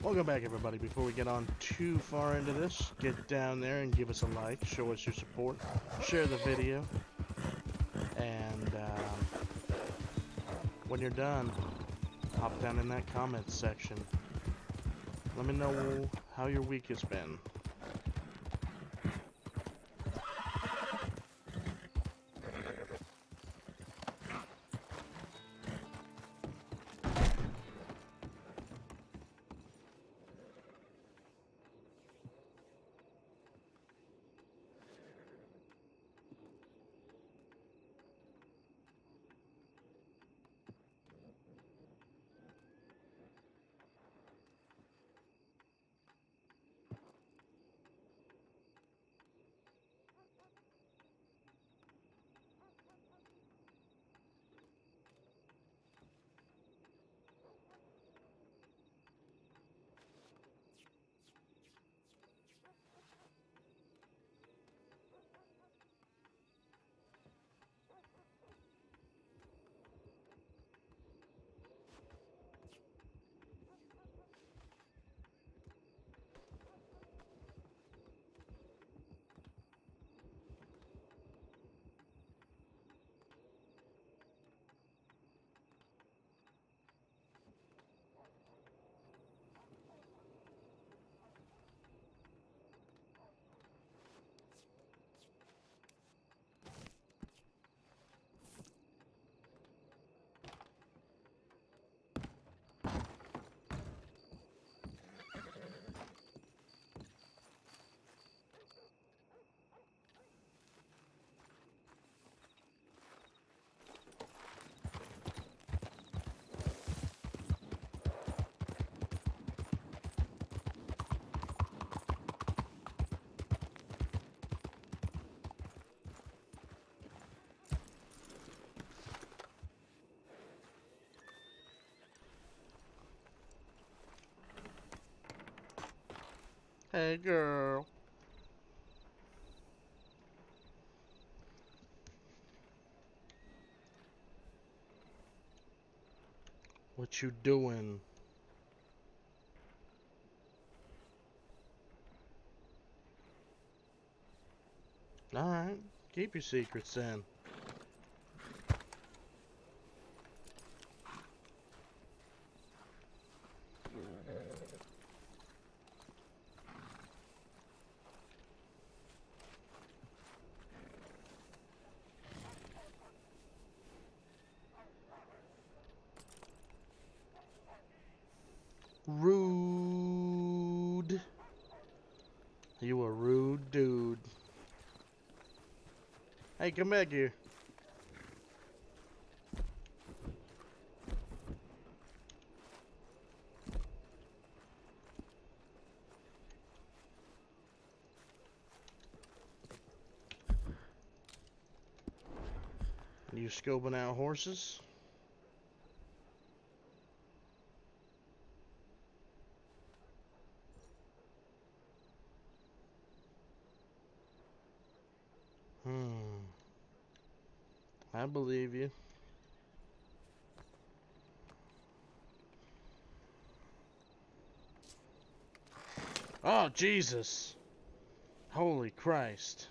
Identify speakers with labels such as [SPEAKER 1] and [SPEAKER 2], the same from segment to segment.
[SPEAKER 1] Welcome back, everybody. Before we get on too far into this, get down there and give us a like, show us your support, share the video, and when you're done, hop down in that comments section. Let me know how your week has been. Hey, girl. What you doing? Alright, keep your secrets then. Rude. You a rude dude. Hey, come back here. You scoping out horses? I believe you. Oh, Jesus. Holy Christ.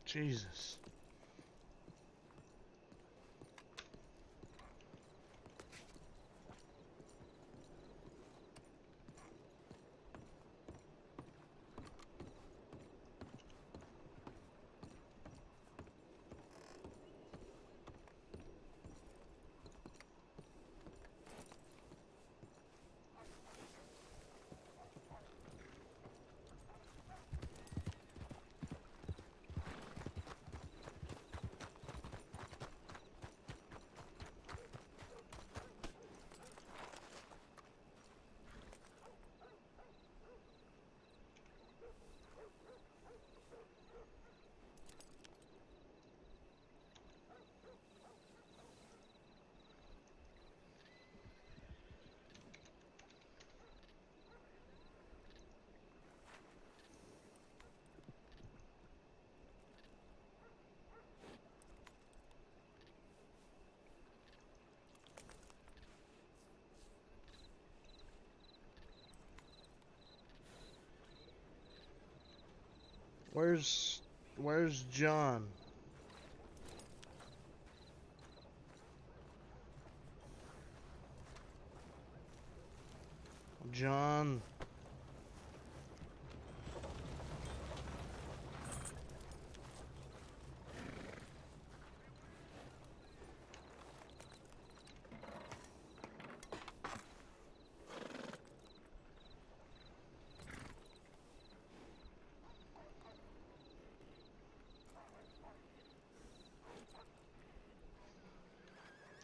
[SPEAKER 1] Jesus. Where's John? John.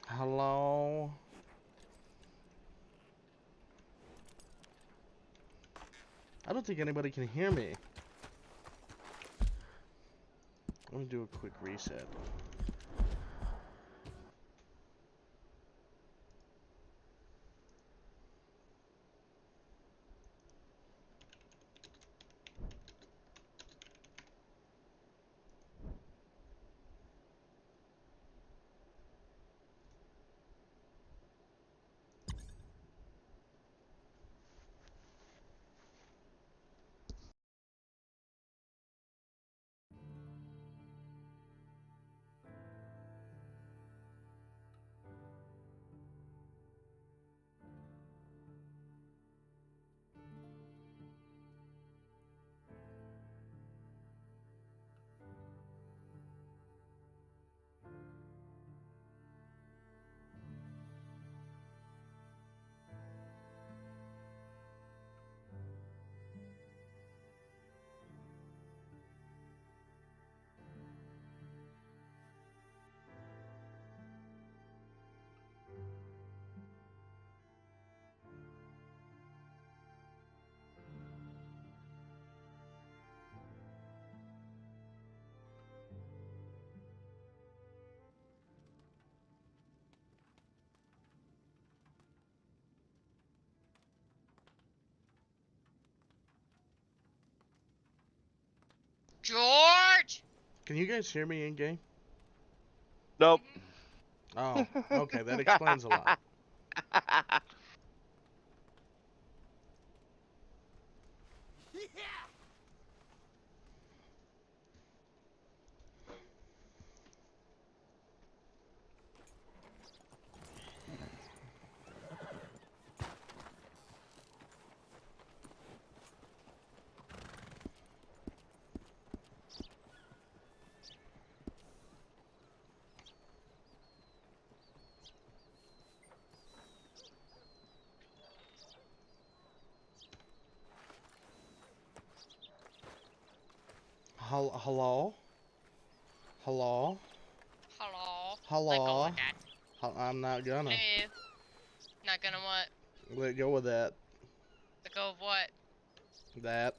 [SPEAKER 1] Hello? I don't think anybody can hear me. Let me do a quick reset.
[SPEAKER 2] George!
[SPEAKER 1] Can you guys hear me in game?
[SPEAKER 3] Nope.
[SPEAKER 1] Oh, okay, that explains a lot. Hello? Hello?
[SPEAKER 2] Hello? Let go
[SPEAKER 1] Hello?
[SPEAKER 2] of that.
[SPEAKER 1] I'm not gonna.
[SPEAKER 2] Hello? Not gonna what?
[SPEAKER 1] Let go of that.
[SPEAKER 2] Let go of what?
[SPEAKER 1] That.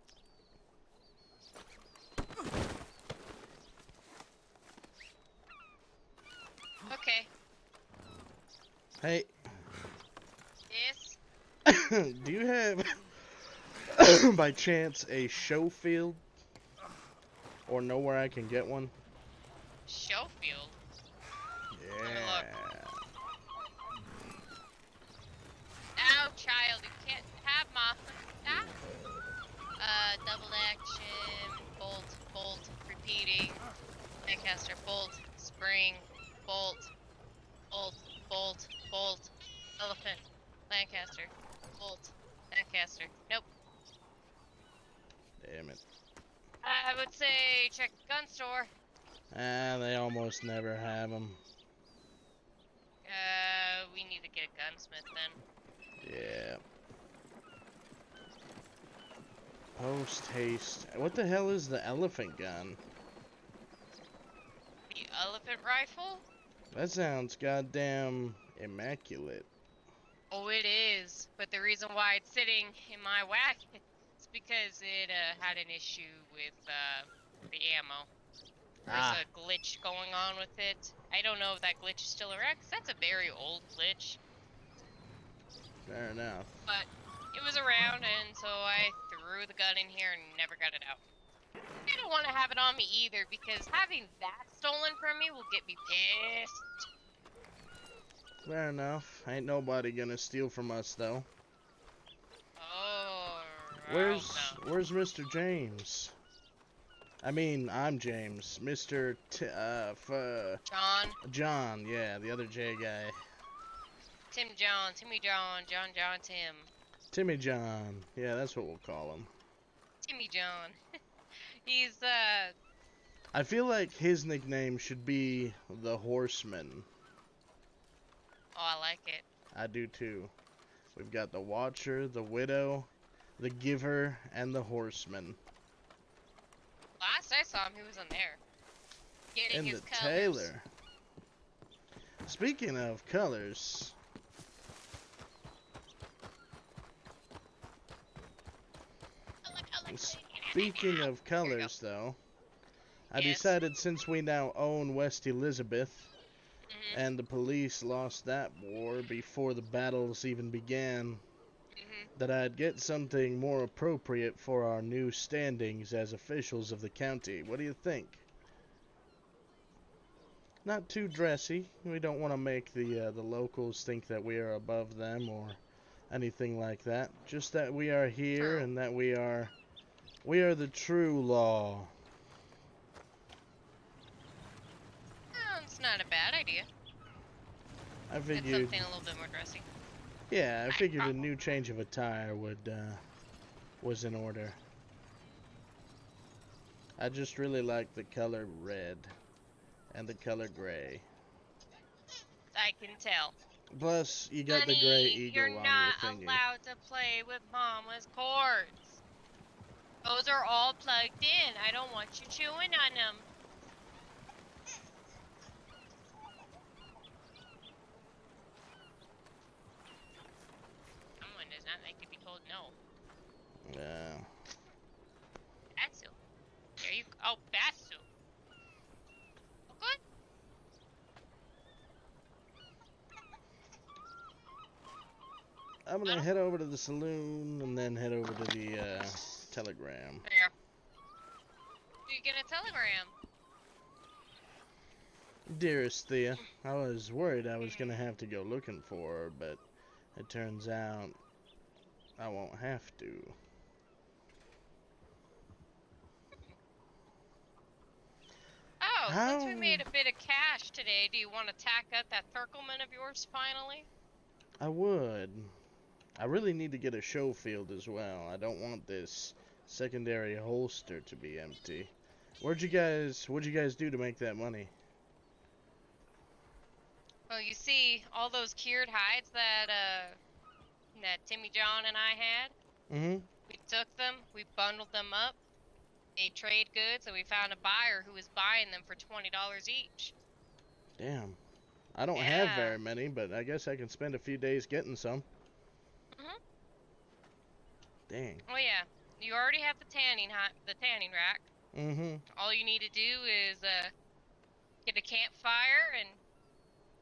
[SPEAKER 2] Okay.
[SPEAKER 1] Hey,
[SPEAKER 2] Yes?
[SPEAKER 1] do you have, by chance, a show field? Or know where I can get one?
[SPEAKER 2] Showfield?
[SPEAKER 1] Yeah.
[SPEAKER 2] me look. Ow, child, you can't have my... Ah! Double action, bolt, repeating, Lancaster, bolt, spring, bolt, elephant, Lancaster, bolt, Lancaster. Nope.
[SPEAKER 1] Damn it.
[SPEAKER 2] I would say check the gun store.
[SPEAKER 1] They almost never have them.
[SPEAKER 2] We need to get a gunsmith then.
[SPEAKER 1] Yeah. Post haste. What the hell is the elephant gun?
[SPEAKER 2] The elephant rifle?
[SPEAKER 1] That sounds goddamn immaculate.
[SPEAKER 2] Oh, it is. But the reason why it's sitting in my wagon is because it had an issue with the ammo. There's a glitch going on with it. I don't know if that glitch is still around, because that's a very old glitch.
[SPEAKER 1] Fair enough.
[SPEAKER 2] But it was around, and so I threw the gun in here and never got it out. I don't want to have it on me either, because having that stolen from me will get me pissed.
[SPEAKER 1] Fair enough. Ain't nobody gonna steal from us though.
[SPEAKER 2] Oh,
[SPEAKER 1] Where's Mr. James? I mean, I'm James. Mr.
[SPEAKER 2] John.
[SPEAKER 1] John, yeah, the other J guy.
[SPEAKER 2] Tim John. Timmy John. John John Tim.
[SPEAKER 1] Timmy John. Yeah, that's what we'll call him.
[SPEAKER 2] Timmy John. He's,
[SPEAKER 1] I feel like his nickname should be the Horseman.
[SPEAKER 2] Oh, I like it.
[SPEAKER 1] I do too. We've got the Watcher, the Widow, the Giver, and the Horseman.
[SPEAKER 2] Last I saw him, he was in there. Getting
[SPEAKER 1] And
[SPEAKER 2] his
[SPEAKER 1] the
[SPEAKER 2] colors.
[SPEAKER 1] Tailor. Speaking of colors. Speaking of colors, though, I
[SPEAKER 2] Yes.
[SPEAKER 1] decided since we now own West Elizabeth,
[SPEAKER 2] Mhm.
[SPEAKER 1] and the police lost that war before the battles even began,
[SPEAKER 2] Mhm.
[SPEAKER 1] that I'd get something more appropriate for our new standings as officials of the county. What do you think? Not too dressy. We don't want to make the locals think that we are above them or anything like that. Just that we are here
[SPEAKER 2] True.
[SPEAKER 1] and that we are the true law.
[SPEAKER 2] Oh, it's not a bad idea.
[SPEAKER 1] I
[SPEAKER 2] It's
[SPEAKER 1] figured,
[SPEAKER 2] something a little bit more dressy.
[SPEAKER 1] yeah, I figured a new change of attire was in order. I just really like the color red and the color gray.
[SPEAKER 2] I can tell.
[SPEAKER 1] Plus, you got
[SPEAKER 2] Honey,
[SPEAKER 1] the gray eagle
[SPEAKER 2] you're
[SPEAKER 1] on your
[SPEAKER 2] not
[SPEAKER 1] thingy.
[SPEAKER 2] allowed to play with Mama's cords. Those are all plugged in. I don't want you chewing on them. Someone does not like to be told no.
[SPEAKER 1] Yeah.
[SPEAKER 2] Batsu. There you go. Oh, Batsu. Oh, good.
[SPEAKER 1] I'm gonna head over to the saloon and then head over to the telegram.
[SPEAKER 2] There. You get a telegram.
[SPEAKER 1] Dearest Thea, I was worried I was gonna have to go looking for her, but it turns out I won't have to.
[SPEAKER 2] Oh, since we made a bit of cash today, do you want to tack up that Turkleman of yours finally?
[SPEAKER 1] I would. I really need to get a show field as well. I don't want this secondary holster to be empty. What'd you guys do to make that money?
[SPEAKER 2] Well, you see, all those cured hides that Timmy John and I had,
[SPEAKER 1] Mm-hmm.
[SPEAKER 2] we took them, we bundled them up, they trade goods, and we found a buyer who was buying them for $20 each.
[SPEAKER 1] Damn. I don't have very many, but I guess I can spend a few days getting some.
[SPEAKER 2] Mhm.
[SPEAKER 1] Dang.
[SPEAKER 2] Oh yeah, you already have the tanning rack.
[SPEAKER 1] Mm-hmm.
[SPEAKER 2] All you need to do is get a campfire, and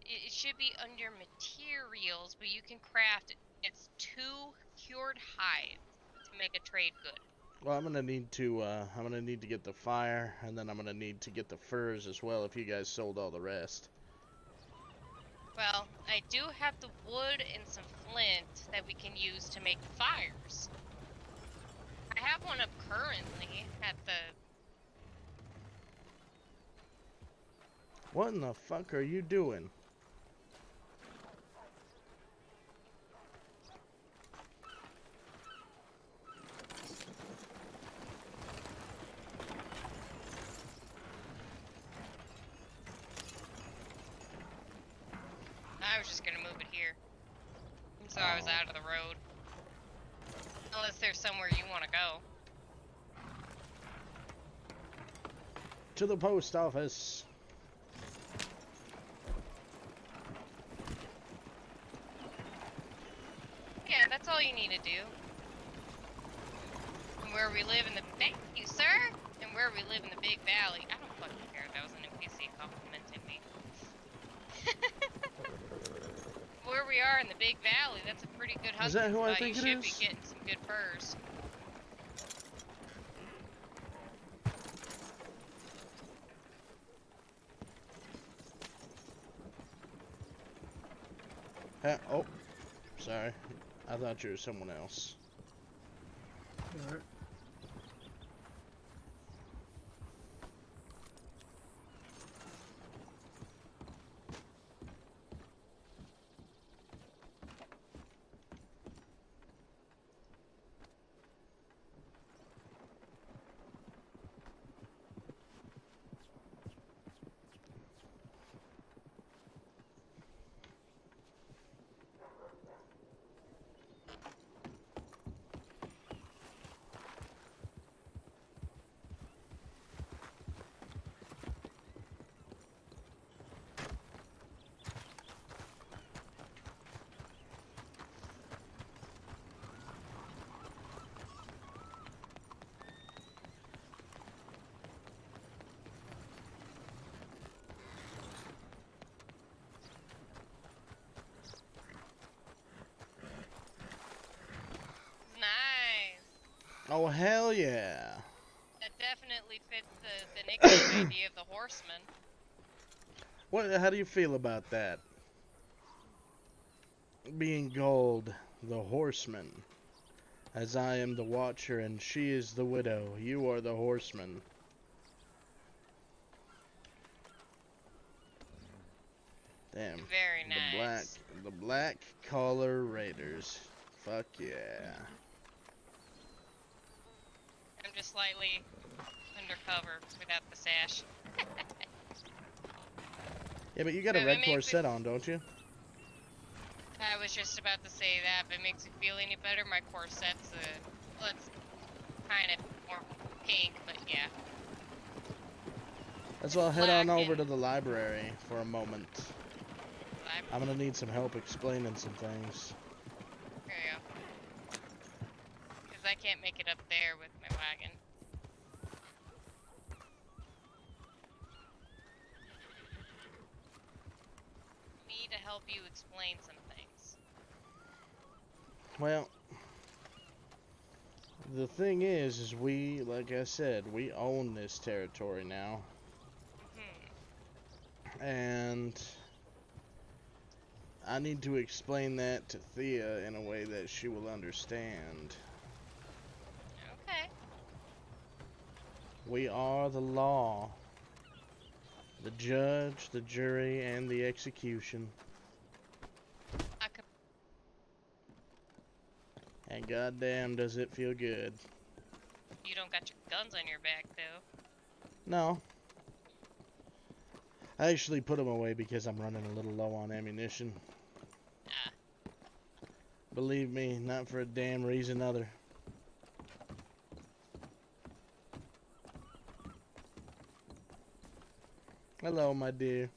[SPEAKER 2] it should be under materials, but you can craft it. It's 2 cured hides to make a trade good.
[SPEAKER 1] Well, I'm gonna need to get the fire, and then I'm gonna need to get the furs as well. If you guys sold all the rest.
[SPEAKER 2] Well, I do have the wood and some flint that we can use to make fires. I have one up currently at the...
[SPEAKER 1] What in the fuck are you doing?
[SPEAKER 2] I was just gonna move it here. So I was out of the road. Unless there's somewhere you want to go.
[SPEAKER 1] To the post office.
[SPEAKER 2] Yeah, that's all you need to do. And where we live in the... Thank you, sir! And where we live in the Big Valley. I don't fucking care. That was an NPC complimenting me. Where we are in the Big Valley, that's a pretty good hunting
[SPEAKER 1] Is that who I
[SPEAKER 2] spot.
[SPEAKER 1] think
[SPEAKER 2] You
[SPEAKER 1] it
[SPEAKER 2] should be
[SPEAKER 1] is?
[SPEAKER 2] getting some good furs.
[SPEAKER 1] Oh, sorry. I thought you were someone else.
[SPEAKER 4] Alright.
[SPEAKER 1] Oh, hell yeah.
[SPEAKER 2] That definitely fits the nickname idea of the horseman.
[SPEAKER 1] How do you feel about that? Being called the horseman. As I am the watcher and she is the widow, you are the horseman. Damn.
[SPEAKER 2] Very nice.
[SPEAKER 1] The black collar raiders. Fuck yeah.
[SPEAKER 2] I'm just slightly undercover without the sash.
[SPEAKER 1] Yeah, but you got a
[SPEAKER 2] But
[SPEAKER 1] red
[SPEAKER 2] it makes
[SPEAKER 1] corset on, don't you?
[SPEAKER 2] I was just about to say that, but it makes me feel any better. My corset's well, it's kind of more pink, but yeah.
[SPEAKER 1] Let's all head on
[SPEAKER 2] Black
[SPEAKER 1] over
[SPEAKER 2] and-
[SPEAKER 1] to the library for a moment. I'm gonna need some help explaining some things.
[SPEAKER 2] There you go. Because I can't make it up there with my wagon. Me to help you explain some things.
[SPEAKER 1] Well, the thing is we, like I said, we own this territory now. And I need to explain that to Thea in a way that she will understand.
[SPEAKER 2] Okay.
[SPEAKER 1] We are the law. The judge, the jury, and the execution. And goddamn does it feel good.
[SPEAKER 2] You don't got your guns on your back, though.
[SPEAKER 1] No. I actually put them away because I'm running a little low on ammunition.
[SPEAKER 2] Ah.
[SPEAKER 1] Believe me, not for a damn reason other. Hello, my dear.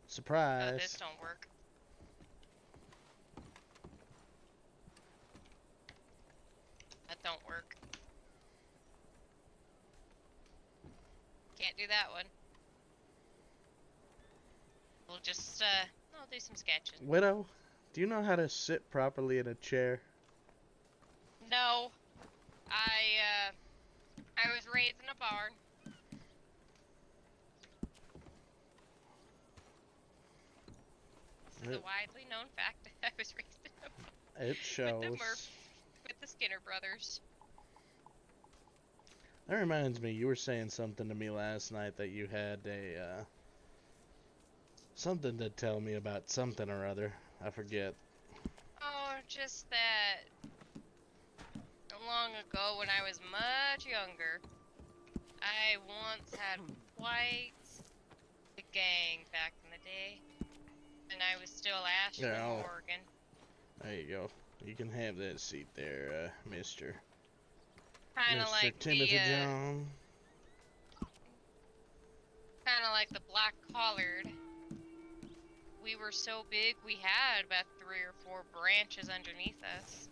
[SPEAKER 1] Surprise.
[SPEAKER 2] Oh, this don't work. That don't work. Can't do that one. We'll just, I'll do some sketching.
[SPEAKER 1] Widow, do you know how to sit properly in a chair?
[SPEAKER 2] No. I was raised in a barn. This is a widely known fact. I was raised in a barn.
[SPEAKER 1] It shows.
[SPEAKER 2] With the Skinner brothers.
[SPEAKER 1] That reminds me, you were saying something to me last night that you had something to tell me about something or other. I forget.
[SPEAKER 2] Oh, just that long ago when I was much younger, I once had quite the gang back in the day. And I was still Ashland, Oregon.
[SPEAKER 1] There you go. You can have that seat there, Mr.
[SPEAKER 2] Kinda
[SPEAKER 1] Mr.
[SPEAKER 2] like
[SPEAKER 1] Timothy John.
[SPEAKER 2] Kinda like the black collared. We were so big we had about 3 or 4 branches underneath us.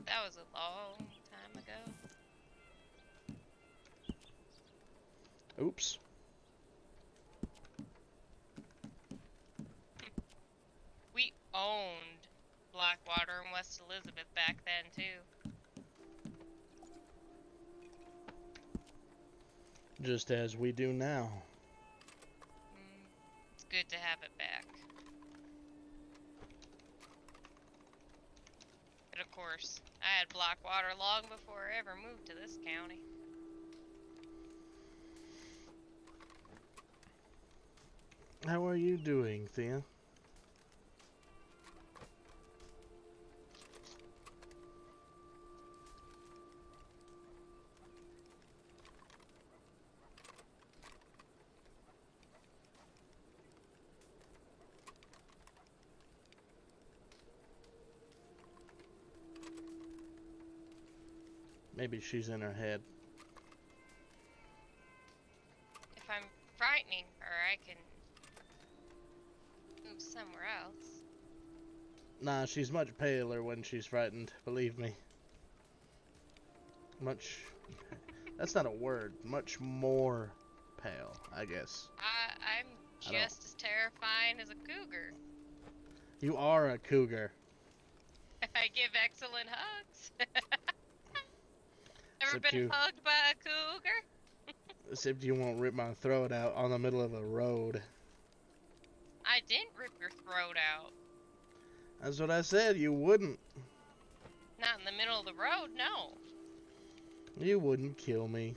[SPEAKER 2] That was a long time ago.
[SPEAKER 1] Oops.
[SPEAKER 2] We owned Blackwater and West Elizabeth back then, too.
[SPEAKER 1] Just as we do now.
[SPEAKER 2] It's good to have it back. But of course, I had Blackwater long before I ever moved to this county.
[SPEAKER 1] How are you doing, Thea? Maybe she's in her head.
[SPEAKER 2] If I'm frightening her, I can move somewhere else.
[SPEAKER 1] Nah, she's much paler when she's frightened, believe me. Much... That's not a word. Much more pale, I guess.
[SPEAKER 2] I'm just as terrifying as a cougar.
[SPEAKER 1] You are a cougar.
[SPEAKER 2] I give excellent hugs. Ever
[SPEAKER 1] Except
[SPEAKER 2] been hugged by a cougar?
[SPEAKER 1] Except you won't rip my throat out on the middle of a road.
[SPEAKER 2] I didn't rip your throat out.
[SPEAKER 1] That's what I said, you wouldn't.
[SPEAKER 2] Not in the middle of the road, no.
[SPEAKER 1] You wouldn't kill me.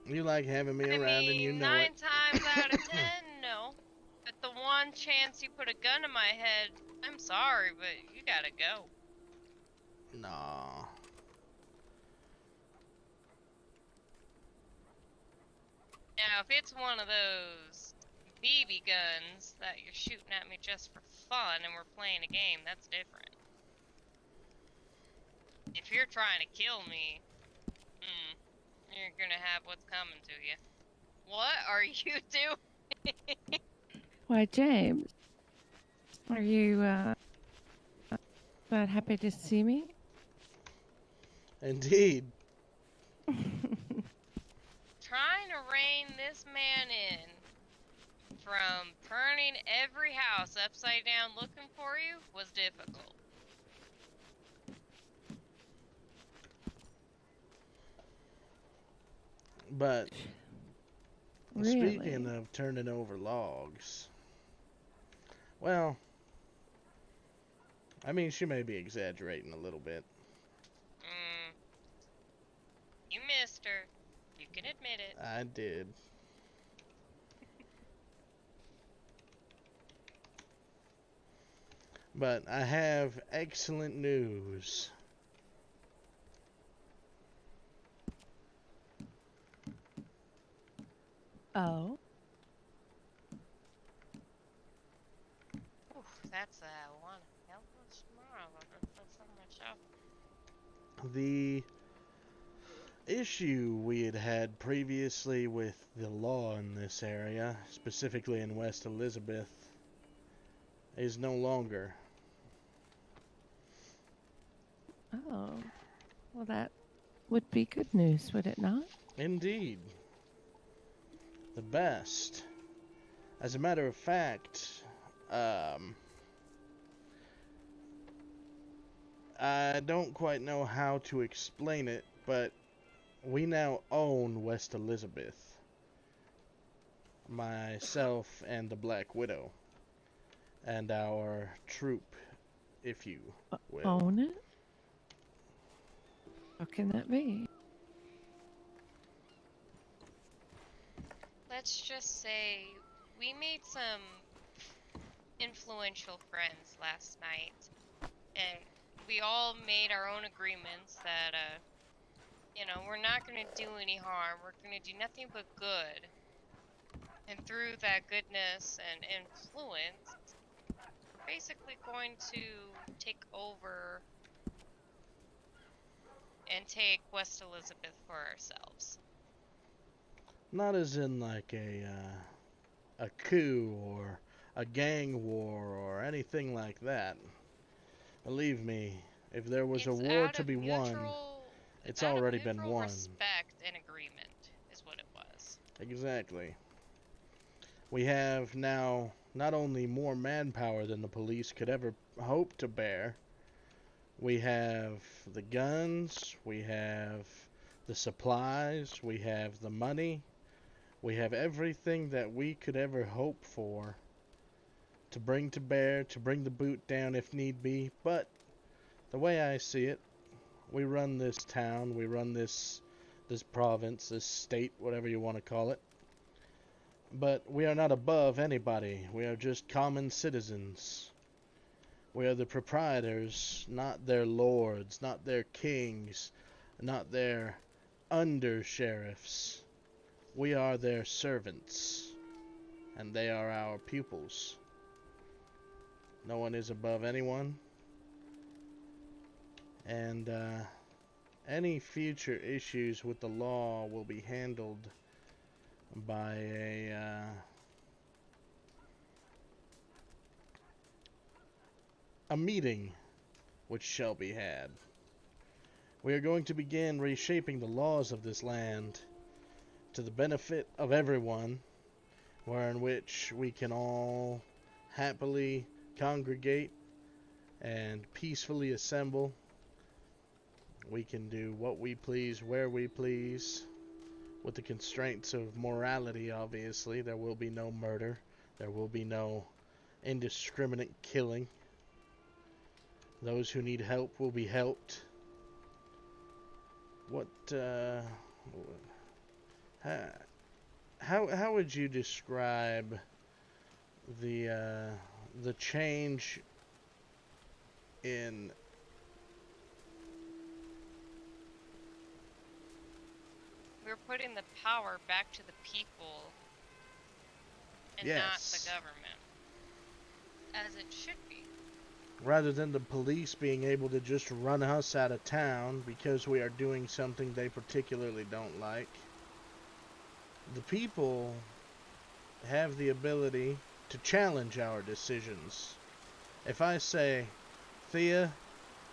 [SPEAKER 1] You like having me around and you know it.
[SPEAKER 2] 9 times out of 10, no. But the one chance you put a gun in my head, I'm sorry, but you gotta go.
[SPEAKER 1] Nah.
[SPEAKER 2] Now, if it's one of those BB guns that you're shooting at me just for fun and we're playing a game, that's different. If you're trying to kill me, you're gonna have what's coming to you. What are you doing?
[SPEAKER 4] Why, James, are you not happy to see me?
[SPEAKER 1] Indeed.
[SPEAKER 2] Trying to rein this man in from turning every house upside down looking for you was difficult.
[SPEAKER 1] But
[SPEAKER 4] Really?
[SPEAKER 1] speaking of turning over logs, well, I mean, she may be exaggerating a little bit.
[SPEAKER 2] You missed her. You can admit it.
[SPEAKER 1] I did. But I have excellent news.
[SPEAKER 4] Oh?
[SPEAKER 2] Oof, that's one hell of a smile. That's on my shelf.
[SPEAKER 1] The issue we had previously with the law in this area, specifically in West Elizabeth, is no longer.
[SPEAKER 4] Oh. Well, that would be good news, would it not?
[SPEAKER 1] Indeed. The best. As a matter of fact, I don't quite know how to explain it, but we now own West Elizabeth. Myself and the Black Widow. And our troop, if you will.
[SPEAKER 4] Own it? How can that be?
[SPEAKER 2] Let's just say we made some influential friends last night, and we all made our own agreements that, we're not going to do any harm. We're going to do nothing but good. And through that goodness and influence, we're basically going to take over and take West Elizabeth for ourselves.
[SPEAKER 1] Not as in like a coup or a gang war or anything like that. Believe me, if there was a war to be won, it's already been won.
[SPEAKER 2] Respect and agreement is what it was.
[SPEAKER 1] Exactly. We have now not only more manpower than the police could ever hope to bear. We have the guns, we have the supplies, we have the money, we have everything that we could ever hope for to bring to bear, to bring the boot down if need be. But the way I see it, we run this town, we run this province, this state, whatever you want to call it. But we are not above anybody. We are just common citizens. We are the proprietors, not their lords, not their kings, not their under-sheriffs. We are their servants, and they are our pupils. No one is above anyone. And any future issues with the law will be handled by a meeting which shall be had. We are going to begin reshaping the laws of this land to the benefit of everyone, wherein which we can all happily congregate and peacefully assemble. We can do what we please, where we please, with the constraints of morality, obviously. There will be no murder. There will be no indiscriminate killing. Those who need help will be helped. What, how would you describe the change in
[SPEAKER 2] We're putting the power back to the people and not
[SPEAKER 1] Yes.
[SPEAKER 2] the government, as it should be.
[SPEAKER 1] rather than the police being able to just run us out of town because we are doing something they particularly don't like, the people have the ability to challenge our decisions. If I say, Thea,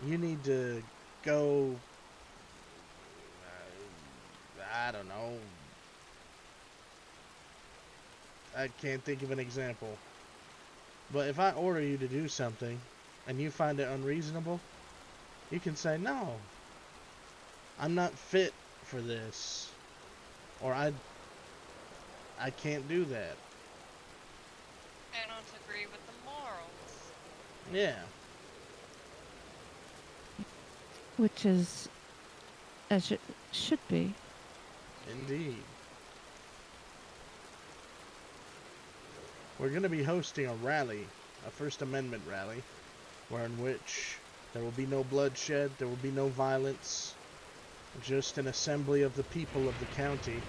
[SPEAKER 1] you need to go, I don't know, I can't think of an example. But if I order you to do something and you find it unreasonable, you can say, no, I'm not fit for this. Or I can't do that.
[SPEAKER 2] I don't agree with the morals.
[SPEAKER 1] Yeah.
[SPEAKER 4] Which is as it should be.
[SPEAKER 1] Indeed. We're going to be hosting a rally, a First Amendment rally, wherein which there will be no bloodshed, there will be no violence, just an assembly of the people of the county,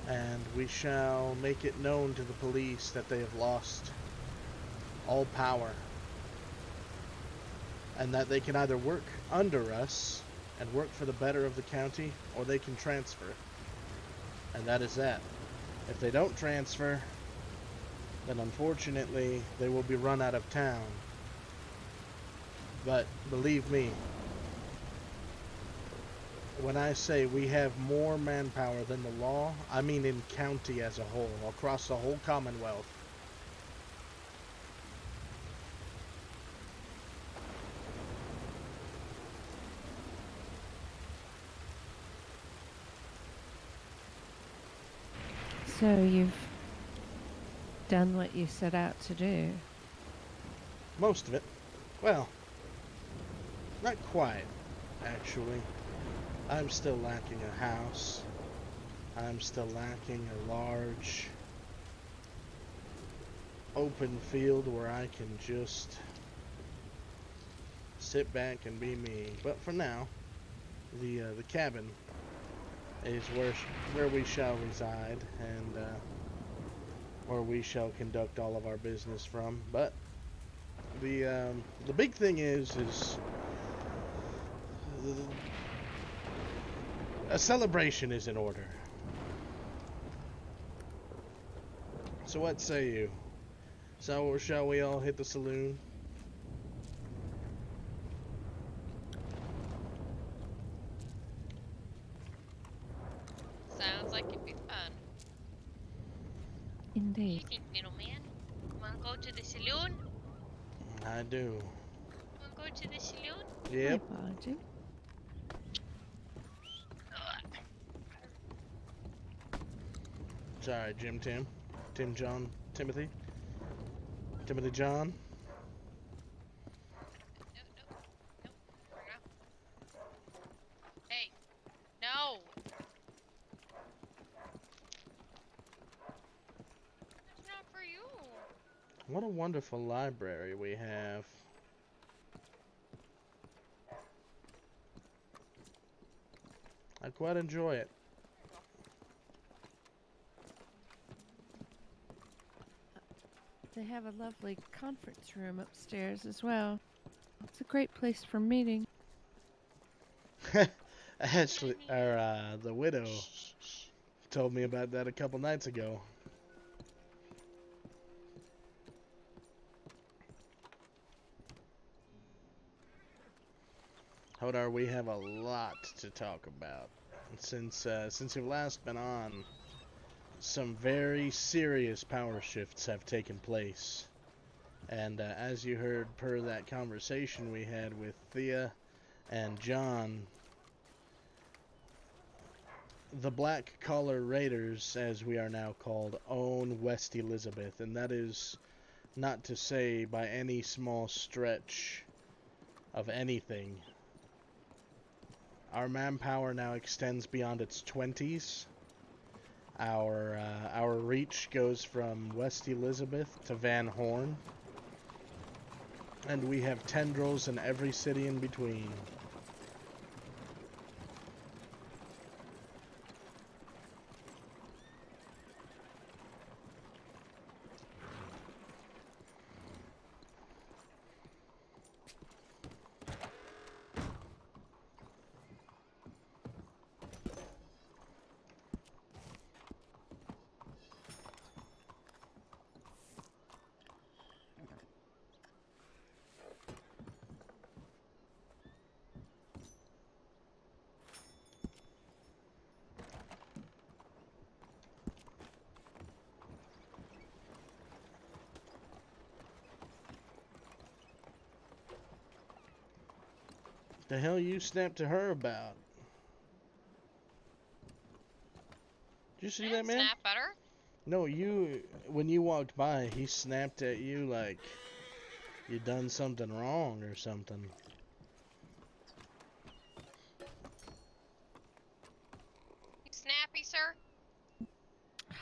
[SPEAKER 1] and we shall make it known to the police that they have lost all power, and that they can either work under us and work for the better of the county, or they can transfer. And that is that. If they don't transfer, then unfortunately they will be run out of town. But believe me, when I say we have more manpower than the law, I mean in county as a whole, across the whole Commonwealth.
[SPEAKER 4] So you've done what you set out to do.
[SPEAKER 1] Most of it. Well, not quite, actually. I'm still lacking a house. I'm still lacking a large open field where I can just sit back and be me. But for now, the cabin is where we shall reside and where we shall conduct all of our business from. But the big thing is a celebration is in order. So what say you? So shall we all hit the saloon?
[SPEAKER 2] Sounds like it'd be fun. What do you
[SPEAKER 4] Indeed.
[SPEAKER 2] think, little man? Wanna go to the saloon?
[SPEAKER 1] I do.
[SPEAKER 2] Wanna go to the saloon?
[SPEAKER 4] My
[SPEAKER 1] Yep.
[SPEAKER 4] apology.
[SPEAKER 1] Sorry, Tim, John, Timothy John.
[SPEAKER 2] No. We're not. Hey, no. That's not for you.
[SPEAKER 1] What a wonderful library we have. I quite enjoy it.
[SPEAKER 4] They have a lovely conference room upstairs as well. It's a great place for meeting.
[SPEAKER 1] Ashley, or the widow, told me about that a couple nights ago. Hodar, we have a lot to talk about. Since you've last been on, some very serious power shifts have taken place. And as you heard per that conversation we had with Thea and John, the Black Collar Raiders, as we are now called, own West Elizabeth, and that is not to say by any small stretch of anything. Our manpower now extends beyond its 20s. Our reach goes from West Elizabeth to Van Horn, and we have tendrils in every city in between. The hell you snapped to her about? Did you see that, man?
[SPEAKER 2] Snap at her?
[SPEAKER 1] No, when you walked by, he snapped at you like you done something wrong or something.
[SPEAKER 2] You snappy, sir?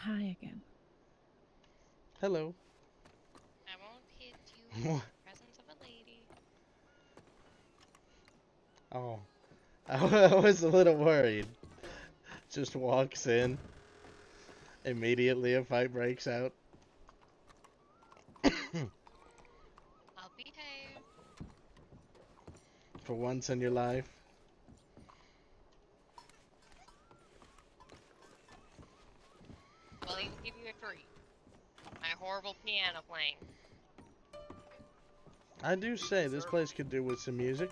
[SPEAKER 4] Hi again.
[SPEAKER 1] Hello.
[SPEAKER 2] I won't hit you in the presence of a lady.
[SPEAKER 1] Oh, I was a little worried. Just walks in. Immediately a fight breaks out.
[SPEAKER 2] I'll behave.
[SPEAKER 1] For once in your life.
[SPEAKER 2] I'll even give you a treat. My horrible piano playing.
[SPEAKER 1] I do say this place could do with some music.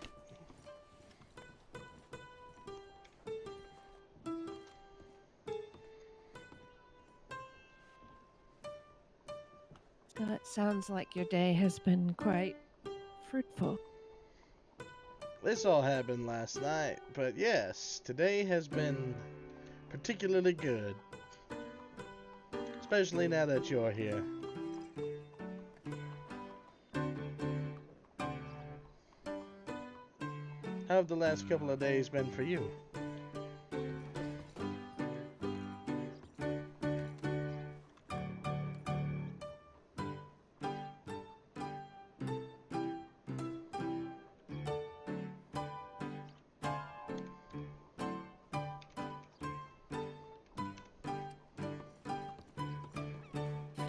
[SPEAKER 4] Well, it sounds like your day has been quite fruitful.
[SPEAKER 1] This all happened last night, but yes, today has been particularly good. Especially now that you're here. How have the last couple of days been for you?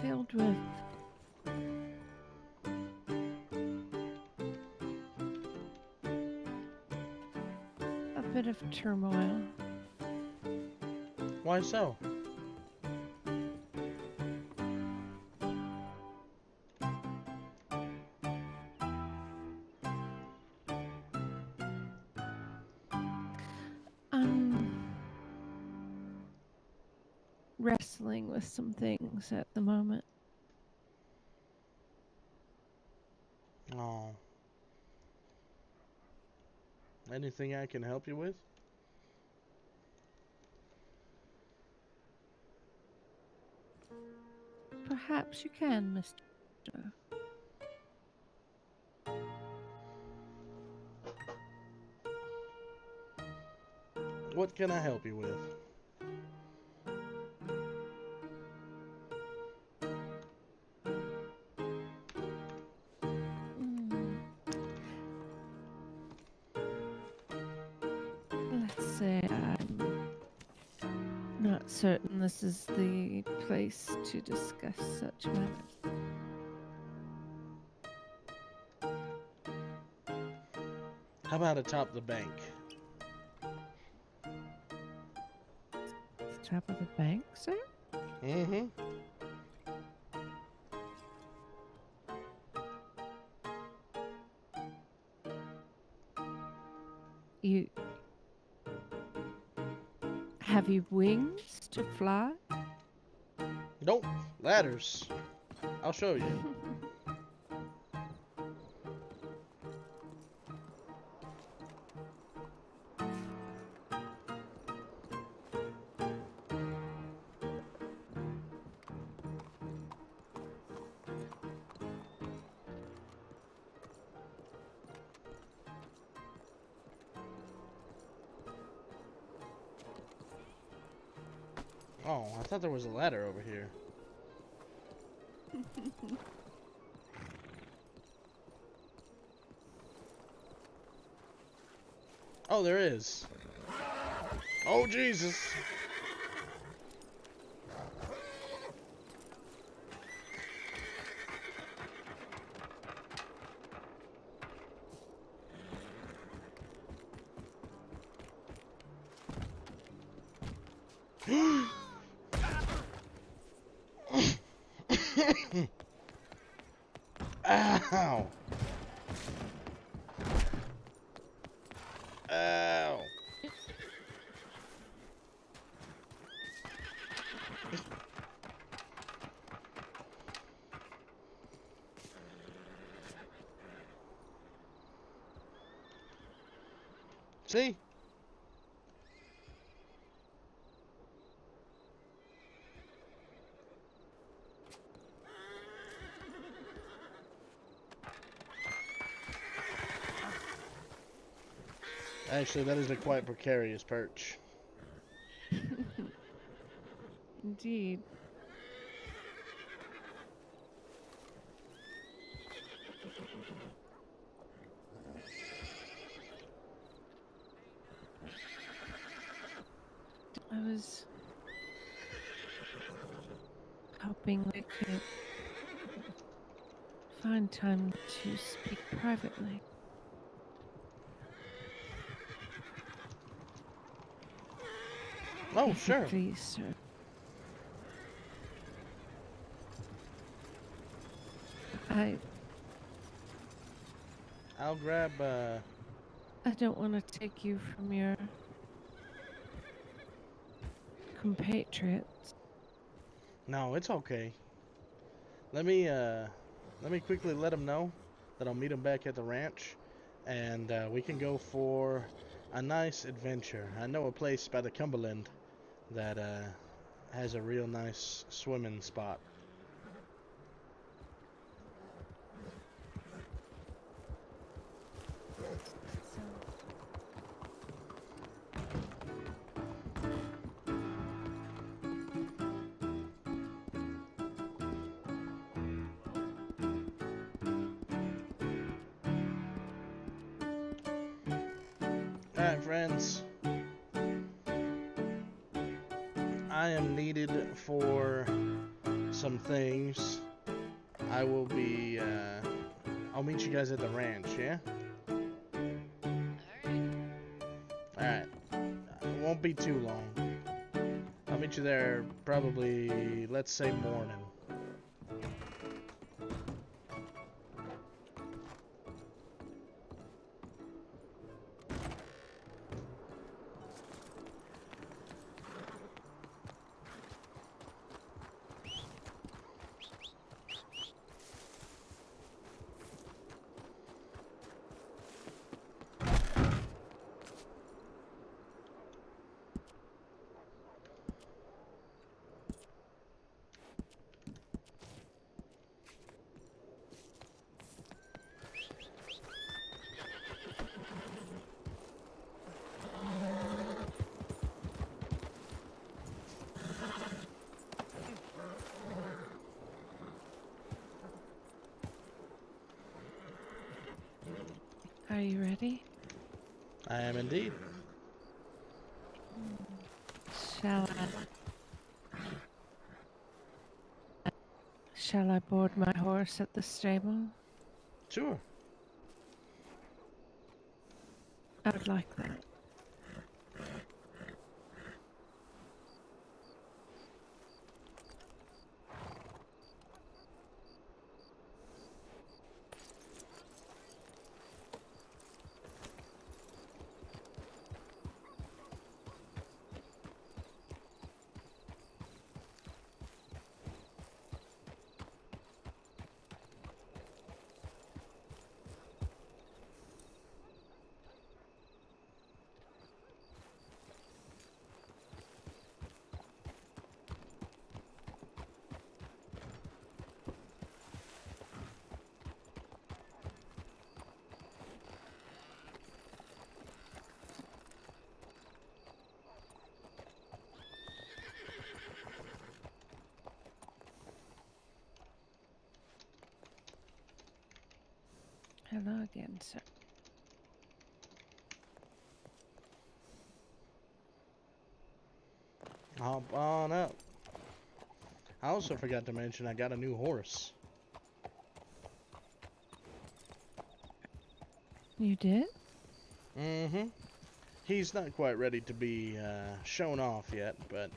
[SPEAKER 4] Filled with a bit of turmoil.
[SPEAKER 1] Why so?
[SPEAKER 4] I'm wrestling with some things at the moment.
[SPEAKER 1] Oh. Anything I can help you with?
[SPEAKER 4] Perhaps you can, Mr.
[SPEAKER 1] What can I help you with?
[SPEAKER 4] Let's say I'm not certain this is the place to discuss such matters.
[SPEAKER 1] How about atop the bank?
[SPEAKER 4] Top of the bank, sir?
[SPEAKER 1] Mm-hmm.
[SPEAKER 4] You have you wings to fly?
[SPEAKER 1] Nope, ladders. I'll show you. Oh, I thought there was a ladder over here. Oh, there is. Oh, Jesus. Ow. Ow. See? Actually, that is a quite precarious perch.
[SPEAKER 4] Indeed. I was hoping we could find time to speak privately.
[SPEAKER 1] Oh,
[SPEAKER 4] If
[SPEAKER 1] sure.
[SPEAKER 4] you please, sir.
[SPEAKER 1] I'll grab,
[SPEAKER 4] I don't want to take you from your compatriots.
[SPEAKER 1] No, it's okay. Let me quickly let him know that I'll meet him back at the ranch, and we can go for a nice adventure. I know a place by the Cumberland that has a real nice swimming spot. Alright, friends. I am needed for some things. I will be, I'll meet you guys at the ranch, yeah? Alright. It won't be too long. I'll meet you there probably, let's say, morning.
[SPEAKER 4] Are you ready?
[SPEAKER 1] I am indeed.
[SPEAKER 4] Shall I board my horse at the stable?
[SPEAKER 1] Sure.
[SPEAKER 4] I would like that. Hello again, sir.
[SPEAKER 1] Hop on up. I also forgot to mention I got a new horse.
[SPEAKER 4] You did?
[SPEAKER 1] Mm-hmm. He's not quite ready to be shown off yet, but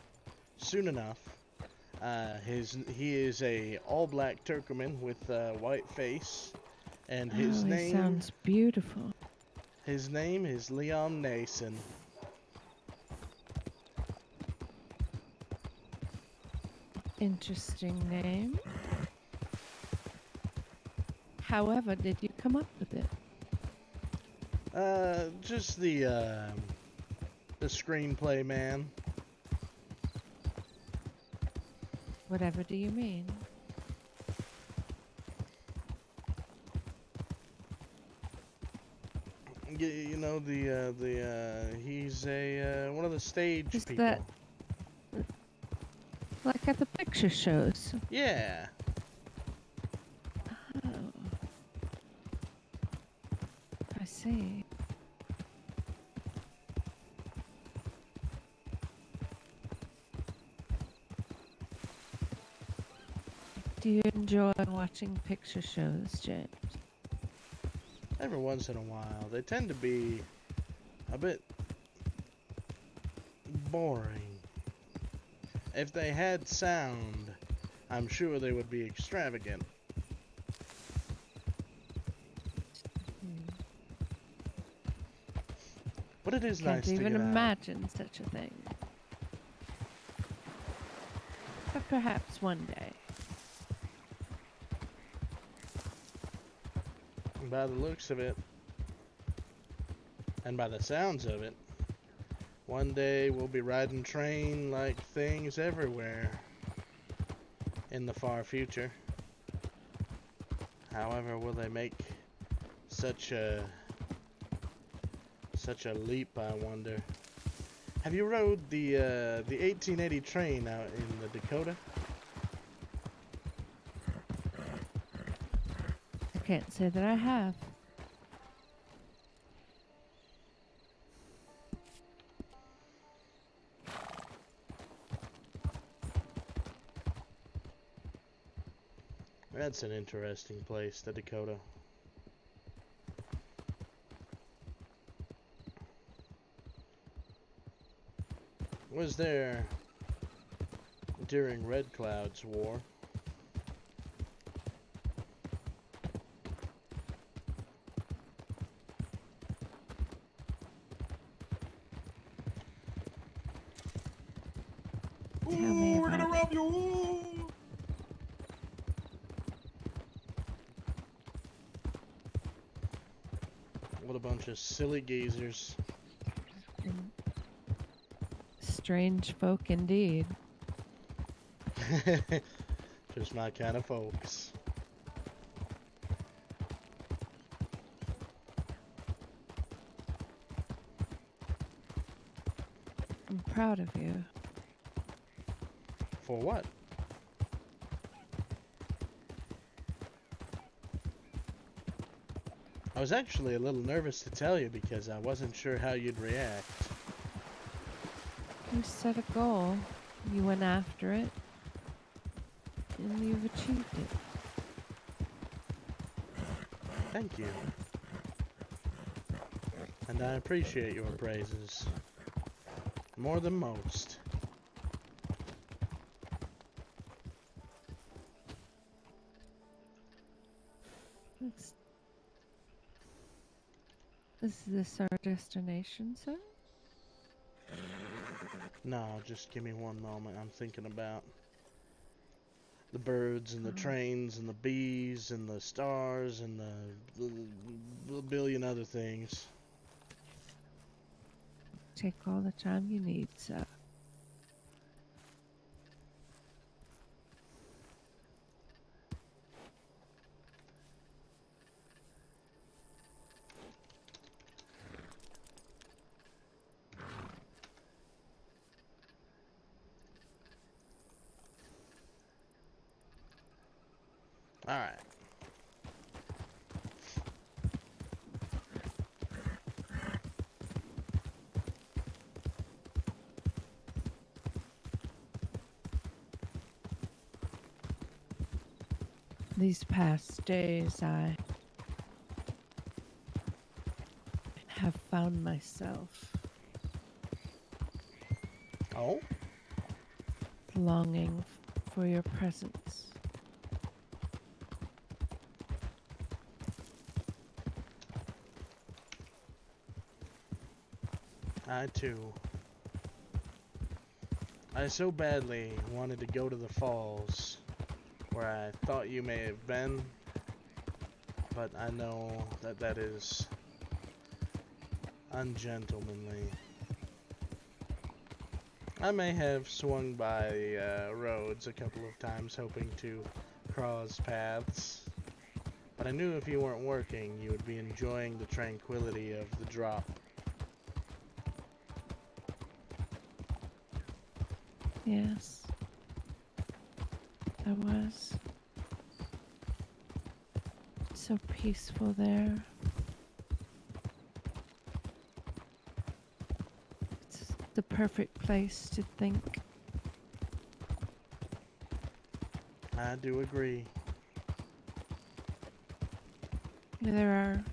[SPEAKER 1] soon enough. He is a all-black Turkman with a white face, and his
[SPEAKER 4] Oh, he
[SPEAKER 1] name
[SPEAKER 4] sounds beautiful.
[SPEAKER 1] is Liam Nason.
[SPEAKER 4] Interesting name. However, did you come up with it?
[SPEAKER 1] Just the screenplay man.
[SPEAKER 4] Whatever do you mean?
[SPEAKER 1] You know he's a one of the stage
[SPEAKER 4] Is
[SPEAKER 1] people.
[SPEAKER 4] that like at the picture shows?
[SPEAKER 1] Yeah.
[SPEAKER 4] Oh. I see. Do you enjoy watching picture shows, James?
[SPEAKER 1] Every once in a while, they tend to be a bit boring. If they had sound, I'm sure they would be extravagant. But it is nice
[SPEAKER 4] Can't
[SPEAKER 1] to
[SPEAKER 4] even
[SPEAKER 1] get out.
[SPEAKER 4] imagine such a thing. But perhaps one day.
[SPEAKER 1] By the looks of it, and by the sounds of it, one day we'll be riding train like things everywhere in the far future. However, will they make such a leap, I wonder? Have you rode the 1880 train out in the Dakota?
[SPEAKER 4] I can't say that I have.
[SPEAKER 1] That's an interesting place, the Dakota. Was there during Red Cloud's war?
[SPEAKER 4] Tell me
[SPEAKER 3] We're gonna
[SPEAKER 4] about
[SPEAKER 3] rob you!
[SPEAKER 1] What a bunch of silly geezers.
[SPEAKER 4] it. Strange folk indeed.
[SPEAKER 1] Just my kind of folks.
[SPEAKER 4] I'm proud of you.
[SPEAKER 1] For what? I was actually a little nervous to tell you because I wasn't sure how you'd react.
[SPEAKER 4] You set a goal. You went after it. And you've achieved it.
[SPEAKER 1] Thank you. And I appreciate your praises. More than most.
[SPEAKER 4] Is this our destination, sir?
[SPEAKER 1] No, just give me one moment. I'm thinking about the birds and the trains and the bees and the stars and the billion other things.
[SPEAKER 4] Take all the time you need, sir.
[SPEAKER 1] Alright.
[SPEAKER 4] These past days, I have found myself
[SPEAKER 1] Oh?
[SPEAKER 4] longing for your presence.
[SPEAKER 1] I too. I so badly wanted to go to the falls, where I thought you may have been, but I know that that is ungentlemanly. I may have swung by roads a couple of times hoping to cross paths, but I knew if you weren't working, you would be enjoying the tranquility of the drop.
[SPEAKER 4] Yes, I was. So peaceful there. It's the perfect place to think.
[SPEAKER 1] I do agree.
[SPEAKER 4] There are,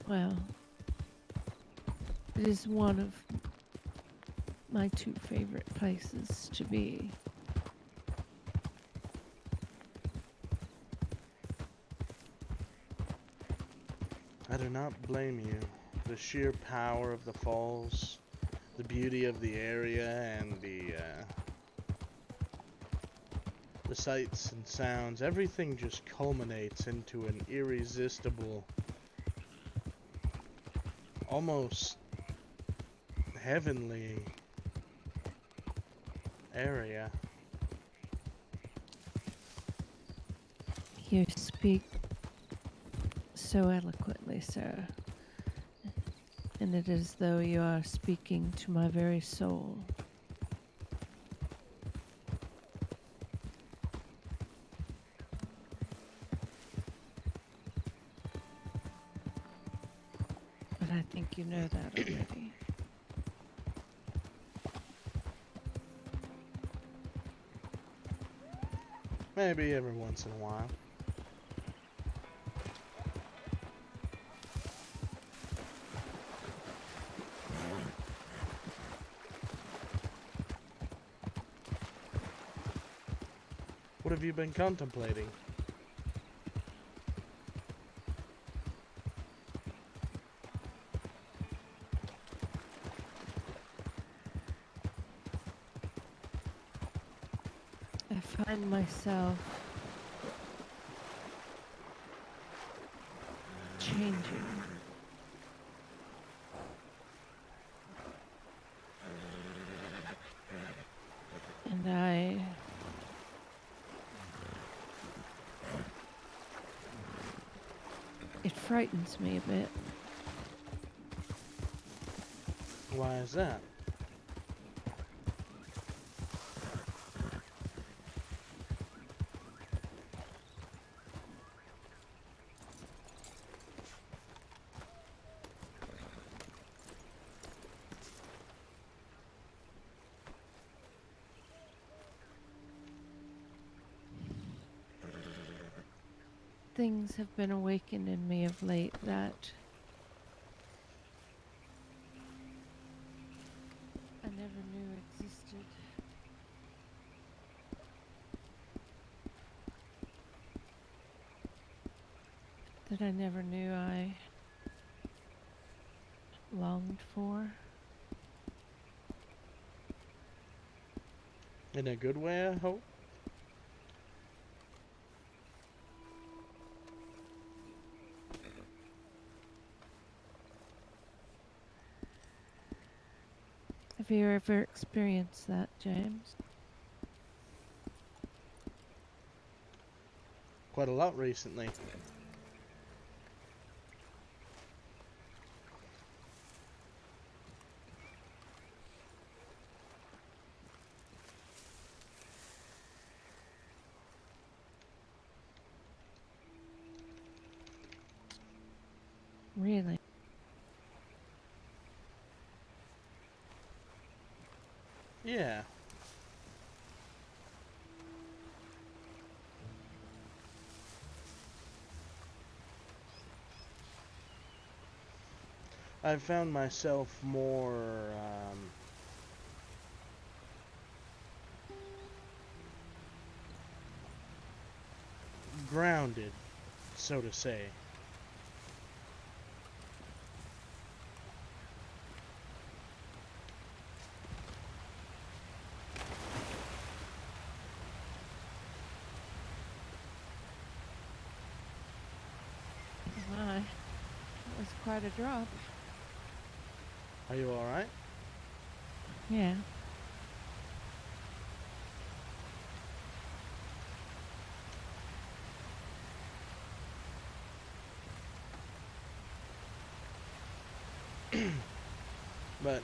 [SPEAKER 4] well, it is one of my two favorite places to be.
[SPEAKER 1] I do not blame you. The sheer power of the falls, the beauty of the area, and the sights and sounds, everything just culminates into an irresistible, almost heavenly area.
[SPEAKER 4] You speak so eloquently, sir, and it is as though you are speaking to my very soul. But I think you know that already.
[SPEAKER 1] Maybe every once in a while. What have you been contemplating?
[SPEAKER 4] I find myself changing. And it frightens me a bit.
[SPEAKER 1] Why is that?
[SPEAKER 4] Things have been awakened in me of late that I never knew existed. That I never knew I longed for.
[SPEAKER 1] In a good way, I hope?
[SPEAKER 4] Have you ever experienced that, James?
[SPEAKER 1] Quite a lot recently.
[SPEAKER 4] Really?
[SPEAKER 1] Yeah. I've found myself more grounded, so to say.
[SPEAKER 4] My, that was quite a drop.
[SPEAKER 1] Are you alright?
[SPEAKER 4] Yeah.
[SPEAKER 1] But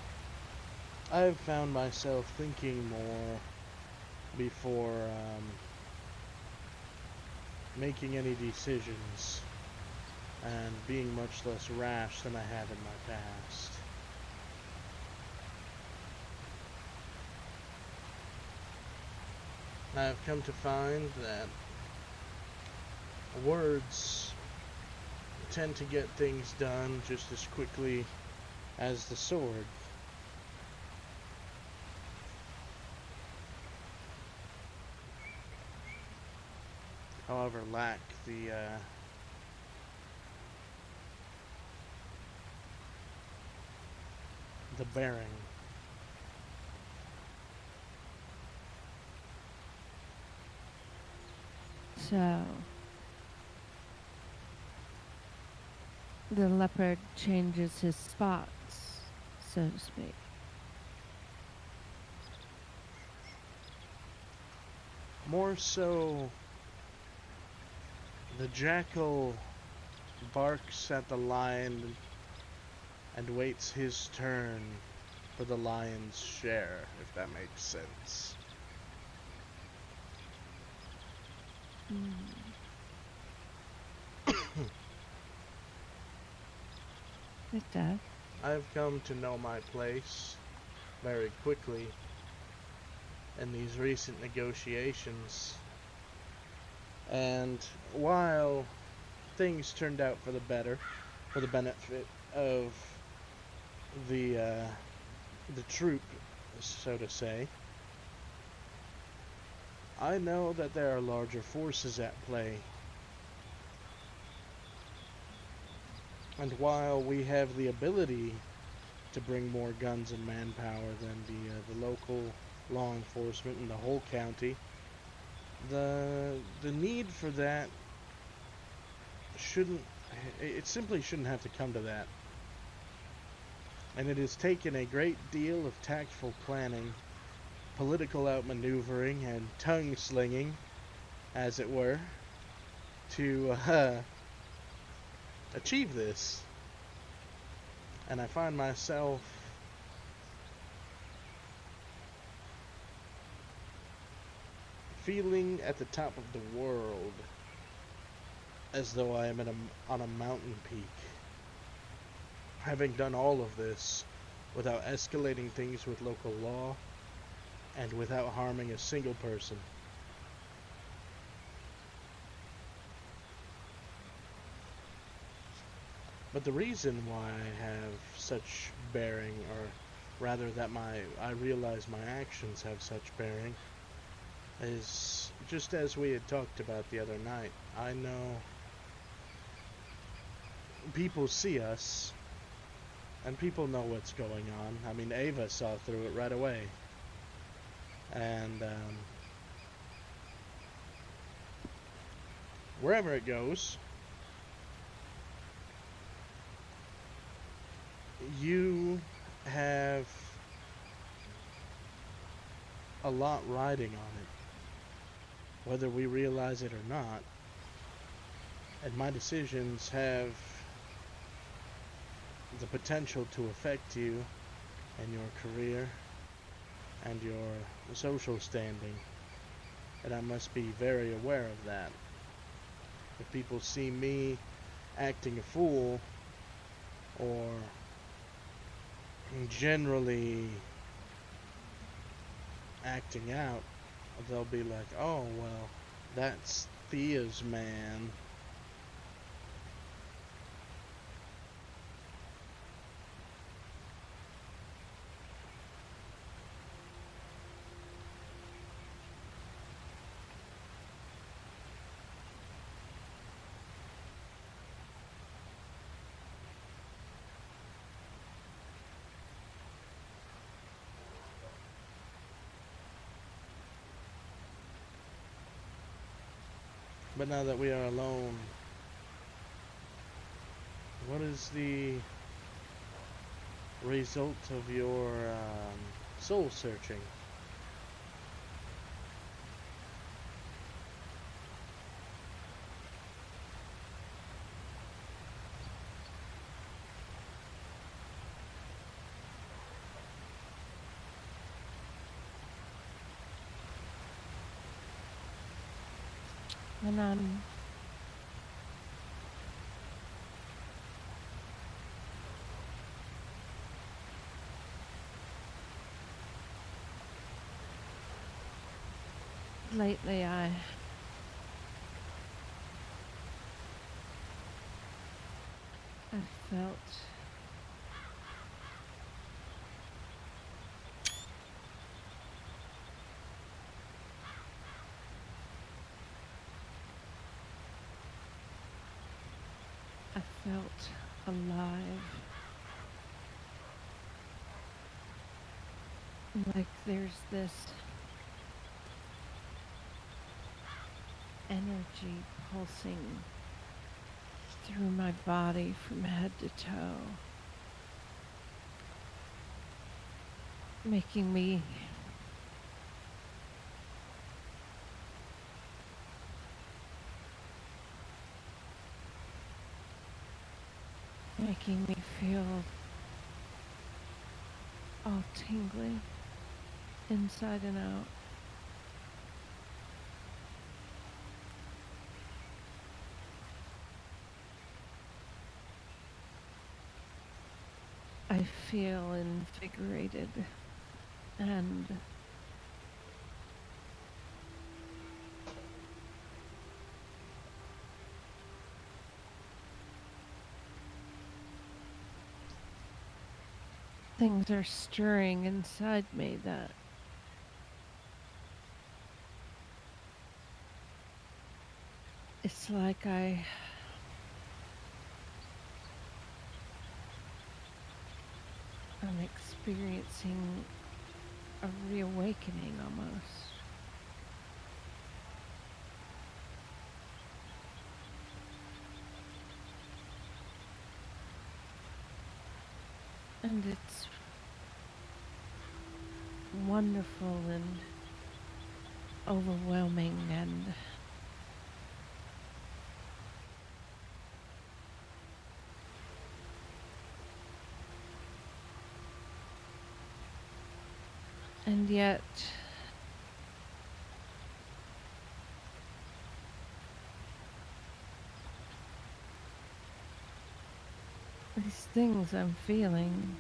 [SPEAKER 1] I've found myself thinking more before making any decisions, and being much less rash than I have in my past. I've come to find that words tend to get things done just as quickly as the sword. However, lack the bearing.
[SPEAKER 4] So, the leopard changes his spots, so to speak.
[SPEAKER 1] More so, the jackal barks at the lion and waits his turn for the lion's share, if that makes sense.
[SPEAKER 4] It does.
[SPEAKER 1] I've come to know my place very quickly in these recent negotiations, and while things turned out for the better, for the benefit of the troop, so to say, I know that there are larger forces at play. And while we have the ability to bring more guns and manpower than the local law enforcement in the whole county, the need for that simply shouldn't have to come to that. And it has taken a great deal of tactful planning, political outmaneuvering, and tongue slinging, as it were, to achieve this. And I find myself feeling at the top of the world, as though I am on a mountain peak, having done all of this without escalating things with local law and without harming a single person. But the reason why I have such bearing, or rather that I realize my actions have such bearing, is just as we had talked about the other night. I know people see us, and people know what's going on. I mean, Ava saw through it right away. And wherever it goes, you have a lot riding on it, whether we realize it or not. And my decisions have the potential to affect you and your career and your social standing, and I must be very aware of that. If people see me acting a fool, or generally acting out, they'll be like, oh, well, that's Thea's man. But now that we are alone, what is the result of your soul searching?
[SPEAKER 4] And lately I felt alive. Like there's this energy pulsing through my body from head to toe, making me feel all tingly inside and out. I feel invigorated and things are stirring inside me that it's like I'm experiencing a reawakening almost. And it's wonderful and overwhelming and yet these things I'm feeling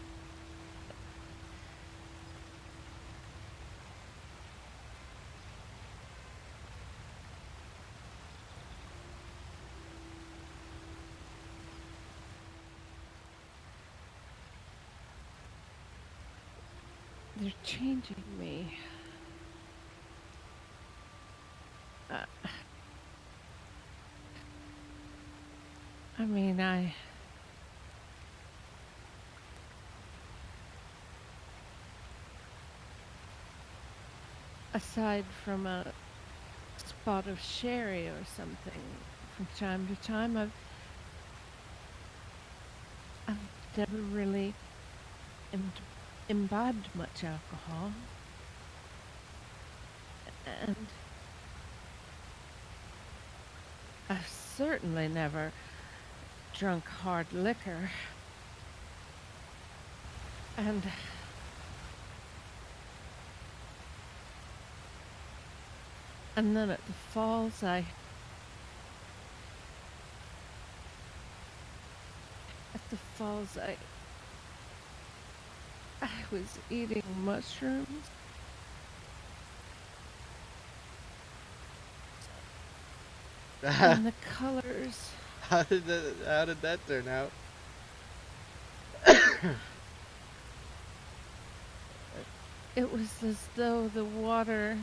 [SPEAKER 4] they're changing me. I mean, aside from a spot of sherry or something from time to time, I've never really imbibed much alcohol, and I've certainly never drunk hard liquor, and then at the falls I was eating mushrooms. And the colors.
[SPEAKER 1] How did that turn out?
[SPEAKER 4] It was as though the water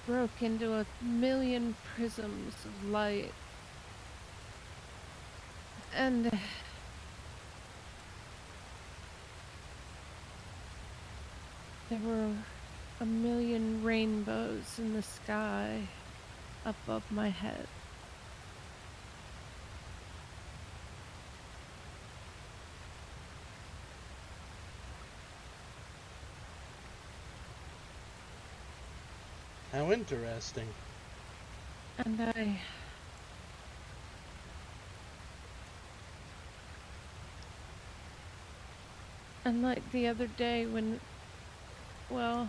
[SPEAKER 4] broke into a million prisms of light. And there were a million rainbows in the sky. above my head.
[SPEAKER 1] How interesting.
[SPEAKER 4] And like the other day when, well,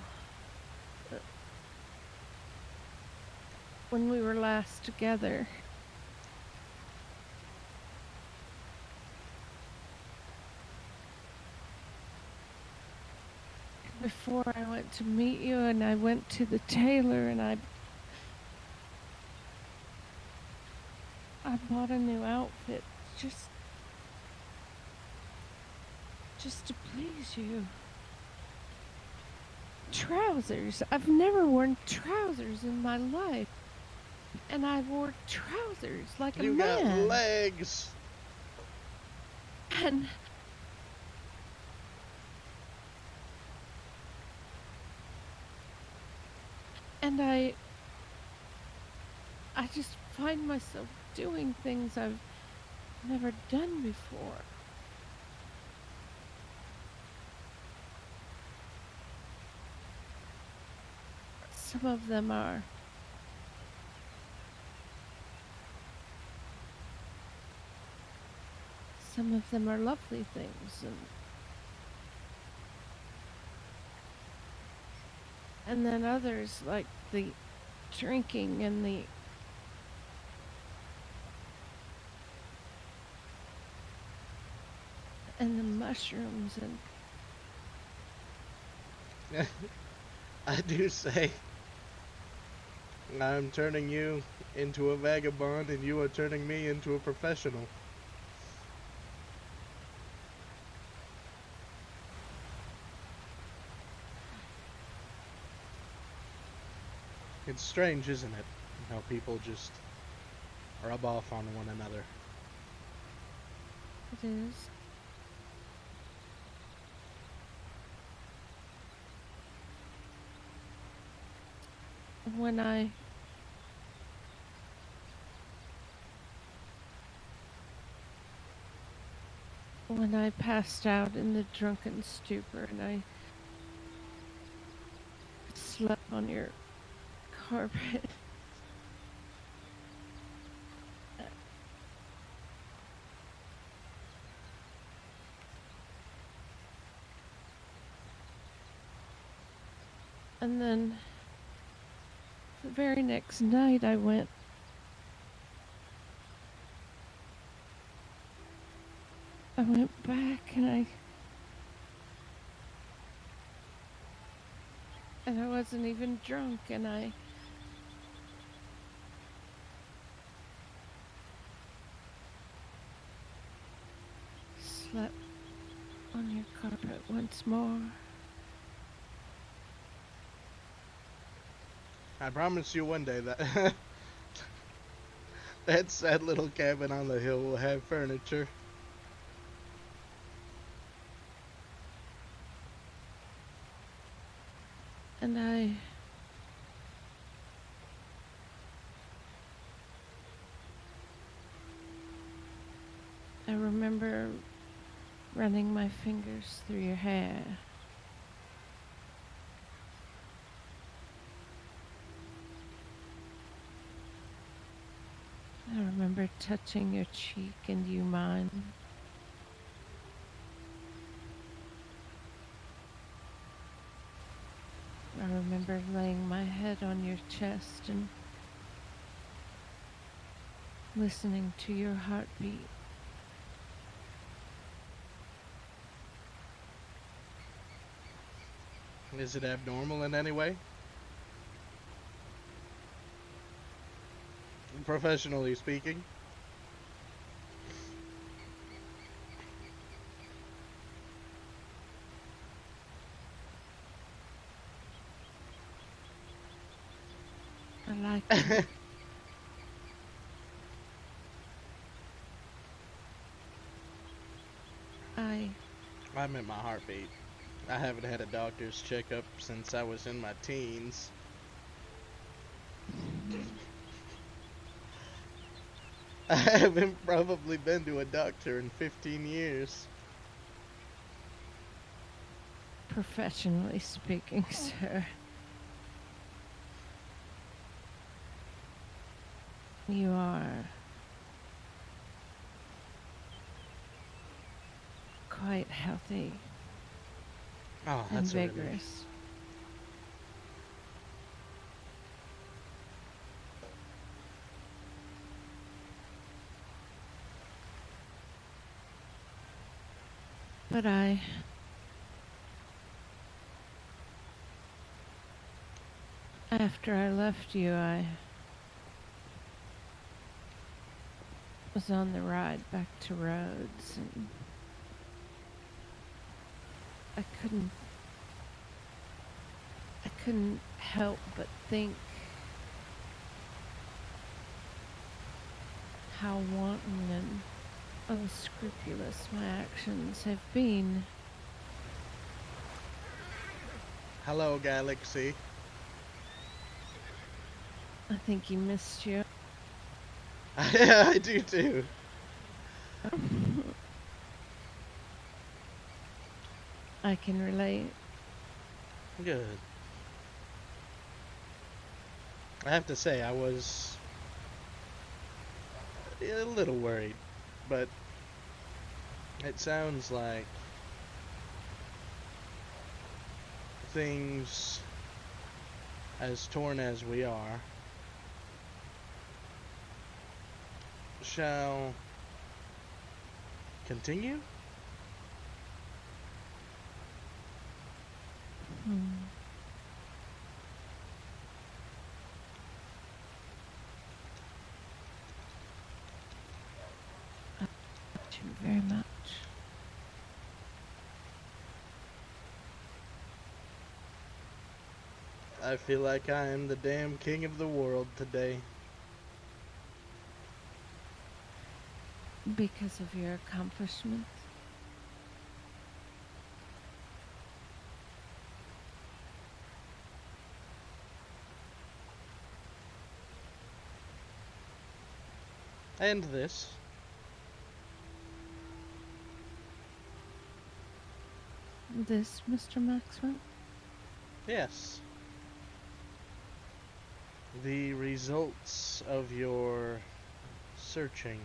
[SPEAKER 4] when we were last together, before I went to meet you, and I went to the tailor, and I bought a new outfit just to please you. Trousers. I've never worn trousers in my life. And I wore trousers like a
[SPEAKER 1] You
[SPEAKER 4] man.
[SPEAKER 1] got legs.
[SPEAKER 4] And I just find myself doing things I've never done before. Some of them are lovely things, and then others, like the drinking and the mushrooms and
[SPEAKER 1] I do say, I'm turning you into a vagabond and you are turning me into a professional. It's strange, isn't it? How people just rub off on one another.
[SPEAKER 4] it is. When I passed out in the drunken stupor and I slept on your carpet. And then the very next night I went back and I wasn't even drunk, and I slept on your carpet once more.
[SPEAKER 1] I promise you one day that that sad little cabin on the hill will have furniture.
[SPEAKER 4] And I remember running my fingers through your hair. I remember touching your cheek and you mine. I remember laying my head on your chest and listening to your heartbeat.
[SPEAKER 1] Is it abnormal in any way? Professionally speaking?
[SPEAKER 4] I like it.
[SPEAKER 1] I meant my heartbeat. I haven't had a doctor's checkup since I was in my teens. I haven't probably been to a doctor in 15 years.
[SPEAKER 4] Professionally speaking, sir. You are quite healthy
[SPEAKER 1] Oh,
[SPEAKER 4] and
[SPEAKER 1] that's a relief.
[SPEAKER 4] vigorous. But after I left you, I was on the ride back to Rhodes, and I couldn't help but think how wanton and unscrupulous my actions have been.
[SPEAKER 1] Hello, Galaxy.
[SPEAKER 4] I think he missed you.
[SPEAKER 1] I do too.
[SPEAKER 4] I can relate.
[SPEAKER 1] Good. I have to say, I was a little worried, but it sounds like things, as torn as we are, shall continue?
[SPEAKER 4] Thank you very much.
[SPEAKER 1] I feel like I am the damn king of the world today.
[SPEAKER 4] Because of your accomplishments.
[SPEAKER 1] And this.
[SPEAKER 4] This, Mr. Maxwell?
[SPEAKER 1] Yes. The results of your searching.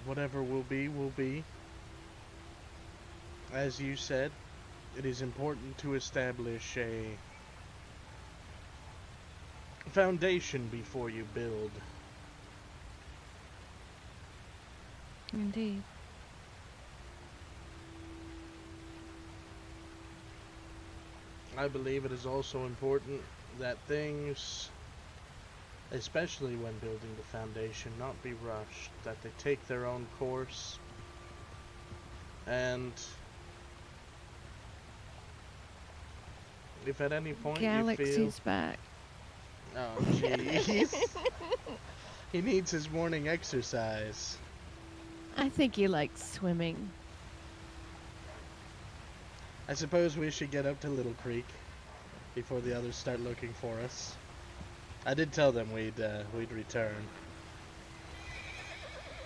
[SPEAKER 1] Whatever will be, will be. As you said, it is important to establish a foundation before you build.
[SPEAKER 4] Indeed.
[SPEAKER 1] I believe it is also important that things, especially when building the foundation, not be rushed, that they take their own course, and if at any point
[SPEAKER 4] Galaxy's
[SPEAKER 1] you feel...
[SPEAKER 4] back.
[SPEAKER 1] Oh, jeez. He needs his morning exercise.
[SPEAKER 4] I think he likes swimming.
[SPEAKER 1] I suppose we should get up to Little Creek before the others start looking for us. I did tell them we'd return.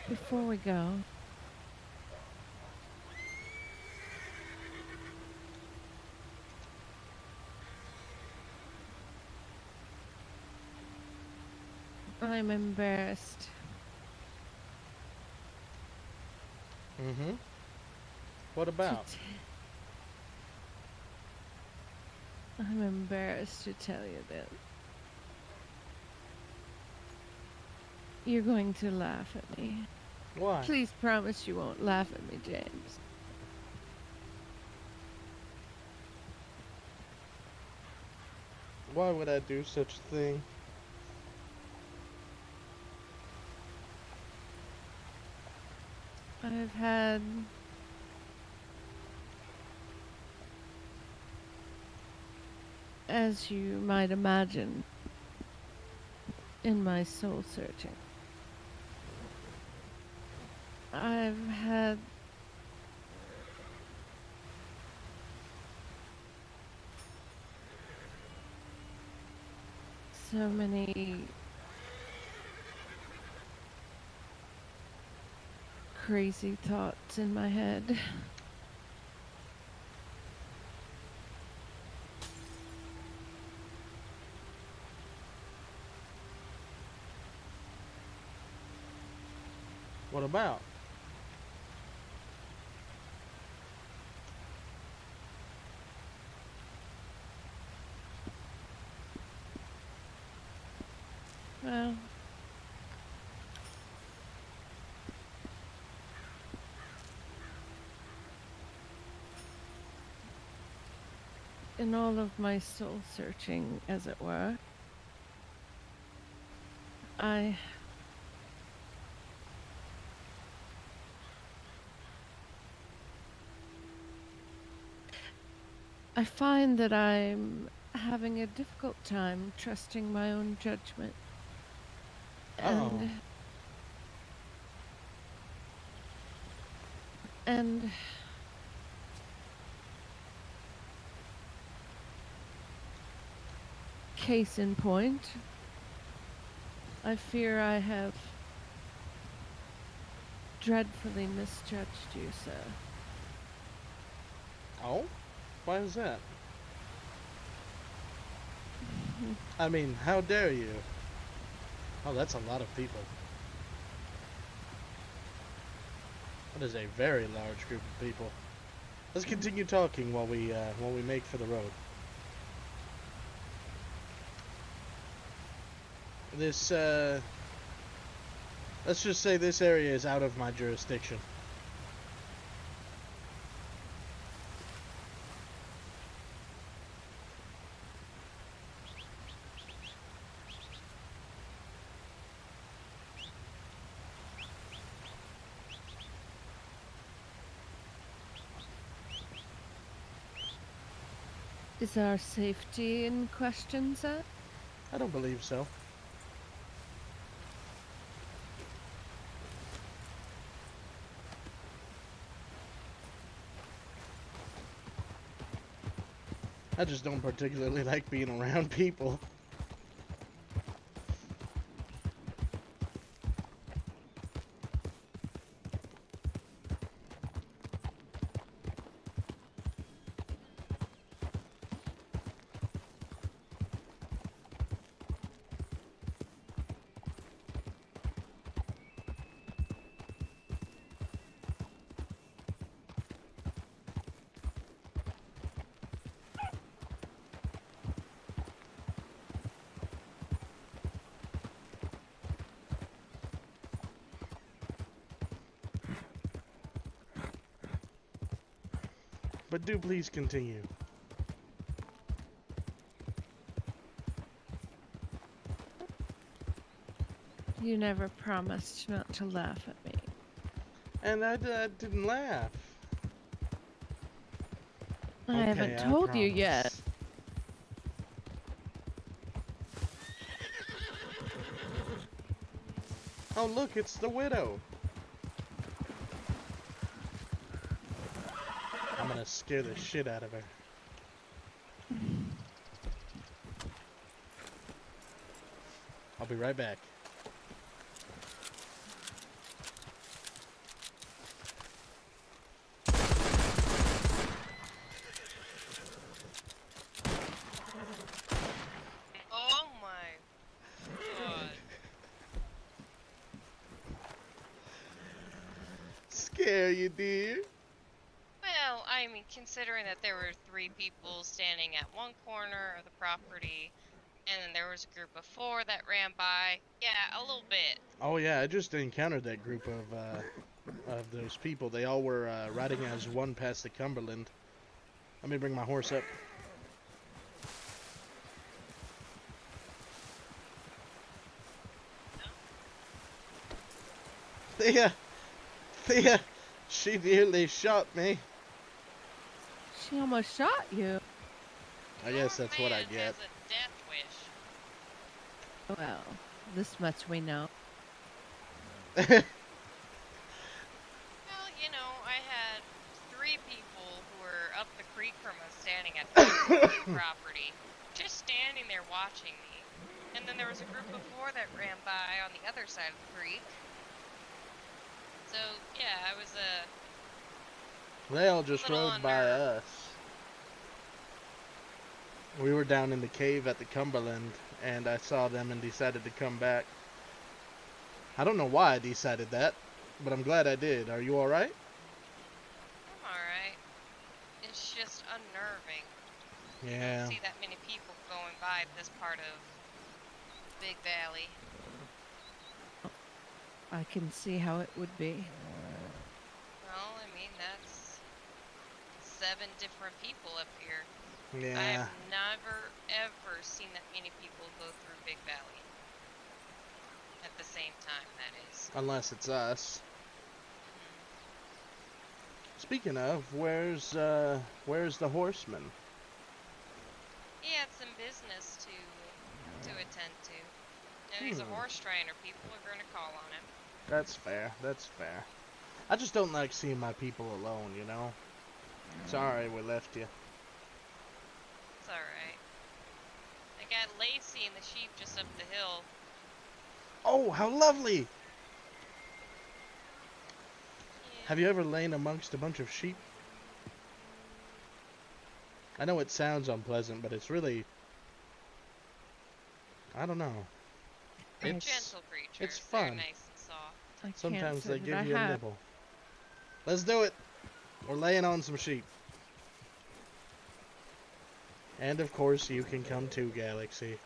[SPEAKER 4] Before we go, I'm embarrassed.
[SPEAKER 1] Mm-hmm. What about?
[SPEAKER 4] I'm embarrassed to tell you that. You're going to laugh at me.
[SPEAKER 1] Why?
[SPEAKER 4] Please promise you won't laugh at me, James.
[SPEAKER 1] Why would I do such a thing?
[SPEAKER 4] I've had as you might imagine, in my soul searching, I've had so many crazy thoughts in my head.
[SPEAKER 1] What about?
[SPEAKER 4] Well, in all of my soul searching, as it were, I find that I'm having a difficult time trusting my own judgment.
[SPEAKER 1] Uh-oh.
[SPEAKER 4] And case in point, I fear I have dreadfully misjudged you, sir.
[SPEAKER 1] Oh? Why is that? I mean, how dare you? Oh, that's a lot of people. That is a very large group of people. Let's continue talking while we make for the road. This let's just say this area is out of my jurisdiction.
[SPEAKER 4] Is our safety in question, sir?
[SPEAKER 1] I don't believe so. I just don't particularly like being around people. But do please continue.
[SPEAKER 4] You never promised not to laugh at me.
[SPEAKER 1] And I didn't laugh.
[SPEAKER 4] I
[SPEAKER 1] Okay,
[SPEAKER 4] haven't
[SPEAKER 1] I
[SPEAKER 4] told you yet.
[SPEAKER 1] promise. Oh, look, it's the widow. I'm gonna scare the shit out of her. I'll be right back.
[SPEAKER 2] Oh my god.
[SPEAKER 1] Scare you, dear?
[SPEAKER 2] Well, I mean, considering that there were 3 people standing at one corner of the property, and then there was a group of 4 that ran by, yeah, a little bit.
[SPEAKER 1] Oh yeah, I just encountered that group of those people. They all were riding as one past the Cumberland. Let me bring my horse up. Thea, she nearly shot me.
[SPEAKER 4] She almost shot you.
[SPEAKER 1] I guess that's what I
[SPEAKER 2] Your man
[SPEAKER 1] get.
[SPEAKER 2] has a death wish.
[SPEAKER 4] Well, this much we know.
[SPEAKER 2] Well, you know, I had 3 people who were up the creek from us standing at the property, just standing there watching me. And and then there was a group before that ran by on the other side of the creek. So, yeah, I was,
[SPEAKER 1] They all just
[SPEAKER 2] little
[SPEAKER 1] rode by
[SPEAKER 2] unnerved.
[SPEAKER 1] us. We were down in the cave at the Cumberland, and I saw them and decided to come back. I don't know why I decided that, but I'm glad I did. Are you alright?
[SPEAKER 2] I'm alright. It's just unnerving. You
[SPEAKER 1] Yeah.
[SPEAKER 2] don't see that many people going by this part of Big Valley.
[SPEAKER 4] I can see how it would be.
[SPEAKER 2] Well, I mean, that's 7 different people up here.
[SPEAKER 1] Yeah.
[SPEAKER 2] I've never, ever seen that many people go through Big Valley. At the same time, that is.
[SPEAKER 1] Unless it's us. Speaking of, where's the horseman?
[SPEAKER 2] He had some business to attend to. And he's a horse trainer. People are going to call on him.
[SPEAKER 1] That's fair. That's fair. I just don't like seeing my people alone, you know? Sorry we left you.
[SPEAKER 2] It's alright. I got Lacey and the sheep just up the hill.
[SPEAKER 1] Oh, how lovely!
[SPEAKER 2] Yeah.
[SPEAKER 1] Have you ever lain amongst a bunch of sheep? I know it sounds unpleasant, but it's really... I don't know.
[SPEAKER 2] They're
[SPEAKER 1] It's
[SPEAKER 2] gentle creatures.
[SPEAKER 1] it's
[SPEAKER 2] They're
[SPEAKER 1] fun.
[SPEAKER 2] nice and soft.
[SPEAKER 4] I can't
[SPEAKER 1] Sometimes
[SPEAKER 4] say
[SPEAKER 1] they
[SPEAKER 4] that
[SPEAKER 1] give
[SPEAKER 4] I
[SPEAKER 1] you a
[SPEAKER 4] have.
[SPEAKER 1] nibble. Let's do it! We're laying on some sheep. And of course, you can come too, Galaxy.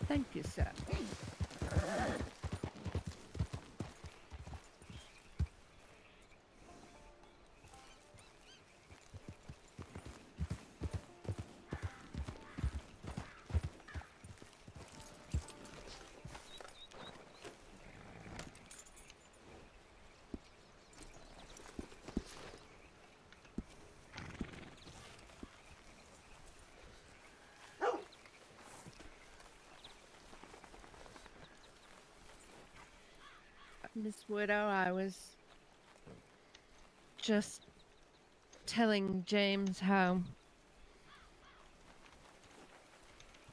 [SPEAKER 4] Thank you, sir. Miss Widow, I was just telling James how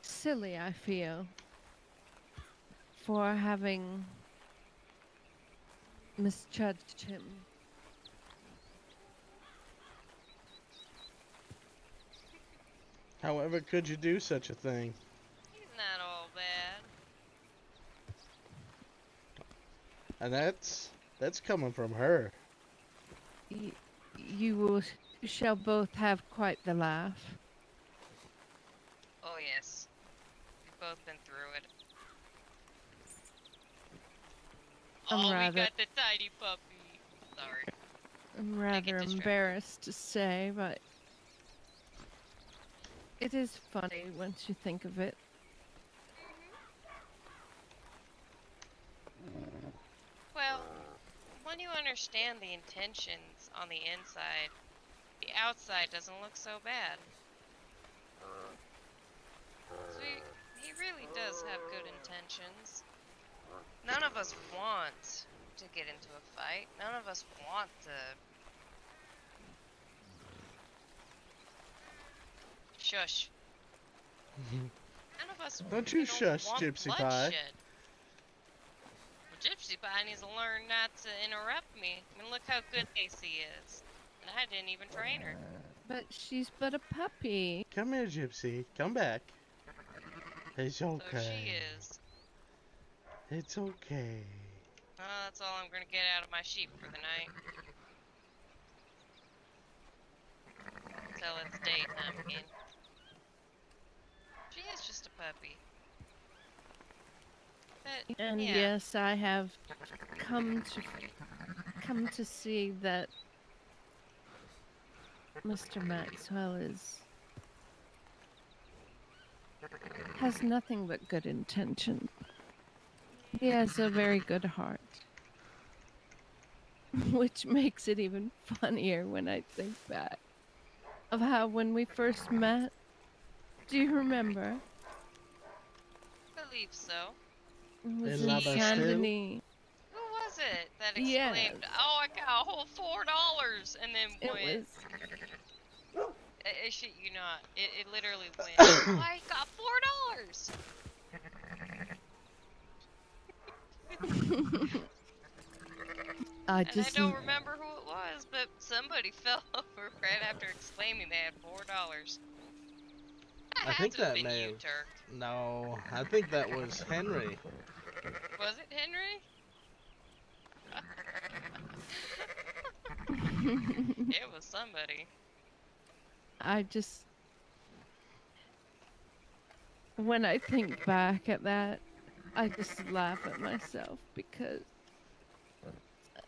[SPEAKER 4] silly I feel for having misjudged him.
[SPEAKER 1] However could you do such a thing?
[SPEAKER 2] He's not all bad.
[SPEAKER 1] And that's coming from her.
[SPEAKER 4] You shall both have quite the laugh.
[SPEAKER 2] Oh, yes. We've both been through it.
[SPEAKER 4] I'm
[SPEAKER 2] Oh,
[SPEAKER 4] rather-
[SPEAKER 2] we got the tiny puppy. Sorry.
[SPEAKER 4] I'm
[SPEAKER 2] get
[SPEAKER 4] rather
[SPEAKER 2] distracted.
[SPEAKER 4] embarrassed to say, but it is funny once you think of it.
[SPEAKER 2] Well, when you understand the intentions on the inside, the outside doesn't look so bad. So he really does have good intentions. None of us want to get into a fight. None of us want to... Shush. None of us
[SPEAKER 1] Don't you shush,
[SPEAKER 2] want
[SPEAKER 1] Gypsy Pie.
[SPEAKER 2] bloodshed. Well, Gypsy Pie needs to learn not to interrupt me. I mean, look how good Lacey is. And I didn't even train her.
[SPEAKER 4] But she's but a puppy.
[SPEAKER 1] Come here, Gypsy. Come back. It's
[SPEAKER 2] So
[SPEAKER 1] okay.
[SPEAKER 2] she is.
[SPEAKER 1] It's okay.
[SPEAKER 2] Oh, that's all I'm gonna get out of my sheep for the night. Till it's daytime again. She is just a puppy. But,
[SPEAKER 4] And
[SPEAKER 2] yeah.
[SPEAKER 4] yes, I have come to see that Mr. Maxwell has nothing but good intention. He has a very good heart. Which makes it even funnier when I think back of how when we first met, do you remember?
[SPEAKER 2] Well, believe so.
[SPEAKER 4] It was
[SPEAKER 1] In
[SPEAKER 4] in
[SPEAKER 1] La
[SPEAKER 2] Bastille?
[SPEAKER 4] Saint-Denis.
[SPEAKER 2] Who was it that
[SPEAKER 4] Yes.
[SPEAKER 2] exclaimed, "Oh, I got a whole $4," and then
[SPEAKER 4] It
[SPEAKER 2] went,
[SPEAKER 4] was.
[SPEAKER 2] I shit you not, it literally went, "Oh, I got $4."
[SPEAKER 4] I
[SPEAKER 2] And I
[SPEAKER 4] just.
[SPEAKER 2] don't remember who it was, but somebody fell over right after exclaiming they had $4.
[SPEAKER 1] I think
[SPEAKER 2] Had to have
[SPEAKER 1] that
[SPEAKER 2] been
[SPEAKER 1] may
[SPEAKER 2] you,
[SPEAKER 1] have.
[SPEAKER 2] Turk.
[SPEAKER 1] No, I think that was Henry.
[SPEAKER 2] Was it Henry? It was somebody.
[SPEAKER 4] I just. When I think back at that, I just laugh at myself because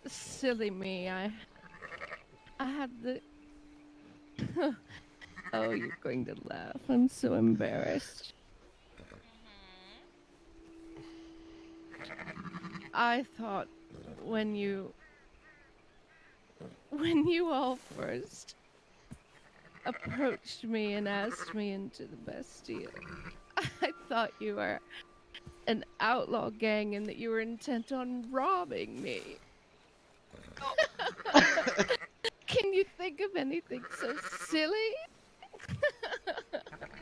[SPEAKER 4] silly me. I had the. Oh, you're going to laugh. I'm so embarrassed. I thought when you all first approached me and asked me into the Bastille, I thought you were an outlaw gang and that you were intent on robbing me.
[SPEAKER 2] Oh,
[SPEAKER 4] Can you think of anything so silly?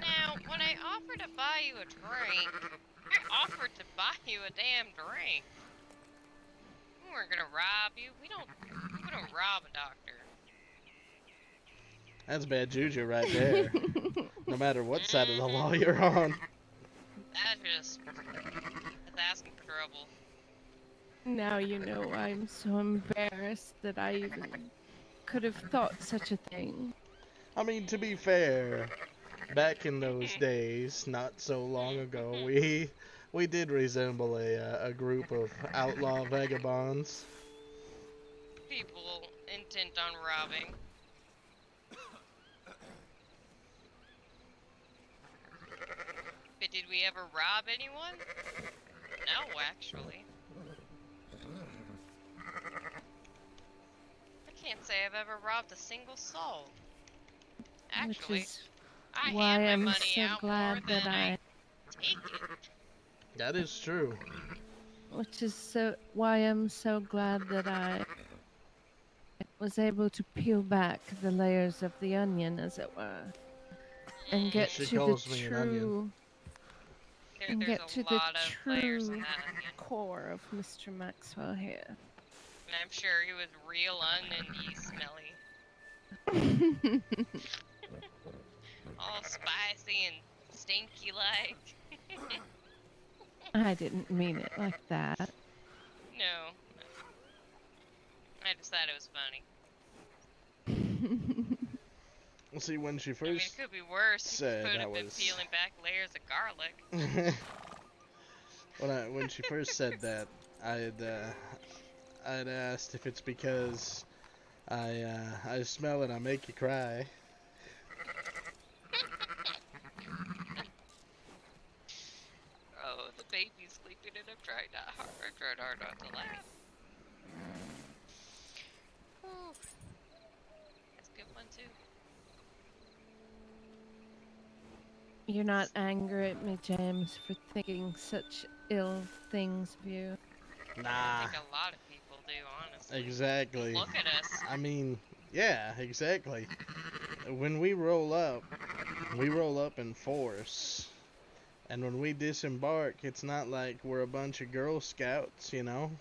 [SPEAKER 2] now, when I offered to buy you a drink, I offered to buy you a damn drink. We weren't gonna rob you. We don't rob a doctor.
[SPEAKER 1] That's bad juju right there. No matter what side of the law you're on.
[SPEAKER 2] That's asking for trouble.
[SPEAKER 4] Now you know I'm so embarrassed that I even could have thought such a thing.
[SPEAKER 1] I mean, to be fair, back in those days, not so long ago, we did resemble a group of outlaw vagabonds.
[SPEAKER 2] People intent on robbing. But did we ever rob anyone? No, actually. I can't say I've ever robbed a single soul. Actually,
[SPEAKER 4] Which is
[SPEAKER 2] I
[SPEAKER 4] why
[SPEAKER 2] hand my
[SPEAKER 4] I'm
[SPEAKER 2] money
[SPEAKER 4] so
[SPEAKER 2] out more
[SPEAKER 4] glad
[SPEAKER 2] than
[SPEAKER 4] that
[SPEAKER 2] I take it.
[SPEAKER 1] That is true.
[SPEAKER 4] which is so why I'm so glad that I was able to peel back the layers of the onion, as it were, and get
[SPEAKER 1] She
[SPEAKER 4] to the
[SPEAKER 1] calls me an onion.
[SPEAKER 4] true and
[SPEAKER 2] There's
[SPEAKER 4] get
[SPEAKER 2] a
[SPEAKER 4] to the
[SPEAKER 2] lot of layers in
[SPEAKER 4] true
[SPEAKER 2] that onion.
[SPEAKER 4] core of Mr. Maxwell here.
[SPEAKER 2] And I'm sure he was real onion-y smelly. All spicy and stinky like.
[SPEAKER 4] I didn't mean it like that.
[SPEAKER 2] No. I just thought it was funny.
[SPEAKER 1] Well, see, when she
[SPEAKER 2] I mean, it
[SPEAKER 1] first
[SPEAKER 2] could be worse.
[SPEAKER 1] said
[SPEAKER 2] Could
[SPEAKER 1] I
[SPEAKER 2] have been
[SPEAKER 1] was-
[SPEAKER 2] peeling back layers of garlic.
[SPEAKER 1] when she first said that, I'd asked if it's because I smell and I make you cry.
[SPEAKER 2] Oh, the baby's sleeping and I'm trying hard not to laugh. Whew. That's a good one too.
[SPEAKER 4] You're not angry at me, James, for thinking such ill things of you.
[SPEAKER 2] I
[SPEAKER 1] Nah,
[SPEAKER 2] think a lot of people do, honestly.
[SPEAKER 1] exactly.
[SPEAKER 2] Look at us.
[SPEAKER 1] I mean, yeah, exactly. When we roll up in force. And when we disembark, it's not like we're a bunch of Girl Scouts, you know?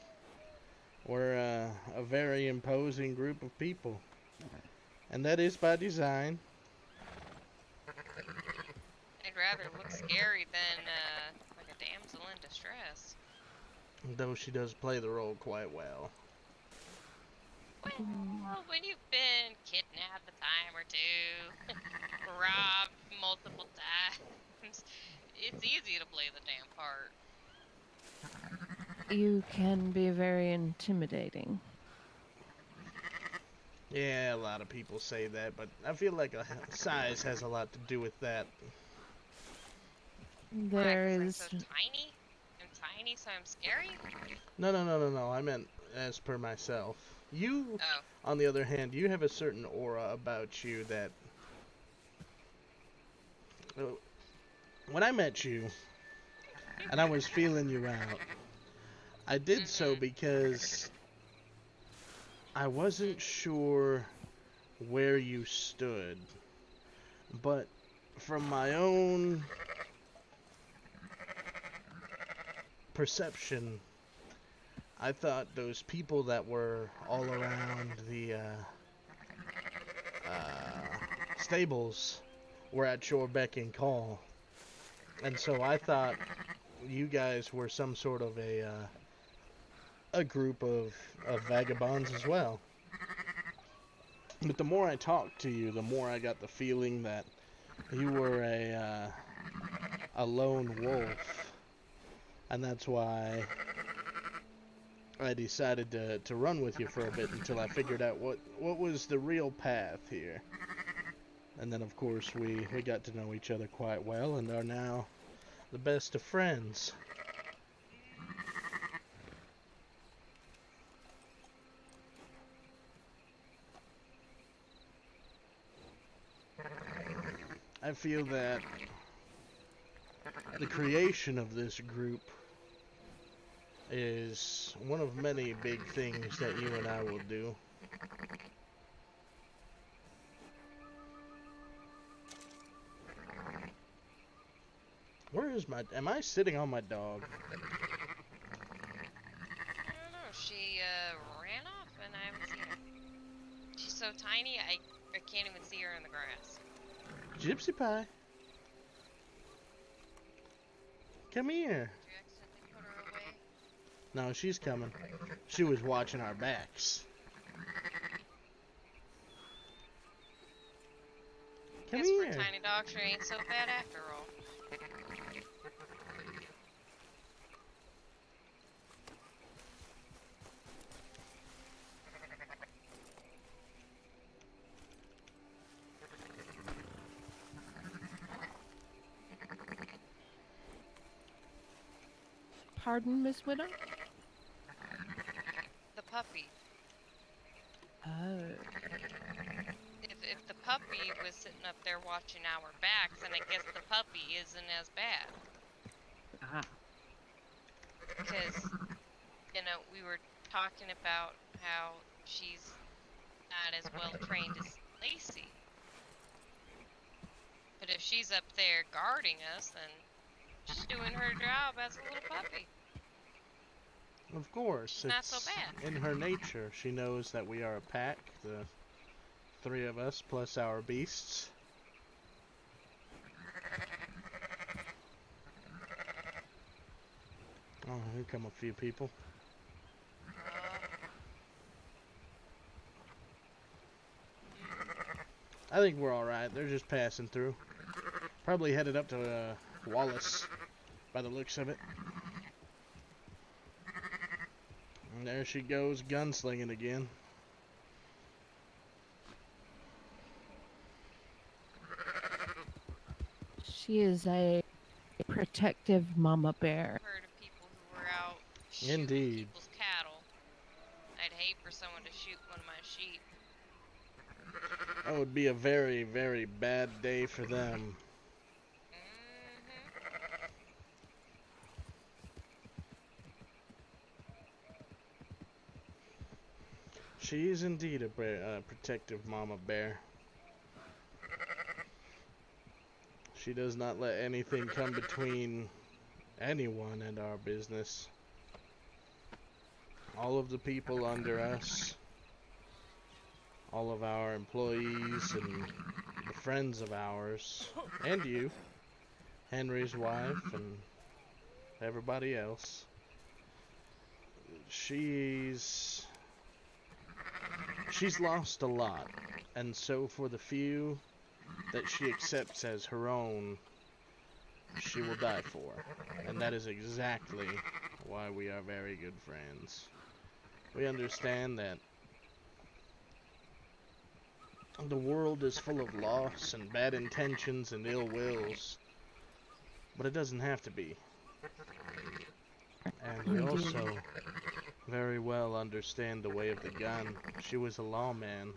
[SPEAKER 1] We're a very imposing group of people. And that is by design.
[SPEAKER 2] I'd rather look scary than like a damsel in distress.
[SPEAKER 1] Though she does play the role quite well.
[SPEAKER 2] Well, when you've been kidnapped a time or two, robbed multiple times, it's easy to play the damn part.
[SPEAKER 4] You can be very intimidating.
[SPEAKER 1] Yeah, a lot of people say that, but I feel like size has a lot to do with that.
[SPEAKER 4] There
[SPEAKER 2] Why, 'cause I'm
[SPEAKER 4] is.
[SPEAKER 2] so tiny? I'm tiny, so I'm scary?
[SPEAKER 1] No. I meant as per myself. You,
[SPEAKER 2] Oh.
[SPEAKER 1] on the other hand, you have a certain aura about you that... When I met you, and I was feeling you out. I did so because I wasn't sure where you stood, but from my own perception, I thought those people that were all around the stables were at your beck and call, and so I thought you guys were some sort of a group of vagabonds as well. But the more I talked to you, the more I got the feeling that you were a lone wolf, and that's why I decided to run with you for a bit until I figured out what was the real path here. And then, of course, we got to know each other quite well and are now the best of friends. I feel that the creation of this group is one of many big things that you and I will do. Where is my... Am I sitting on my dog?
[SPEAKER 2] I don't know. She ran off and I haven't seen her. She's so tiny, I can't even see her in the grass.
[SPEAKER 1] Gypsy Pie. Come here.
[SPEAKER 2] Did you accidentally put her away?
[SPEAKER 1] No, she's coming. She was watching our backs. Come
[SPEAKER 2] Guess
[SPEAKER 1] here.
[SPEAKER 2] for a tiny dog, she ain't so bad after all.
[SPEAKER 4] Pardon, Miss Widow?
[SPEAKER 2] The puppy.
[SPEAKER 4] Oh.
[SPEAKER 2] If the puppy was sitting up there watching our backs, then I guess the puppy isn't as bad.
[SPEAKER 4] Ah.
[SPEAKER 2] Because, you know, we were talking about how she's not as well trained as Lacey. But if she's up there guarding us, then she's doing her job as a little puppy.
[SPEAKER 1] Of course,
[SPEAKER 2] Not
[SPEAKER 1] it's
[SPEAKER 2] so bad.
[SPEAKER 1] in her nature. She knows that we are a pack, the three of us plus our beasts. Oh, here come a few people. I think we're alright. They're just passing through. Probably headed up to Wallace, by the looks of it. And there she goes, gunslinging again.
[SPEAKER 4] She is a protective mama bear.
[SPEAKER 2] Heard of people who were out shooting
[SPEAKER 1] Indeed.
[SPEAKER 2] people's cattle. I'd hate for someone to shoot one of my sheep.
[SPEAKER 1] That would be a very, very bad day for them. She is indeed a protective mama bear. She does not let anything come between anyone and our business. All of the people under us, all of our employees and the friends of ours, and you, Henry's wife, and everybody else. She's lost a lot, and so for the few that she accepts as her own, she will die for. And that is exactly why we are very good friends. We understand that the world is full of loss and bad intentions and ill wills, but it doesn't have to be. And we also very well understand the way of the gun. She was a lawman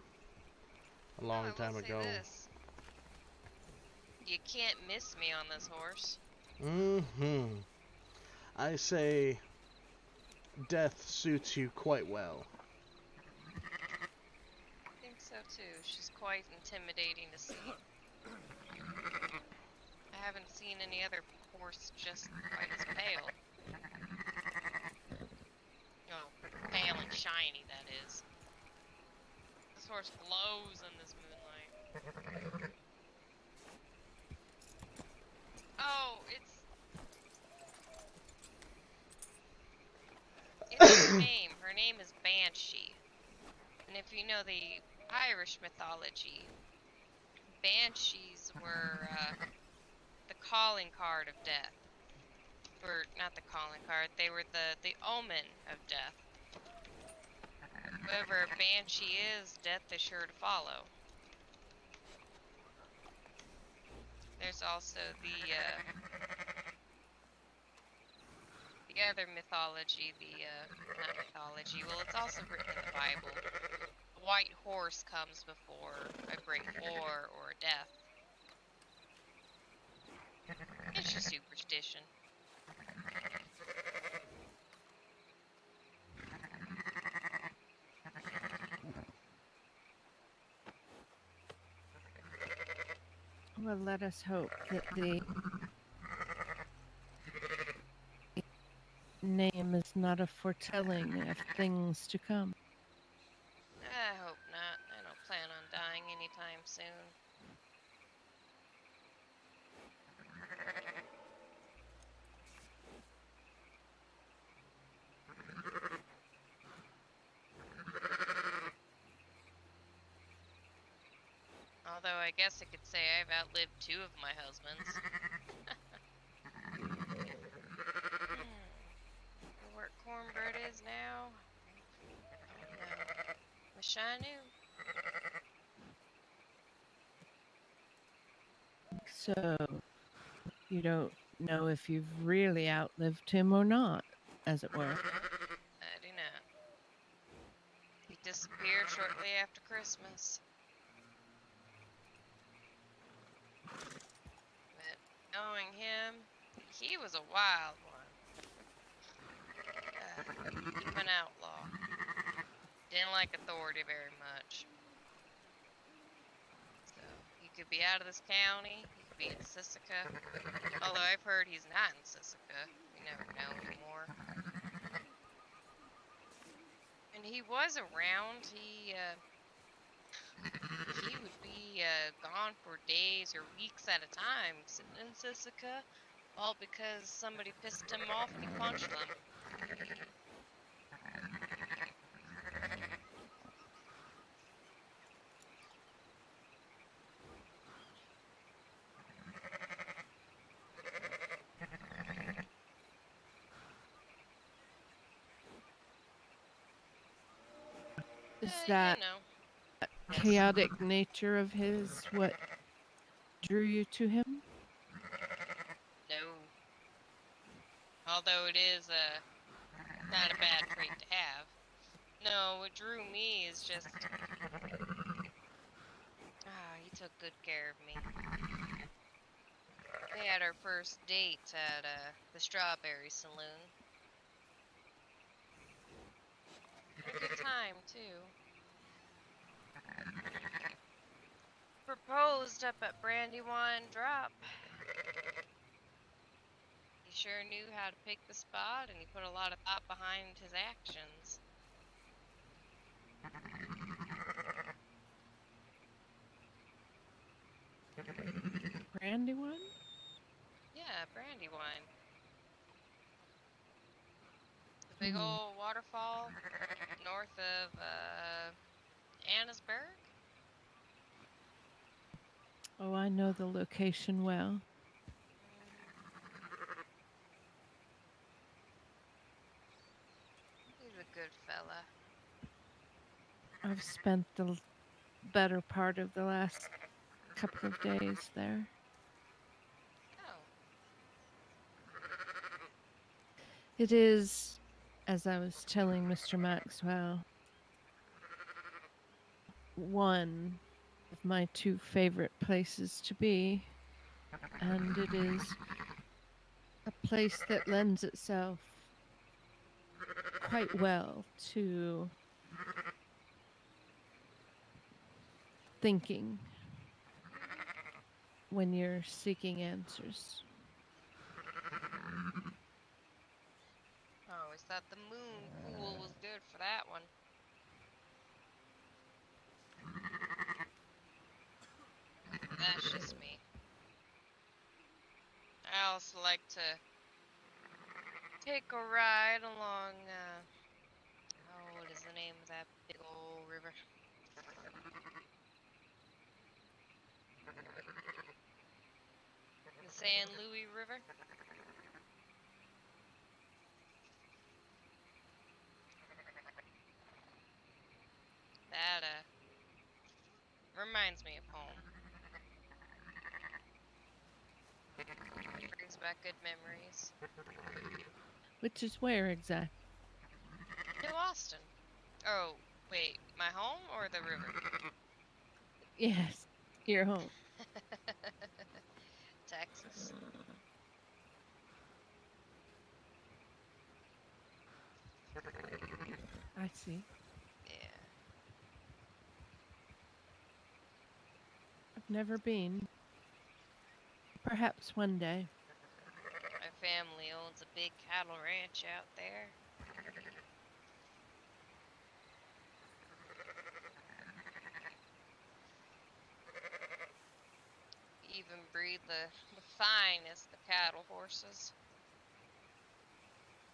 [SPEAKER 1] a long time ago.
[SPEAKER 2] This. You can't miss me on this horse.
[SPEAKER 1] Mm-hmm. I say death suits you quite well.
[SPEAKER 2] I think so too. She's quite intimidating to see. I haven't seen any other horse just quite as pale. Oh, pale and shiny, that is. This horse glows in this moonlight. Oh, it's her name. Her name is Banshee. And if you know the Irish mythology, banshees were the calling card of death. Or not the calling card, they were the omen of death. Whoever a banshee is, death is sure to follow. There's also the other mythology, not mythology, well, it's also written in the Bible. A white horse comes before a great war or a death. It's just superstition.
[SPEAKER 4] Well, let us hope that the name is not a foretelling of things to come.
[SPEAKER 2] I hope not. I don't plan on dying anytime soon. Although I guess I could say I've outlived 2 of my husbands. Where cornbread is now? I don't know. Wish I knew.
[SPEAKER 4] So, you don't know if you've really outlived him or not, as it were.
[SPEAKER 2] I do not. He disappeared shortly after Christmas. But knowing him, he was a wild one. An outlaw. Didn't like authority very much. So, he could be out of this county, he could be in Sisika. Although I've heard he's not in Sisika. We never know anymore. And he was around. He would be gone for days or weeks at a time sitting in Sisika, all because somebody pissed him off and he punched them.
[SPEAKER 4] Is
[SPEAKER 2] You
[SPEAKER 4] that
[SPEAKER 2] know.
[SPEAKER 4] chaotic nature of his what drew you to him?
[SPEAKER 2] No. Although it is not a bad trait to have. No, what drew me is just... he took good care of me. We had our first date at the Strawberry Saloon. A good time, too. Proposed up at Brandywine Drop. He sure knew how to pick the spot, and he put a lot of thought behind his actions.
[SPEAKER 4] Brandywine?
[SPEAKER 2] Yeah, Brandywine. The big old waterfall north of Annisburg.
[SPEAKER 4] Oh, I know the location well.
[SPEAKER 2] He's a good fella.
[SPEAKER 4] I've spent the better part of the last couple of days there.
[SPEAKER 2] Oh.
[SPEAKER 4] It is, as I was telling Mr. Maxwell, one of my 2 favorite places to be, and it is a place that lends itself quite well to thinking when you're seeking answers.
[SPEAKER 2] I always thought the moon pool was good for that one. That's just me. I also like to take a ride along, oh, what is the name of that big old river? The San Luis River? That, reminds me of home. Brings back good memories.
[SPEAKER 4] Which is where exactly?
[SPEAKER 2] New Austin. Oh, wait, my home or the river?
[SPEAKER 4] Yes, your home.
[SPEAKER 2] Texas.
[SPEAKER 4] I see.
[SPEAKER 2] Yeah.
[SPEAKER 4] I've never been. Perhaps one day.
[SPEAKER 2] My family owns a big cattle ranch out there. Even breed the finest of cattle horses.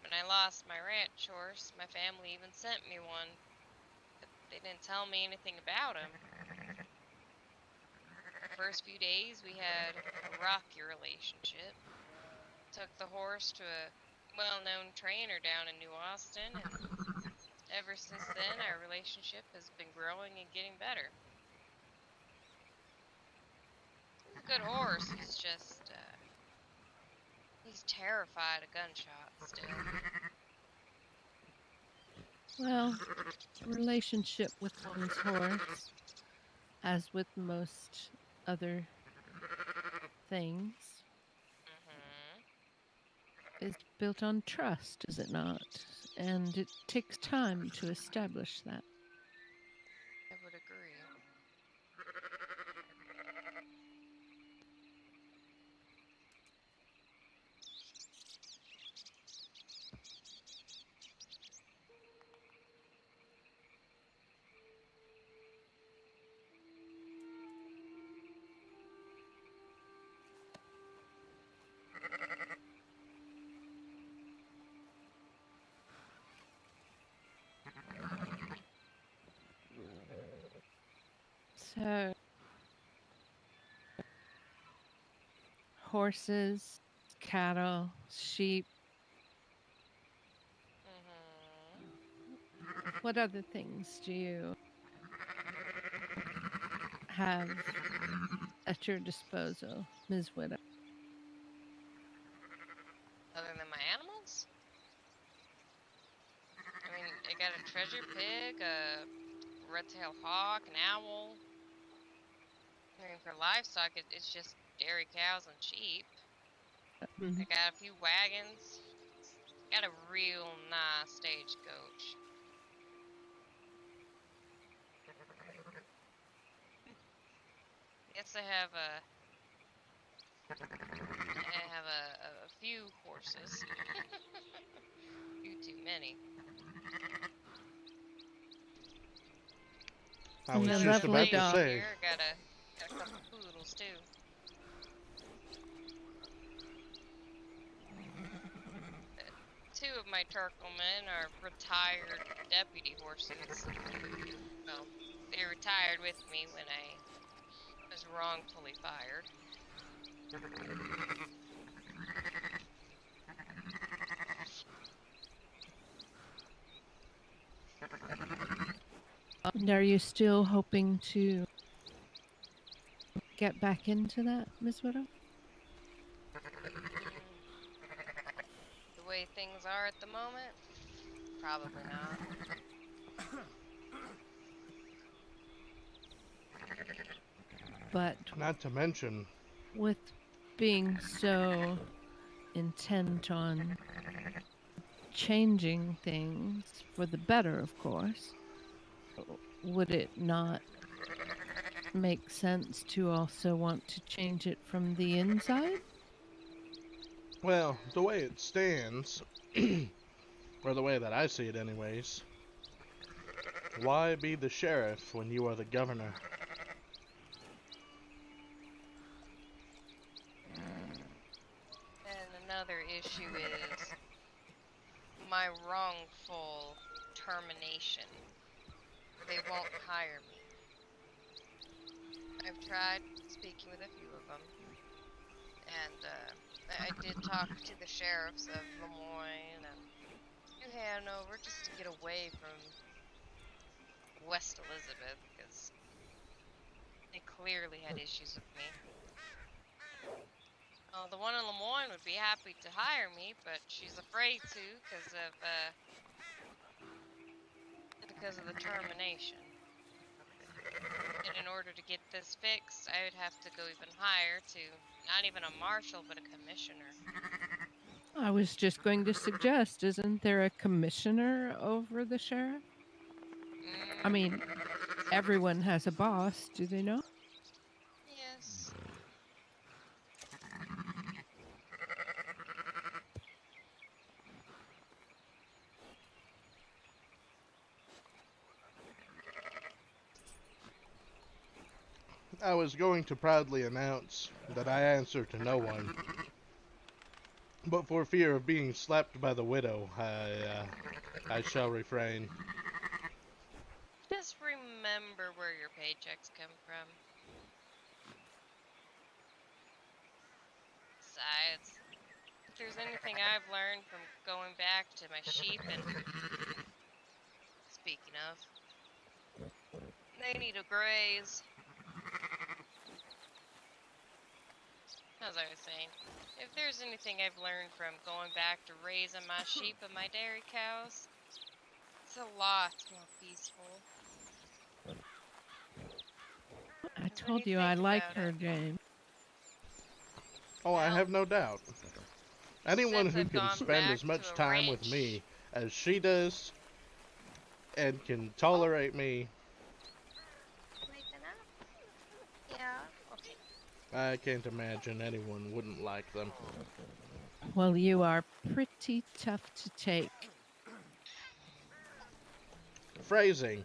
[SPEAKER 2] When I lost my ranch horse, my family even sent me one, but they didn't tell me anything about him. The first few days we had a rocky relationship. Took the horse to a well-known trainer down in New Austin, and ever since then our relationship has been growing and getting better. He's a good horse, he's just, he's terrified of gunshots still.
[SPEAKER 4] Well, relationship with one's horse, as with most other things, is built on trust, is it not? And it takes time to establish that.
[SPEAKER 2] I would agree.
[SPEAKER 4] So, horses, cattle, sheep. What other things do you have at your disposal, Ms. Widow?
[SPEAKER 2] Other than my animals? I mean, I got a treasure pig, a red-tailed hawk, an owl. I mean, for livestock, it's just dairy cows and sheep. I got a few wagons. Got a real nice stagecoach. Guess I have a few horses. Few too many.
[SPEAKER 1] I was
[SPEAKER 4] And a
[SPEAKER 1] just
[SPEAKER 4] lovely
[SPEAKER 1] about to
[SPEAKER 4] dog.
[SPEAKER 1] say.
[SPEAKER 2] Here, got a couple poodles too. Two of my Turklemen are retired deputy horses. Well, they retired with me when I was wrongfully fired.
[SPEAKER 4] And are you still hoping to get back into that, Miss Widow?
[SPEAKER 2] The way things are at the moment, probably not.
[SPEAKER 4] But
[SPEAKER 1] Not to mention,
[SPEAKER 4] with being so intent on changing things for the better, of course, would it not make sense to also want to change it from the inside?
[SPEAKER 1] Well, the way it stands, or the way that I see it anyways, why be the sheriff when you are the governor?
[SPEAKER 2] And another issue is my wrongful termination. They won't hire me. I've tried speaking with a few of them, and I did talk to the sheriffs of Lemoyne and New Hanover just to get away from West Elizabeth because they clearly had issues with me. The one in Lemoyne would be happy to hire me, but she's afraid to because of the termination. And in order to get this fixed, I would have to go even higher to not even a marshal, but a commissioner.
[SPEAKER 4] I was just going to suggest, isn't there a commissioner over the sheriff? I mean, everyone has a boss, do they not?
[SPEAKER 2] Yes.
[SPEAKER 1] I was going to proudly announce that I answer to no one, but for fear of being slapped by the widow, I shall refrain.
[SPEAKER 2] Just remember where your paychecks come from. Besides, if there's anything I've learned from going back to my sheep and speaking of, they need to graze. As I was saying, if there's anything I've learned from going back to raising my sheep and my dairy cows, it's a lot more peaceful.
[SPEAKER 4] I told you I like her, James.
[SPEAKER 1] Oh, I
[SPEAKER 2] Well,
[SPEAKER 1] have no doubt. Anyone
[SPEAKER 2] since
[SPEAKER 1] who
[SPEAKER 2] I've
[SPEAKER 1] can
[SPEAKER 2] gone
[SPEAKER 1] spend
[SPEAKER 2] back
[SPEAKER 1] as much
[SPEAKER 2] to a
[SPEAKER 1] time with
[SPEAKER 2] ranch-
[SPEAKER 1] me as she does and can tolerate me,
[SPEAKER 2] Waking up? Yeah, okay.
[SPEAKER 1] I can't imagine anyone wouldn't like them.
[SPEAKER 4] Well, you are pretty tough to take.
[SPEAKER 1] Phrasing.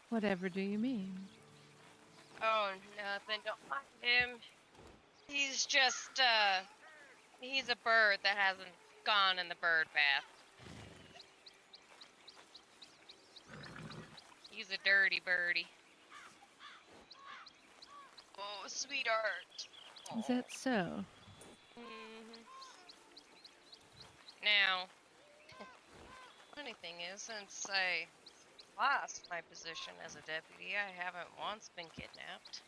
[SPEAKER 4] Whatever do you mean?
[SPEAKER 2] Oh, nothing. Don't mind him. He's just, he's a bird that hasn't gone in the bird bath. He's a dirty birdie. Oh, sweetheart.
[SPEAKER 4] Is that so?
[SPEAKER 2] Now, funny thing is, since I lost my position as a deputy, I haven't once been kidnapped.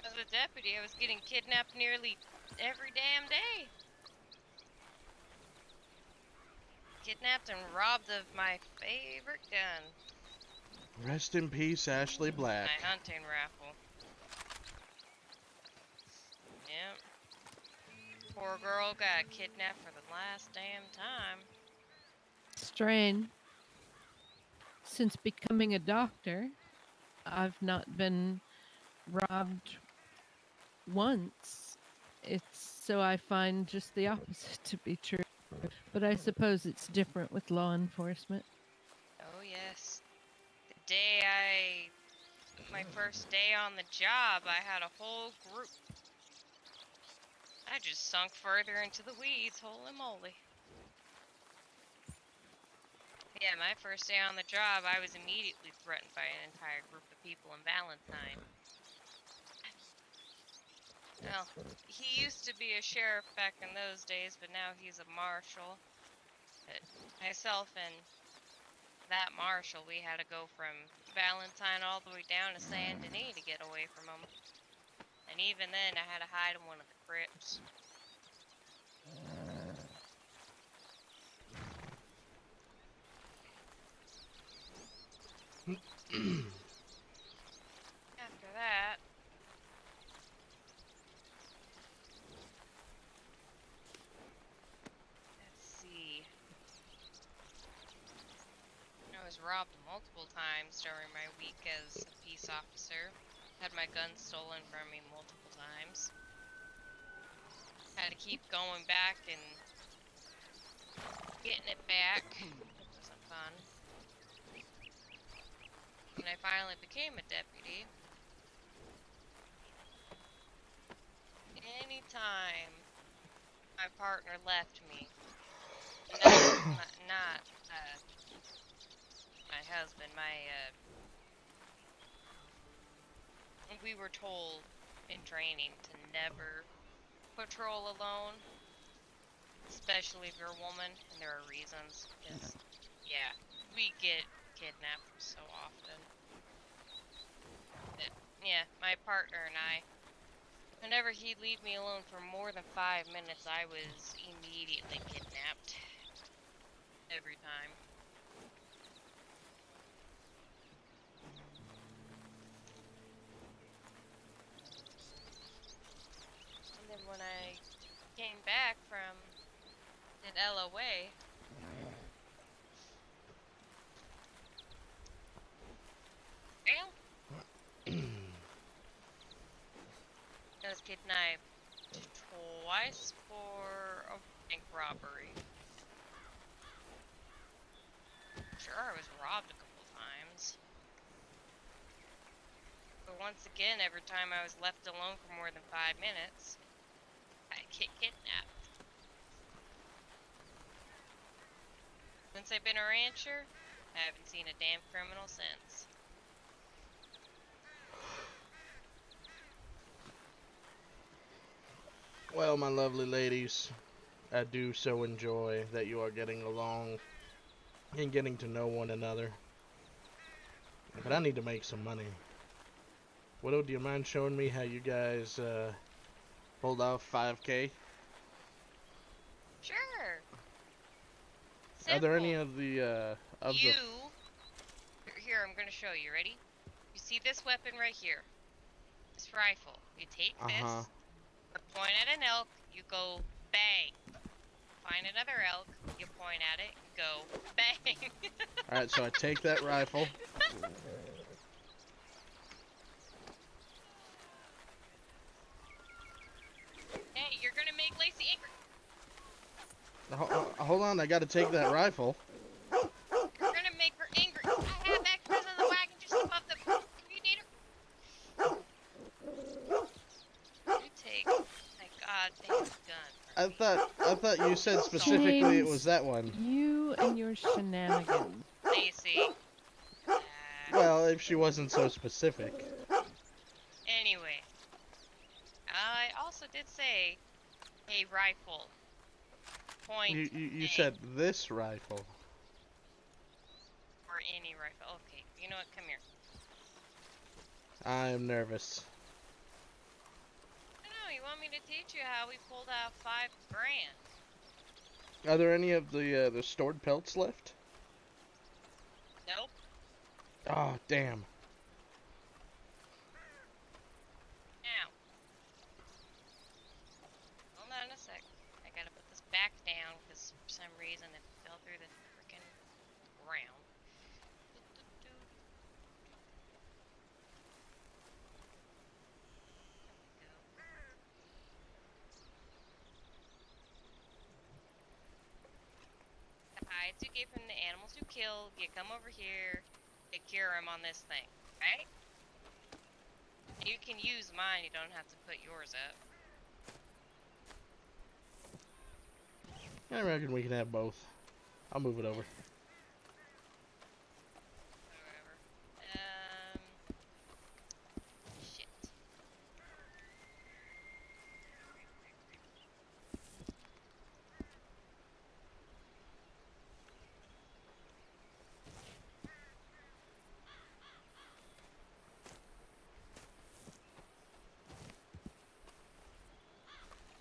[SPEAKER 2] As a deputy, I was getting kidnapped nearly every damn day. Kidnapped and robbed of my favorite gun.
[SPEAKER 1] Rest in peace, Ashley Black.
[SPEAKER 2] My hunting rifle. Yep. Poor girl got kidnapped for the last damn time.
[SPEAKER 4] Strain. Since becoming a doctor, I've not been robbed once. So I find just the opposite to be true. But I suppose it's different with law enforcement.
[SPEAKER 2] Oh yes. My first day on the job, I had a whole group. I just sunk further into the weeds, holy moly. Yeah, my first day on the job, I was immediately threatened by an entire group of people in Valentine. Well, he used to be a sheriff back in those days, but now he's a marshal. But myself and that marshal, we had to go from Valentine all the way down to Saint Denis to get away from him. And even then, I had to hide in one of the crypts. was robbed multiple times during my week as a peace officer. Had my gun stolen from me multiple times. Had to keep going back and getting it back. It wasn't fun. When I finally became a deputy, anytime my partner left me, not my husband, we were told in training to never patrol alone, especially if you're a woman, and there are reasons, because, yeah, we get kidnapped so often. But, yeah, my partner and I, whenever he'd leave me alone for more than 5 minutes, I was immediately kidnapped. Every time. And then when I came back from an LOA, I was kidnapped twice for a bank robbery. Sure, I was robbed a couple times. But once again, every time I was left alone for more than 5 minutes, I get kidnapped. Since I've been a rancher, I haven't seen a damn criminal since.
[SPEAKER 1] Well, my lovely ladies, I do so enjoy that you are getting along and getting to know one another. But I need to make some money. Widow, do you mind showing me how you guys pulled off 5K?
[SPEAKER 2] Sure.
[SPEAKER 1] Are there
[SPEAKER 2] Simple.
[SPEAKER 1] any of the
[SPEAKER 2] Here, I'm gonna show you. Ready? You see this weapon right here? This rifle. You take this, you point at an elk, you go bang. Find another elk, you point at it, you go bang.
[SPEAKER 1] Alright, so I take that rifle.
[SPEAKER 2] Hey, you're gonna make Lacey angry.
[SPEAKER 1] Hold on, I gotta take that rifle.
[SPEAKER 2] You're gonna make her angry. I have extras in the wagon just above the radiator. You take my goddamn gun.
[SPEAKER 1] I thought you said specifically it was that one.
[SPEAKER 4] You and your shenanigans.
[SPEAKER 2] Lacey.
[SPEAKER 1] Well, if she wasn't so specific.
[SPEAKER 2] Anyway, I also did say a rifle. Point.
[SPEAKER 1] You said this rifle.
[SPEAKER 2] Or any rifle. Okay, you know what? Come here.
[SPEAKER 1] I'm nervous.
[SPEAKER 2] No, you want me to teach you how we pulled out $5 grand?
[SPEAKER 1] Are there any of the stored pelts left?
[SPEAKER 2] Nope.
[SPEAKER 1] Oh, damn.
[SPEAKER 2] Now. Hold on a sec. I gotta put this back down because for some reason it fell through the freaking ground. Hides you get from the animals you kill, you come over here, you cure them on this thing, right? You can use mine, you don't have to put yours up.
[SPEAKER 1] I reckon we can have both. I'll move it over.
[SPEAKER 2] Whatever. Shit.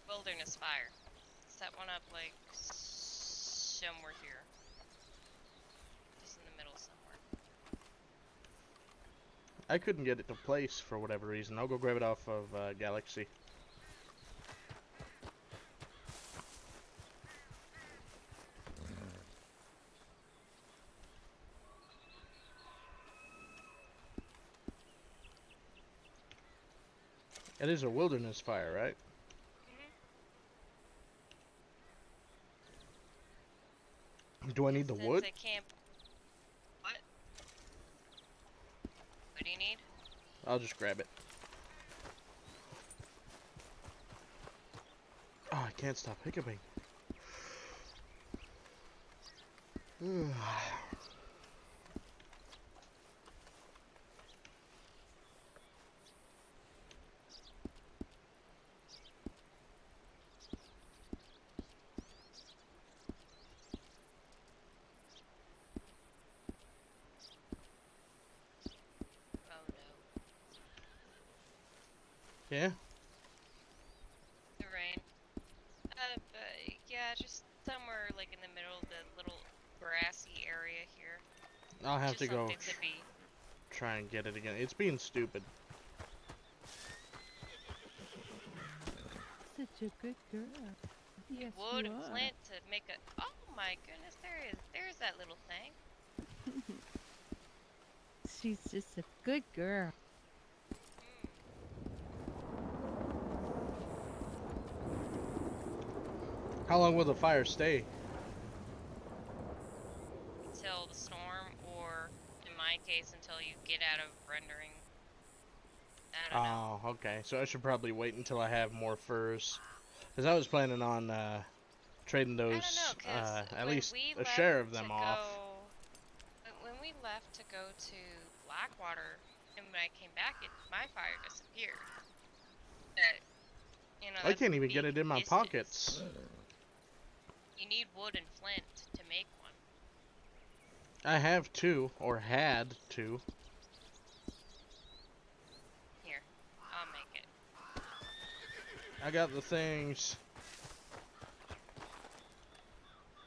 [SPEAKER 2] Wilderness fire. Set one up like somewhere here. Just in the middle somewhere.
[SPEAKER 1] I couldn't get it to place for whatever reason. I'll go grab it off of Galaxy. It is a wilderness fire, right? Do I need the
[SPEAKER 2] Since
[SPEAKER 1] wood?
[SPEAKER 2] it can't. What? What do you need?
[SPEAKER 1] I'll just grab it. Oh, I can't stop hiccuping.
[SPEAKER 2] Oh no.
[SPEAKER 1] Yeah?
[SPEAKER 2] The rain. But yeah, just somewhere like in the middle of the little grassy area here.
[SPEAKER 1] I'll have
[SPEAKER 2] Just
[SPEAKER 1] to go
[SPEAKER 2] something to be.
[SPEAKER 1] try and get it again. It's being stupid.
[SPEAKER 4] Such a good girl. Yes,
[SPEAKER 2] Wood
[SPEAKER 4] you
[SPEAKER 2] and
[SPEAKER 4] are.
[SPEAKER 2] flint to make a. Oh my goodness, there's that little thing.
[SPEAKER 4] She's just a good girl.
[SPEAKER 1] How long will the fire stay?
[SPEAKER 2] Until the storm, or in my case, until you get out of rendering. I don't know.
[SPEAKER 1] Oh, okay. So I should probably wait until I have more furs. Because I was planning on trading
[SPEAKER 2] I don't know,
[SPEAKER 1] those,
[SPEAKER 2] cause
[SPEAKER 1] at
[SPEAKER 2] when
[SPEAKER 1] least
[SPEAKER 2] we
[SPEAKER 1] a
[SPEAKER 2] left
[SPEAKER 1] share of
[SPEAKER 2] to
[SPEAKER 1] them off.
[SPEAKER 2] when we left to go to Blackwater, and when I came back, my fire disappeared. That,
[SPEAKER 1] I
[SPEAKER 2] that's
[SPEAKER 1] can't
[SPEAKER 2] a
[SPEAKER 1] even get
[SPEAKER 2] big
[SPEAKER 1] it in my
[SPEAKER 2] distance.
[SPEAKER 1] pockets.
[SPEAKER 2] You need wood and flint to make one.
[SPEAKER 1] I have two, or had two.
[SPEAKER 2] Here, I'll make it.
[SPEAKER 1] I got the things.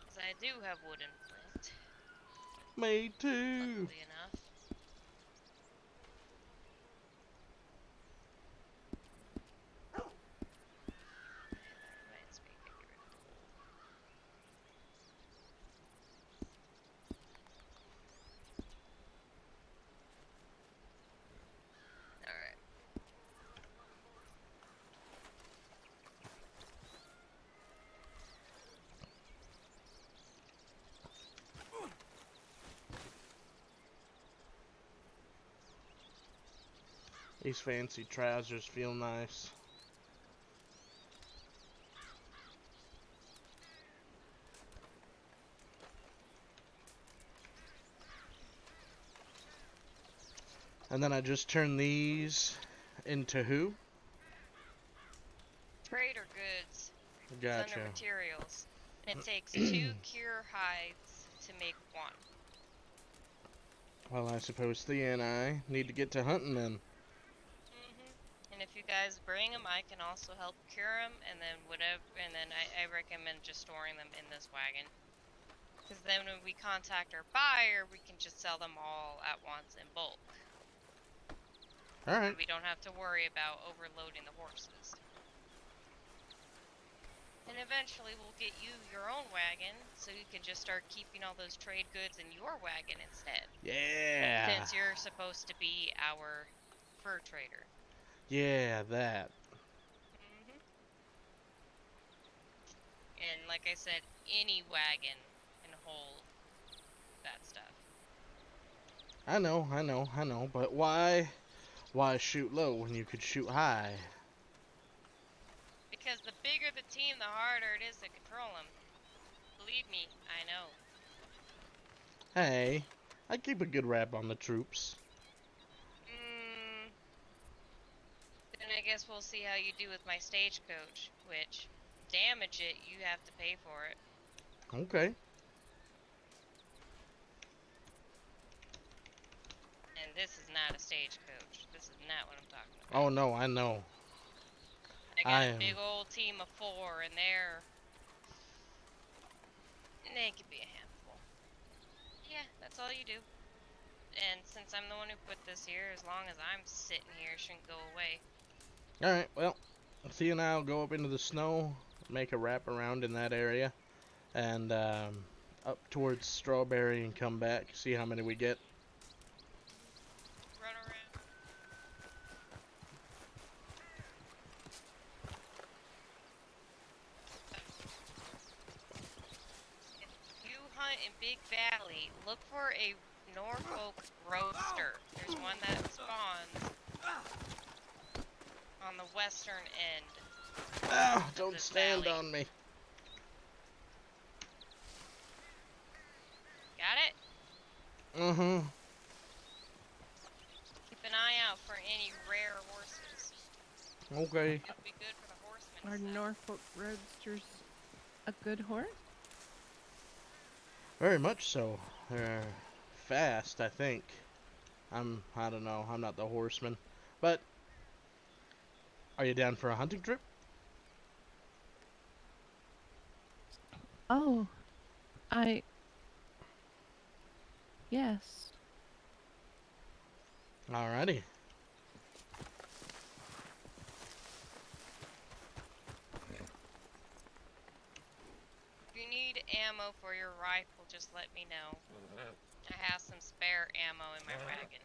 [SPEAKER 2] Cause I do have wood and flint,
[SPEAKER 1] Me too.
[SPEAKER 2] luckily enough. That reminds me, get rid of the wool. Alright.
[SPEAKER 1] These fancy trousers feel nice. And then I just turn these into who?
[SPEAKER 2] Trader goods. It's
[SPEAKER 1] Gotcha.
[SPEAKER 2] under materials. And it takes 2 cure hides to make 1.
[SPEAKER 1] Well, I suppose Thea and I need to get to hunting then.
[SPEAKER 2] And if you guys bring them, I can also help cure them, and then whatever. And then I recommend just storing them in this wagon, because then when we contact our buyer, we can just sell them all at once in bulk.
[SPEAKER 1] Alright.
[SPEAKER 2] We don't have to worry about overloading the horses. And eventually, we'll get you your own wagon, so you can just start keeping all those trade goods in your wagon instead.
[SPEAKER 1] Yeah.
[SPEAKER 2] Since you're supposed to be our fur trader.
[SPEAKER 1] Yeah, that.
[SPEAKER 2] And like I said, any wagon can hold that stuff.
[SPEAKER 1] I know, but why shoot low when you could shoot high?
[SPEAKER 2] Because the bigger the team, the harder it is to control them. Believe me, I know.
[SPEAKER 1] Hey, I keep a good rap on the troops.
[SPEAKER 2] Then I guess we'll see how you do with my stagecoach, which, damage it, you have to pay for it.
[SPEAKER 1] Okay.
[SPEAKER 2] And this is not a stagecoach. This is not what I'm talking about.
[SPEAKER 1] Oh no, I know.
[SPEAKER 2] I got a big old team of 4, and they could be a handful. Yeah, that's all you do. And since I'm the one who put this here, as long as I'm sitting here, it shouldn't go away.
[SPEAKER 1] Alright, well, Thea and I will go up into the snow, make a wrap around in that area, and up towards Strawberry and come back, see how many we get.
[SPEAKER 2] Run around. big valley, look for a Norfolk roadster. There's one that spawns on the western end.
[SPEAKER 1] Oh,
[SPEAKER 2] of
[SPEAKER 1] don't
[SPEAKER 2] this
[SPEAKER 1] stand
[SPEAKER 2] valley.
[SPEAKER 1] on me.
[SPEAKER 2] Got it?
[SPEAKER 1] Mm-hmm.
[SPEAKER 2] Keep an eye out for any rare horses.
[SPEAKER 1] Okay.
[SPEAKER 2] It'll be good for the horsemen.
[SPEAKER 4] Are
[SPEAKER 2] stuff.
[SPEAKER 4] Norfolk Roadsters a good horse?
[SPEAKER 1] Very much so. They're fast, I think. I don't know. I'm not the horseman. But, are you down for a hunting trip?
[SPEAKER 4] Oh, yes.
[SPEAKER 1] Alrighty.
[SPEAKER 2] If you need ammo for your rifle, just let me know. I have some spare ammo in my wagon.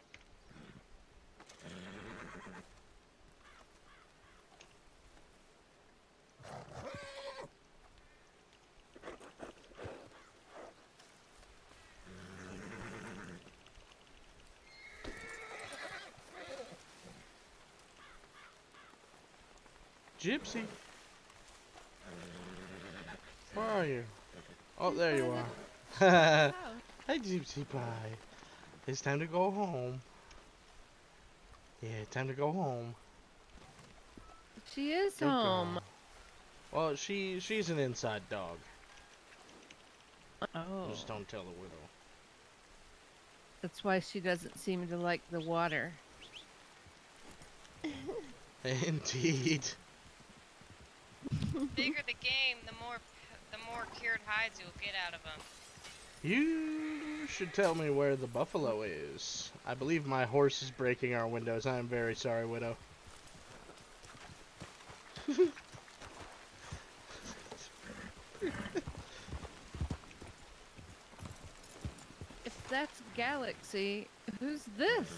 [SPEAKER 1] Gypsy. Where are you? Oh, there you are.
[SPEAKER 4] Oh,
[SPEAKER 1] Hey, Gypsy Pie. It's time to go home. Yeah, time to go home.
[SPEAKER 4] she is
[SPEAKER 1] Good girl.
[SPEAKER 4] home.
[SPEAKER 1] Well, she's an inside dog.
[SPEAKER 4] Oh,
[SPEAKER 1] Just don't tell the widow.
[SPEAKER 4] that's why she doesn't seem to like the water.
[SPEAKER 1] Indeed.
[SPEAKER 2] The bigger the game, the more cured hides you'll get out of them.
[SPEAKER 1] You should tell me where the buffalo is. I believe my horse is breaking our windows. I am very sorry, widow.
[SPEAKER 4] If that's Galaxy, who's this?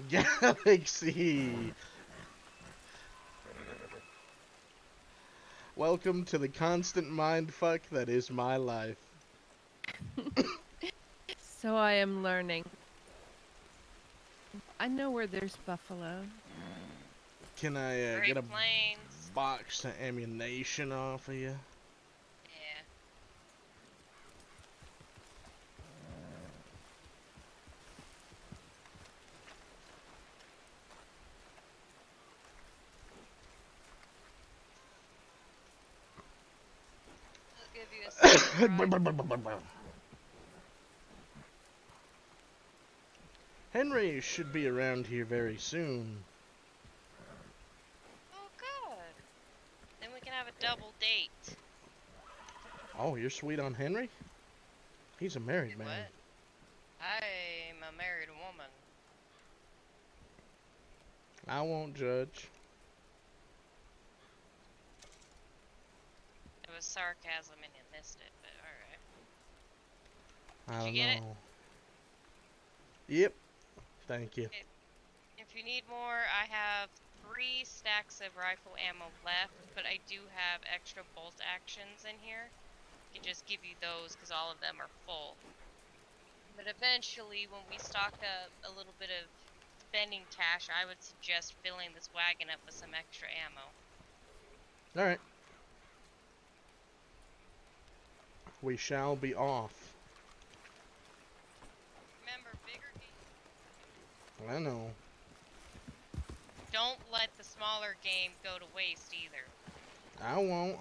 [SPEAKER 1] Galaxy! Welcome to the constant mindfuck that is my life.
[SPEAKER 4] So I am learning. I know where there's buffalo.
[SPEAKER 1] Can I
[SPEAKER 2] Great
[SPEAKER 1] get a
[SPEAKER 2] Plains.
[SPEAKER 1] box of ammunition off of you?
[SPEAKER 2] Yeah. I'll give you a second.
[SPEAKER 1] Henry should be around here very soon.
[SPEAKER 2] Oh, good. Then we can have a double date.
[SPEAKER 1] Oh, you're sweet on Henry? He's a married man.
[SPEAKER 2] What? I'm a married woman.
[SPEAKER 1] I won't judge.
[SPEAKER 2] It was sarcasm and you missed it, but alright.
[SPEAKER 1] I don't
[SPEAKER 2] you get it?
[SPEAKER 1] know. Yep. Thank you.
[SPEAKER 2] If you need more, I have 3 stacks of rifle ammo left, but I do have extra bolt actions in here. I can just give you those because all of them are full. But eventually, when we stock up a little bit of spending cash, I would suggest filling this wagon up with some extra ammo.
[SPEAKER 1] Alright. We shall be off.
[SPEAKER 2] Remember, bigger game.
[SPEAKER 1] I know.
[SPEAKER 2] Don't let the smaller game go to waste either.
[SPEAKER 1] I won't.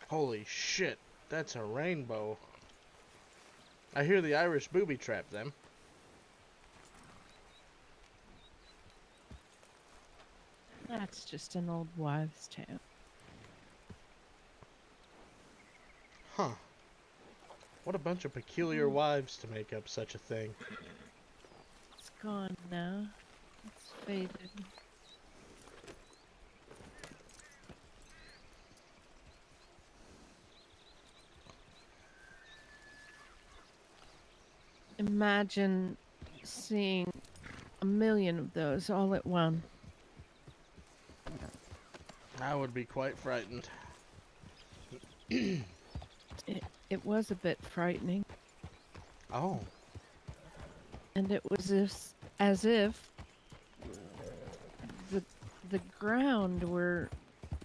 [SPEAKER 1] Holy shit. That's a rainbow. I hear the Irish booby trapped them.
[SPEAKER 4] That's just an old wives' tale.
[SPEAKER 1] Huh. What a bunch of peculiar wives to make up such a thing.
[SPEAKER 4] It's gone now. It's faded. Imagine seeing a million of those all at once.
[SPEAKER 1] I would be quite frightened.
[SPEAKER 4] It was a bit frightening,
[SPEAKER 1] Oh,
[SPEAKER 4] and it was as if the the ground were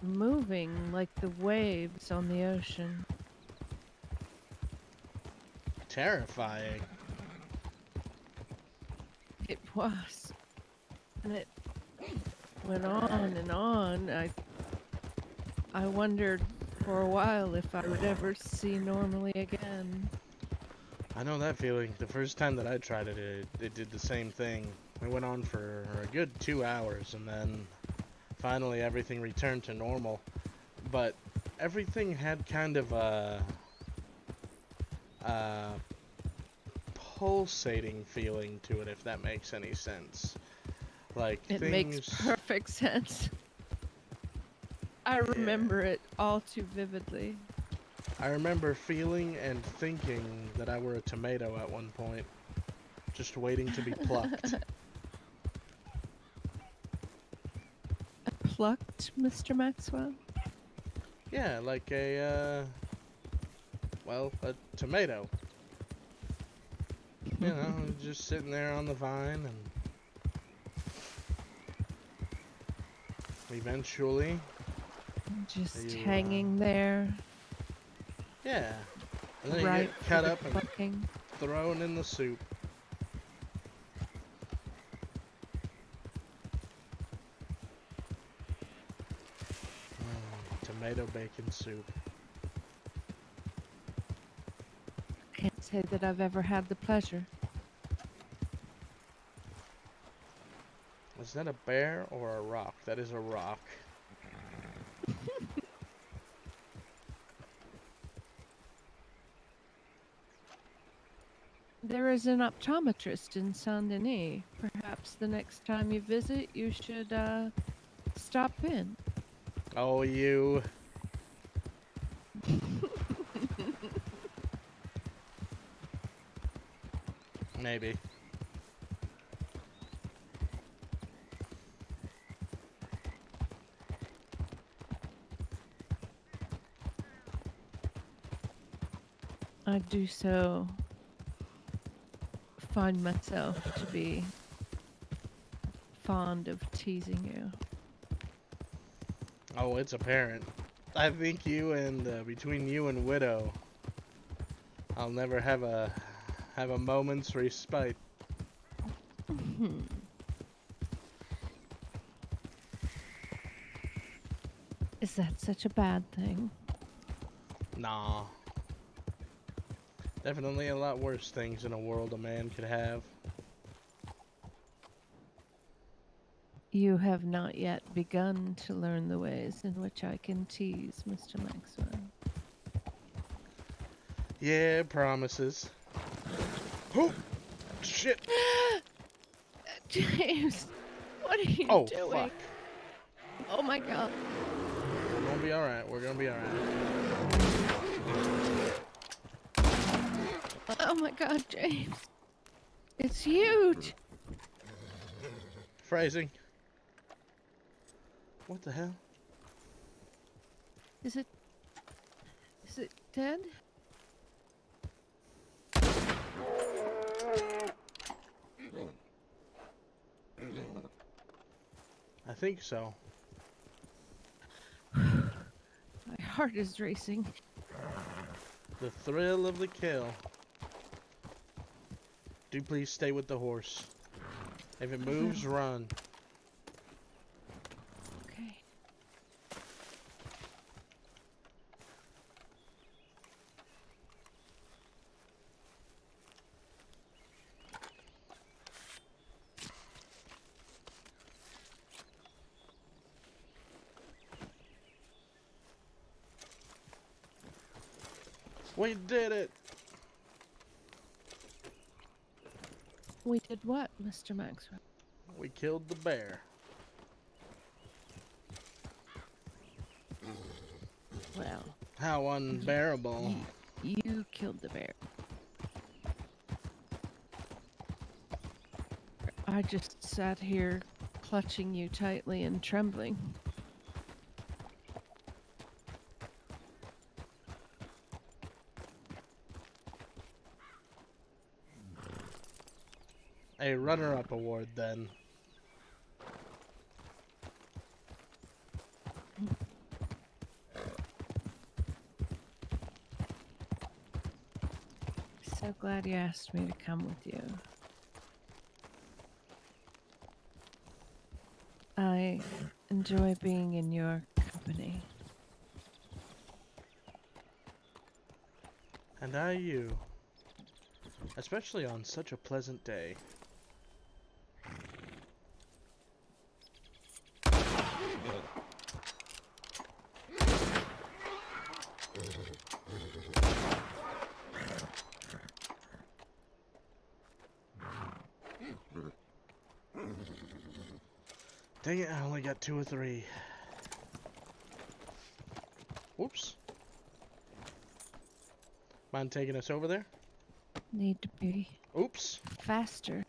[SPEAKER 4] moving like the waves on the ocean.
[SPEAKER 1] terrifying.
[SPEAKER 4] It was, and it went on and on. I wondered for a while if I would ever see normally again.
[SPEAKER 1] I know that feeling. The first time that I tried it, it did the same thing. It went on for a good 2 hours, and then finally everything returned to normal. But everything had kind of a pulsating feeling to it, if that makes any sense. Like
[SPEAKER 4] It
[SPEAKER 1] things.
[SPEAKER 4] makes perfect sense. I remember it all too vividly.
[SPEAKER 1] I remember feeling and thinking that I were a tomato at one point, just waiting to be plucked.
[SPEAKER 4] Plucked, Mr. Maxwell?
[SPEAKER 1] Yeah, like a tomato. You know, just sitting there on the vine, and eventually,
[SPEAKER 4] Just
[SPEAKER 1] you,
[SPEAKER 4] hanging there,
[SPEAKER 1] yeah, and then you
[SPEAKER 4] right
[SPEAKER 1] get cut
[SPEAKER 4] for the
[SPEAKER 1] up and
[SPEAKER 4] plucking.
[SPEAKER 1] thrown in the soup. Tomato bacon soup.
[SPEAKER 4] Can't say that I've ever had the pleasure.
[SPEAKER 1] Is that a bear or a rock? That is a rock.
[SPEAKER 4] There is an optometrist in Saint Denis. Perhaps the next time you visit, you should stop in.
[SPEAKER 1] Oh, you. Maybe.
[SPEAKER 4] I do so find myself to be fond of teasing you.
[SPEAKER 1] Oh, it's apparent. I think you and between you and Widow, I'll never have a moment's respite.
[SPEAKER 4] Is that such a bad thing?
[SPEAKER 1] Nah. Definitely a lot worse things in a world a man could have.
[SPEAKER 4] You have not yet begun to learn the ways in which I can tease, Mr. Maxwell.
[SPEAKER 1] Yeah, promises. Oh, shit.
[SPEAKER 4] James, what are you
[SPEAKER 1] Oh,
[SPEAKER 4] doing?
[SPEAKER 1] fuck.
[SPEAKER 4] Oh my god.
[SPEAKER 1] We're gonna be alright. We're gonna be alright.
[SPEAKER 4] Oh my god, James. It's huge.
[SPEAKER 1] Phrasing. What the hell?
[SPEAKER 4] Is it dead?
[SPEAKER 1] I think so.
[SPEAKER 4] My heart is racing.
[SPEAKER 1] The thrill of the kill. Do please stay with the horse. If it moves, run.
[SPEAKER 4] Okay.
[SPEAKER 1] We did it!
[SPEAKER 4] We did what, Mr. Maxwell?
[SPEAKER 1] We killed the bear.
[SPEAKER 4] Well,
[SPEAKER 1] How unbearable.
[SPEAKER 4] you killed the bear. I just sat here clutching you tightly and trembling.
[SPEAKER 1] a runner-up award then.
[SPEAKER 4] So glad you asked me to come with you. I enjoy being in your company.
[SPEAKER 1] And I you. Especially on such a pleasant day. Dang it, I only got 2 or 3. Whoops. Mind taking us over there?
[SPEAKER 4] Need to be
[SPEAKER 1] Oops.
[SPEAKER 4] faster.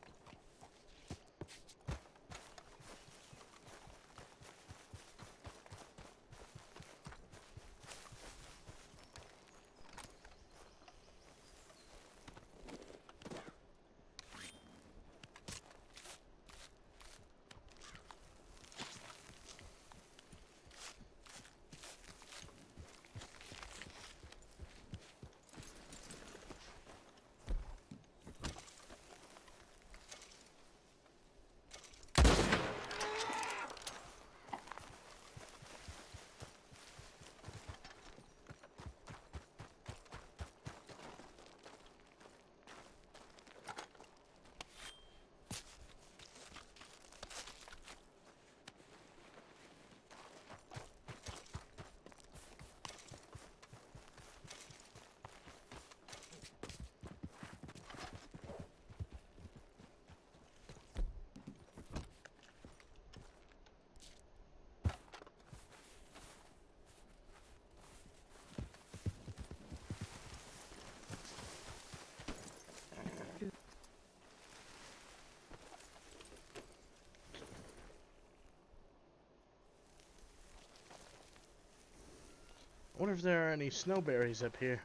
[SPEAKER 1] I wonder if there are any snowberries up here.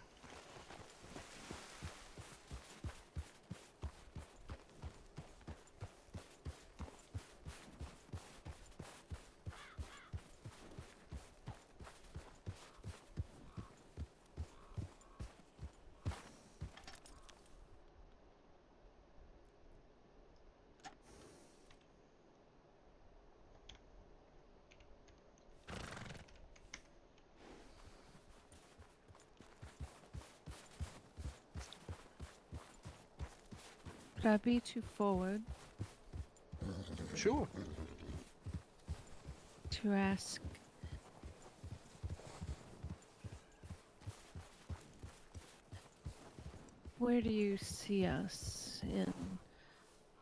[SPEAKER 4] Could I be too forward
[SPEAKER 1] Sure.
[SPEAKER 4] to ask where do you see us in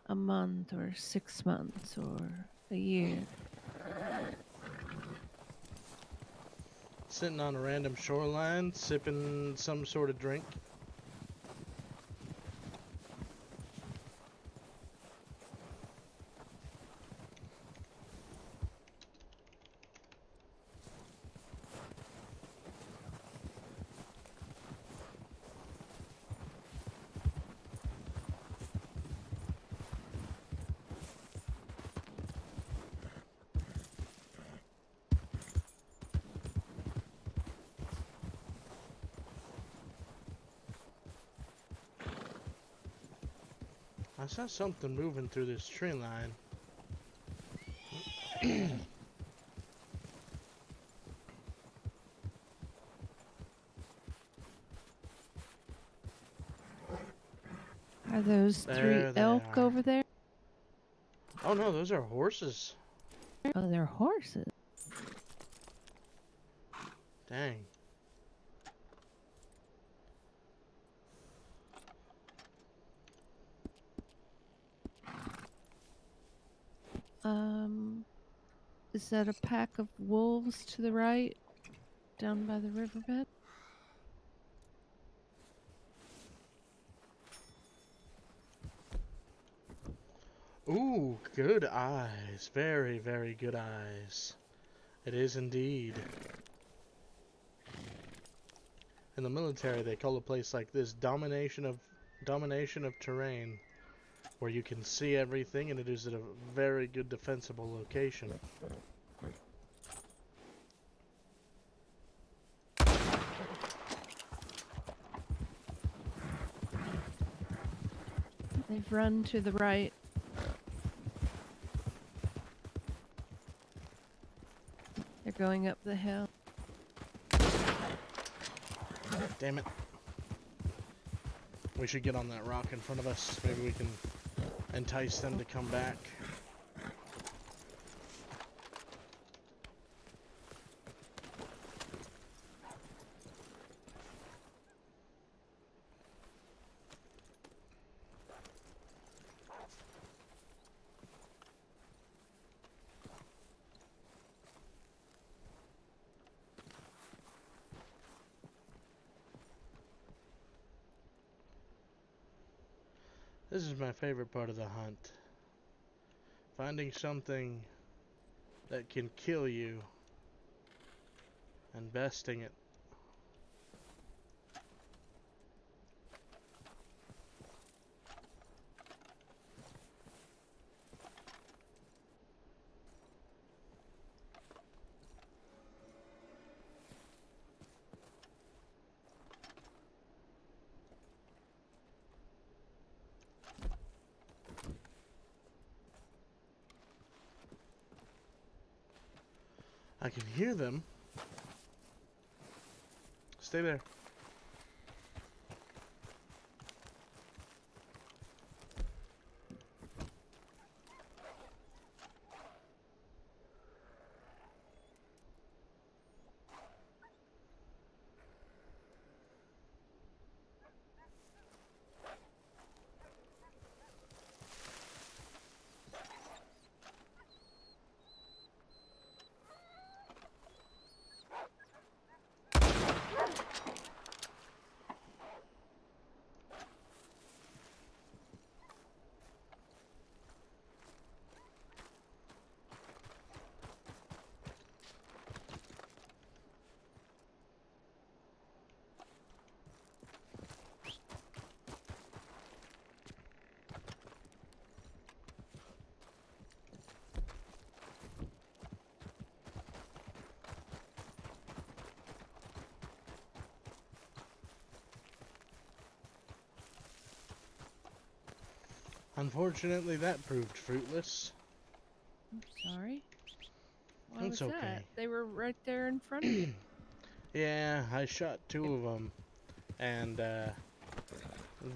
[SPEAKER 4] a month or 6 months or a year?
[SPEAKER 1] Sitting on a random shoreline, sipping some sort of drink. I saw something moving through this tree line.
[SPEAKER 4] Are those
[SPEAKER 1] There
[SPEAKER 4] three
[SPEAKER 1] they
[SPEAKER 4] elk
[SPEAKER 1] are.
[SPEAKER 4] over there?
[SPEAKER 1] Oh no, those are horses.
[SPEAKER 4] Oh, they're horses.
[SPEAKER 1] Dang.
[SPEAKER 4] Is that a pack of wolves to the right, down by the riverbed?
[SPEAKER 1] Ooh, good eyes. Very, very good eyes. It is indeed. In the military, they call a place like this domination of terrain. where you can see everything, and it is at a very good defensible location.
[SPEAKER 4] They've run to the right. They're going up the hill.
[SPEAKER 1] Damn it. We should get on that rock in front of us. Maybe we can entice them to come back. This is my favorite part of the hunt. Finding something that can kill you and besting it. I can hear them. Stay there. Unfortunately, that proved fruitless.
[SPEAKER 4] I'm sorry. Why
[SPEAKER 1] It's
[SPEAKER 4] was
[SPEAKER 1] okay.
[SPEAKER 4] that? They were right there in front of you.
[SPEAKER 1] Yeah, I shot 2 of them, and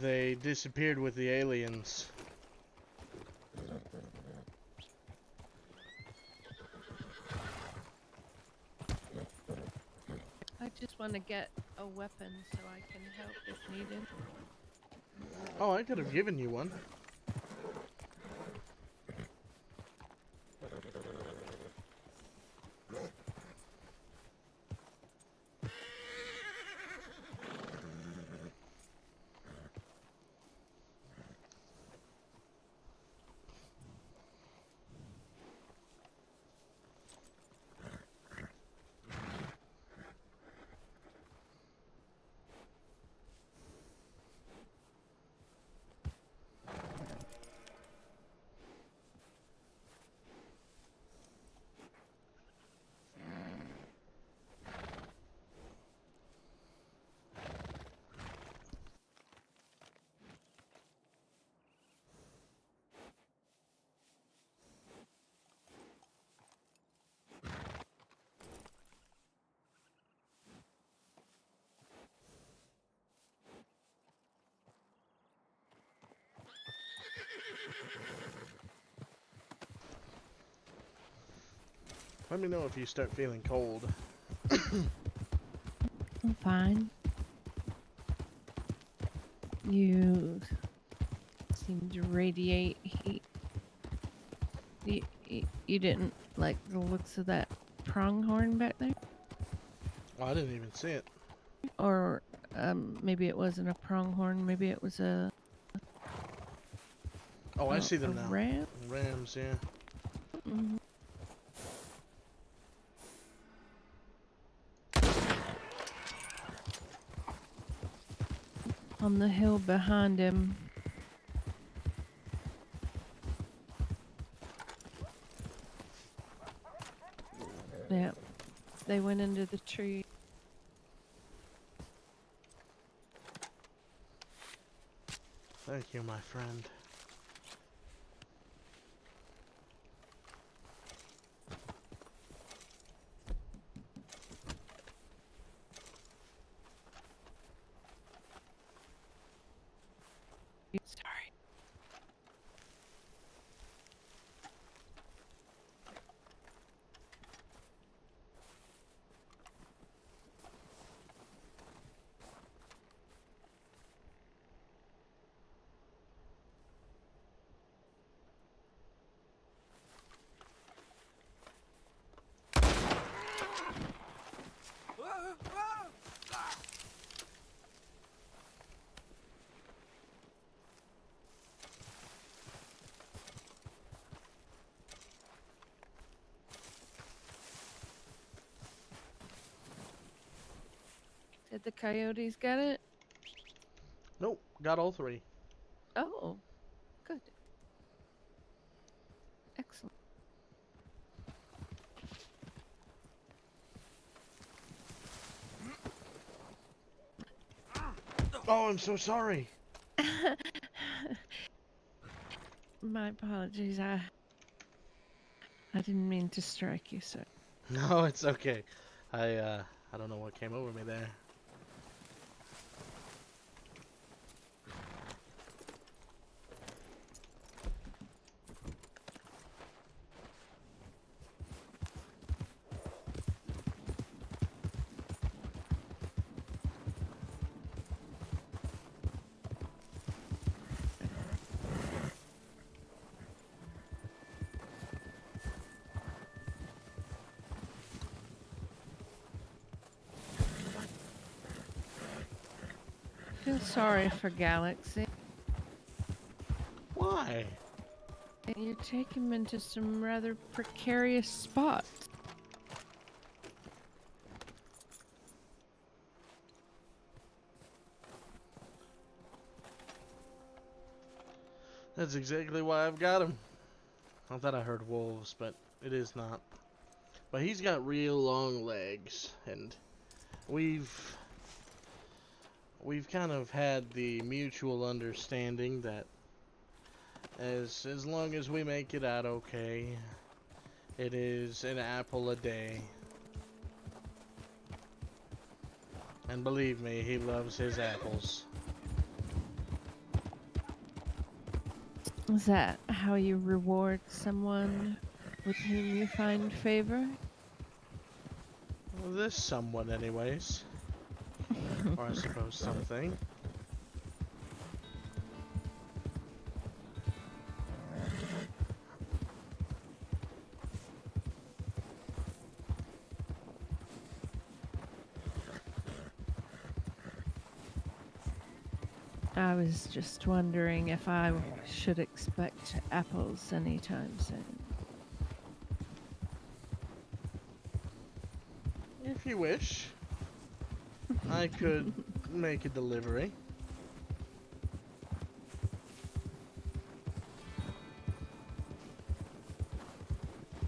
[SPEAKER 1] they disappeared with the aliens.
[SPEAKER 4] I just want to get a weapon so I can help if needed.
[SPEAKER 1] Oh, I could have given you one. Let me know if you start feeling cold.
[SPEAKER 4] I'm fine. You seem to radiate heat. You didn't like the looks of that pronghorn back there?
[SPEAKER 1] Oh, I didn't even see it.
[SPEAKER 4] Or maybe it wasn't a pronghorn. Maybe it was a...
[SPEAKER 1] Oh, I see them now.
[SPEAKER 4] Ram?
[SPEAKER 1] Rams, yeah.
[SPEAKER 4] Mm-hmm. On the hill behind him. they went into the tree.
[SPEAKER 1] Thank you, my friend.
[SPEAKER 4] Sorry. Did the coyotes get it?
[SPEAKER 1] Nope, got all three.
[SPEAKER 4] Oh, good. Excellent.
[SPEAKER 1] Oh, I'm so sorry.
[SPEAKER 4] My apologies. I didn't mean to strike you, sir.
[SPEAKER 1] No, it's okay. I don't know what came over me there.
[SPEAKER 4] I feel sorry for Galaxy.
[SPEAKER 1] Why?
[SPEAKER 4] You take him into some rather precarious spots.
[SPEAKER 1] That's exactly why I've got him. I thought I heard wolves, but it is not. But he's got real long legs, and we've kind of had the mutual understanding that as long as we make it out okay, it is an apple a day. And believe me, he loves his apples.
[SPEAKER 4] Is that how you reward someone with whom you find favor?
[SPEAKER 1] Well, this someone anyways. Or I suppose something.
[SPEAKER 4] I was just wondering if I should expect apples anytime soon.
[SPEAKER 1] If you wish, I could make a delivery.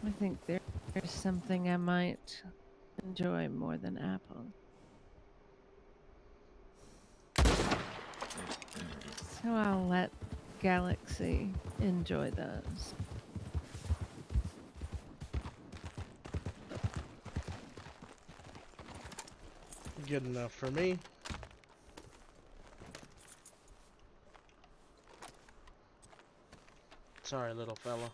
[SPEAKER 4] I think there's something I might enjoy more than apples. So I'll let Galaxy enjoy those.
[SPEAKER 1] Good enough for me. Sorry, little fella.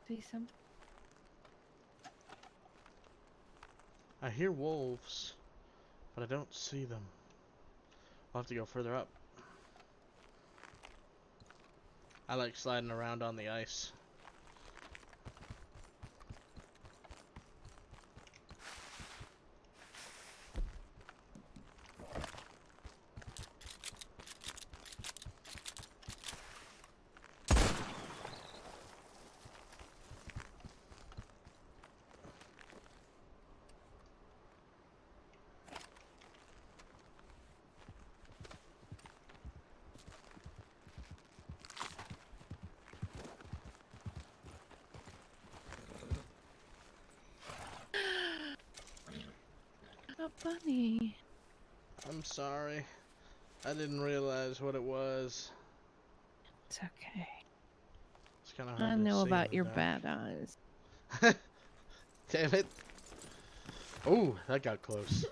[SPEAKER 4] See something?
[SPEAKER 1] I hear wolves, but I don't see them. I'll have to go further up. I like sliding around on the ice.
[SPEAKER 4] A bunny.
[SPEAKER 1] I'm sorry. I didn't realize what it was.
[SPEAKER 4] It's okay.
[SPEAKER 1] It's kind of hard
[SPEAKER 4] I
[SPEAKER 1] to
[SPEAKER 4] know
[SPEAKER 1] see
[SPEAKER 4] about
[SPEAKER 1] in
[SPEAKER 4] your
[SPEAKER 1] the
[SPEAKER 4] bad eyes.
[SPEAKER 1] dark. Damn it. Oh, that got close.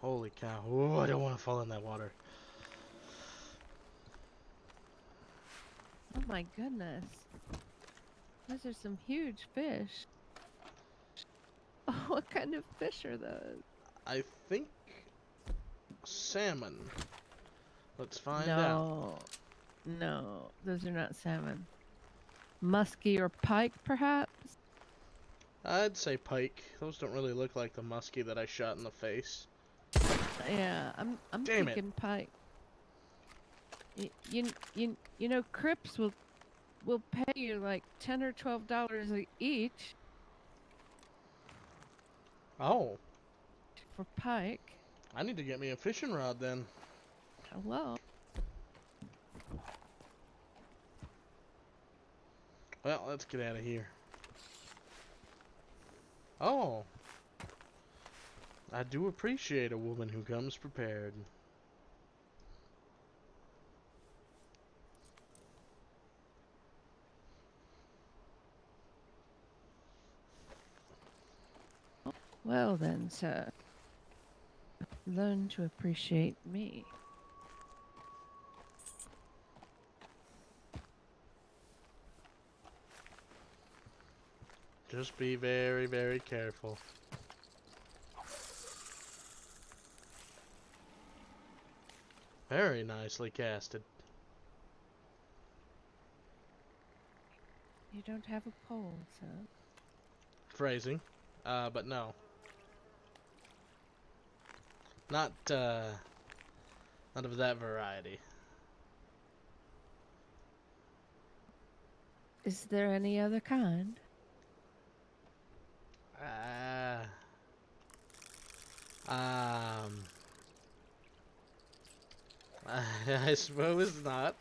[SPEAKER 1] Holy cow. Oh, I don't want to fall in that water.
[SPEAKER 4] Oh my goodness. Those are some huge fish. Oh, what kind of fish are those?
[SPEAKER 1] I think salmon. Let's find out.
[SPEAKER 4] No, those are not salmon. Muskie or pike, perhaps?
[SPEAKER 1] I'd say pike. Those don't really look like the muskie that I shot in the face.
[SPEAKER 4] Yeah, I'm
[SPEAKER 1] Damn it.
[SPEAKER 4] thinking pike. You know, Crips will pay you like $10 or $12 each
[SPEAKER 1] Oh,
[SPEAKER 4] for pike.
[SPEAKER 1] I need to get me a fishing rod then.
[SPEAKER 4] Hello.
[SPEAKER 1] Well, let's get out of here. Oh. I do appreciate a woman who comes prepared.
[SPEAKER 4] Well then, sir. Learn to appreciate me.
[SPEAKER 1] Just be very, very careful. Very nicely casted.
[SPEAKER 4] You don't have a pole, sir.
[SPEAKER 1] Phrasing. But no. Not of that variety.
[SPEAKER 4] Is there any other kind?
[SPEAKER 1] I suppose not.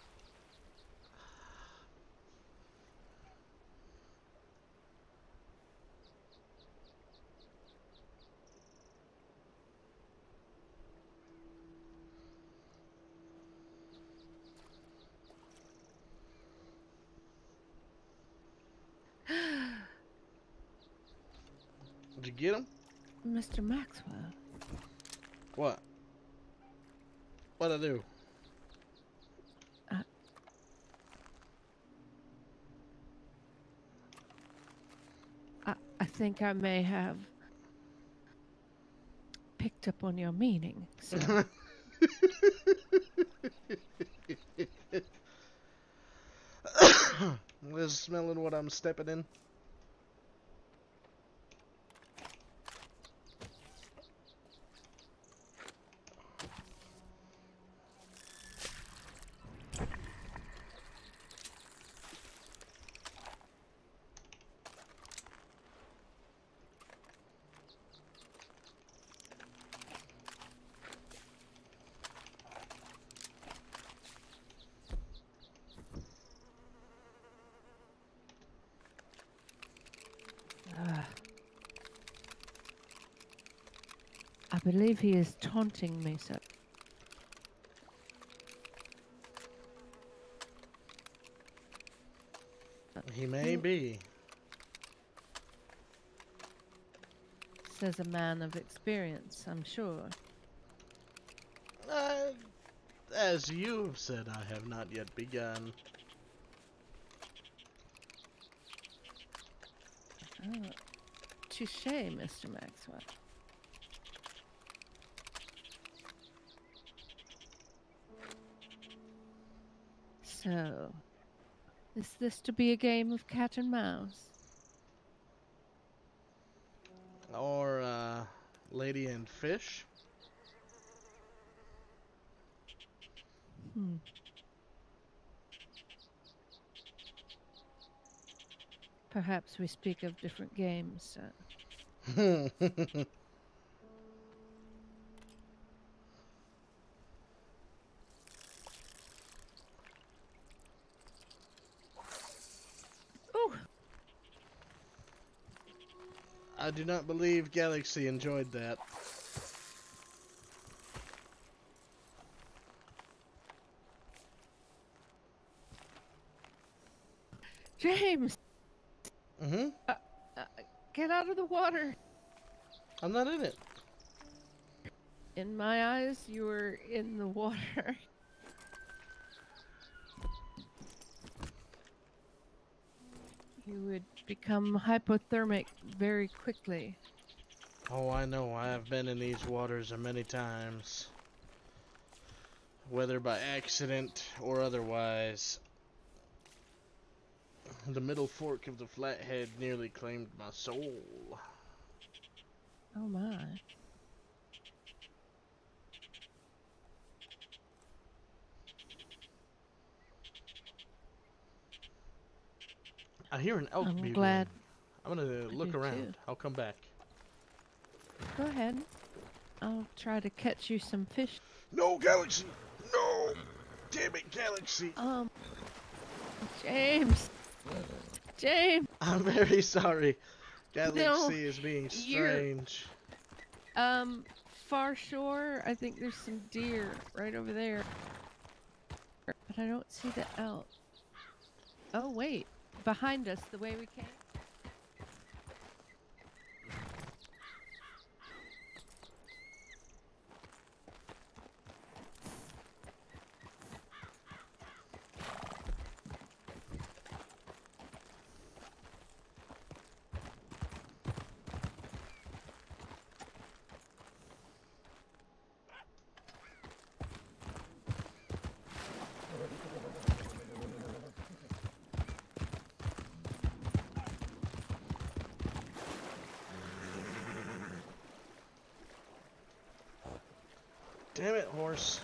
[SPEAKER 1] Did you get him?
[SPEAKER 4] Mr. Maxwell.
[SPEAKER 1] What? What'd I do?
[SPEAKER 4] I think I may have picked up on your meaning, sir.
[SPEAKER 1] Is smelling what I'm stepping in?
[SPEAKER 4] I believe he is taunting me, sir.
[SPEAKER 1] He may be.
[SPEAKER 4] Says a man of experience, I'm sure.
[SPEAKER 1] As you've said, I have not yet begun.
[SPEAKER 4] Oh, touche, Mr. Maxwell. So, is this to be a game of cat and mouse?
[SPEAKER 1] Or, Lady and Fish?
[SPEAKER 4] Hmm. Perhaps we speak of different games. Oh,
[SPEAKER 1] I do not believe Galaxy enjoyed that.
[SPEAKER 4] James!
[SPEAKER 1] Mm-hmm.
[SPEAKER 4] Uh, get out of the water!
[SPEAKER 1] I'm not in it.
[SPEAKER 4] In my eyes, you were in the water. You would become hypothermic very quickly.
[SPEAKER 1] Oh, I know. I have been in these waters many times. Whether by accident or otherwise. The middle fork of the flathead nearly claimed my soul.
[SPEAKER 4] Oh my.
[SPEAKER 1] I hear an elk
[SPEAKER 4] I'm
[SPEAKER 1] bugling.
[SPEAKER 4] glad.
[SPEAKER 1] I'm gonna
[SPEAKER 4] I
[SPEAKER 1] look
[SPEAKER 4] do
[SPEAKER 1] around.
[SPEAKER 4] too.
[SPEAKER 1] I'll come back.
[SPEAKER 4] Go ahead. I'll try to catch you some fish.
[SPEAKER 1] No, Galaxy! No! Damn it, Galaxy!
[SPEAKER 4] James! James!
[SPEAKER 1] I'm very sorry. Galaxy
[SPEAKER 4] No,
[SPEAKER 1] is being
[SPEAKER 4] you're-
[SPEAKER 1] strange.
[SPEAKER 4] Far shore, I think there's some deer right over there. But I don't see the elk. Oh, wait. Behind us, the way we came?
[SPEAKER 1] Damn it, horse.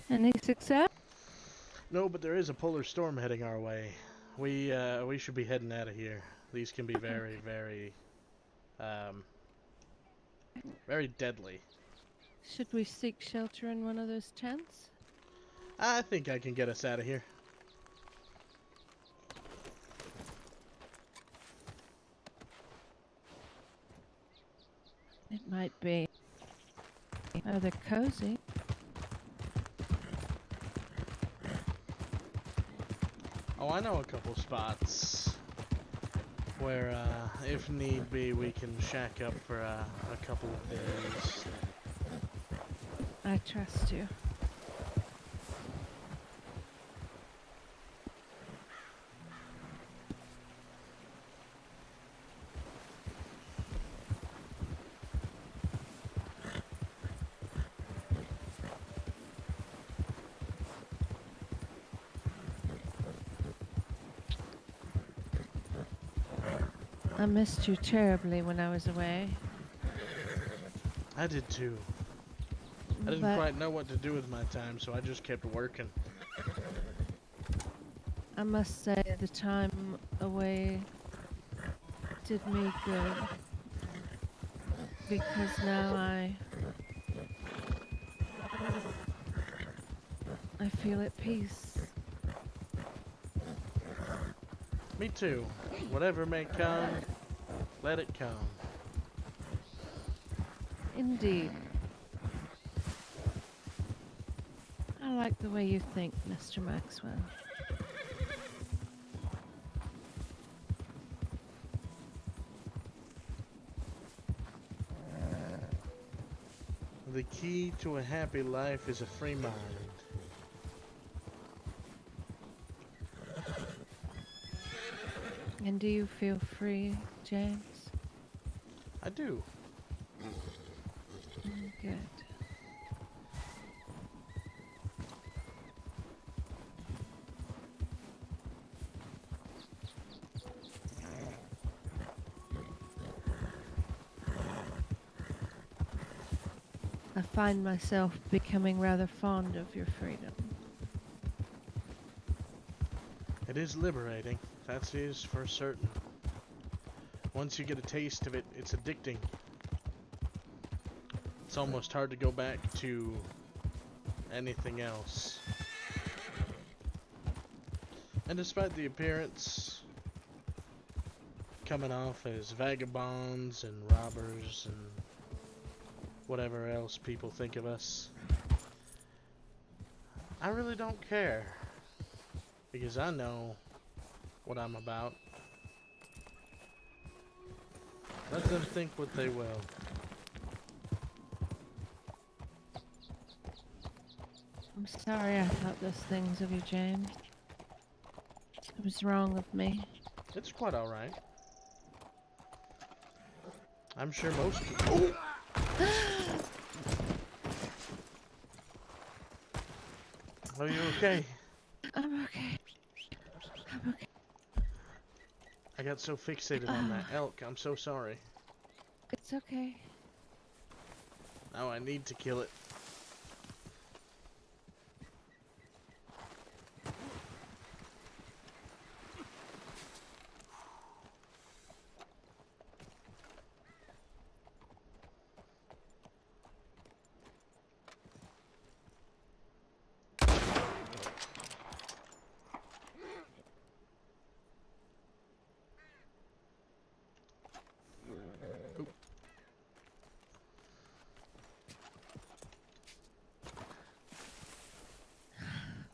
[SPEAKER 4] Any success?
[SPEAKER 1] No, but there is a polar storm heading our way. We should be heading out of here. These can be very, very, very deadly.
[SPEAKER 4] Should we seek shelter in one of those tents?
[SPEAKER 1] I think I can get us out of here.
[SPEAKER 4] It might be rather cozy.
[SPEAKER 1] Oh, I know a couple spots where, if need be, we can shack up for a couple of days.
[SPEAKER 4] I trust you. I missed you terribly when I was away.
[SPEAKER 1] I did too. I didn't
[SPEAKER 4] But
[SPEAKER 1] quite know what to do with my time, so I just kept working.
[SPEAKER 4] I must say the time away did me good. Because now I feel at peace.
[SPEAKER 1] Me too. Whatever may come, let it come.
[SPEAKER 4] Indeed. I like the way you think, Mr. Maxwell.
[SPEAKER 1] The key to a happy life is a free mind.
[SPEAKER 4] And do you feel free, James?
[SPEAKER 1] I do.
[SPEAKER 4] Good. I find myself becoming rather fond of your freedom.
[SPEAKER 1] It is liberating. That is for certain. Once you get a taste of it, it's addicting. It's almost hard to go back to anything else. And despite the appearance coming off as vagabonds and robbers and whatever else people think of us, I really don't care. Because I know what I'm about. Let them think what they will.
[SPEAKER 4] I'm sorry I thought those things of you, James. It was wrong of me.
[SPEAKER 1] It's quite alright. I'm sure most people... Are you okay?
[SPEAKER 4] I'm okay. I'm okay.
[SPEAKER 1] I got so fixated on that elk. I'm so sorry.
[SPEAKER 4] It's okay.
[SPEAKER 1] Now I need to kill it.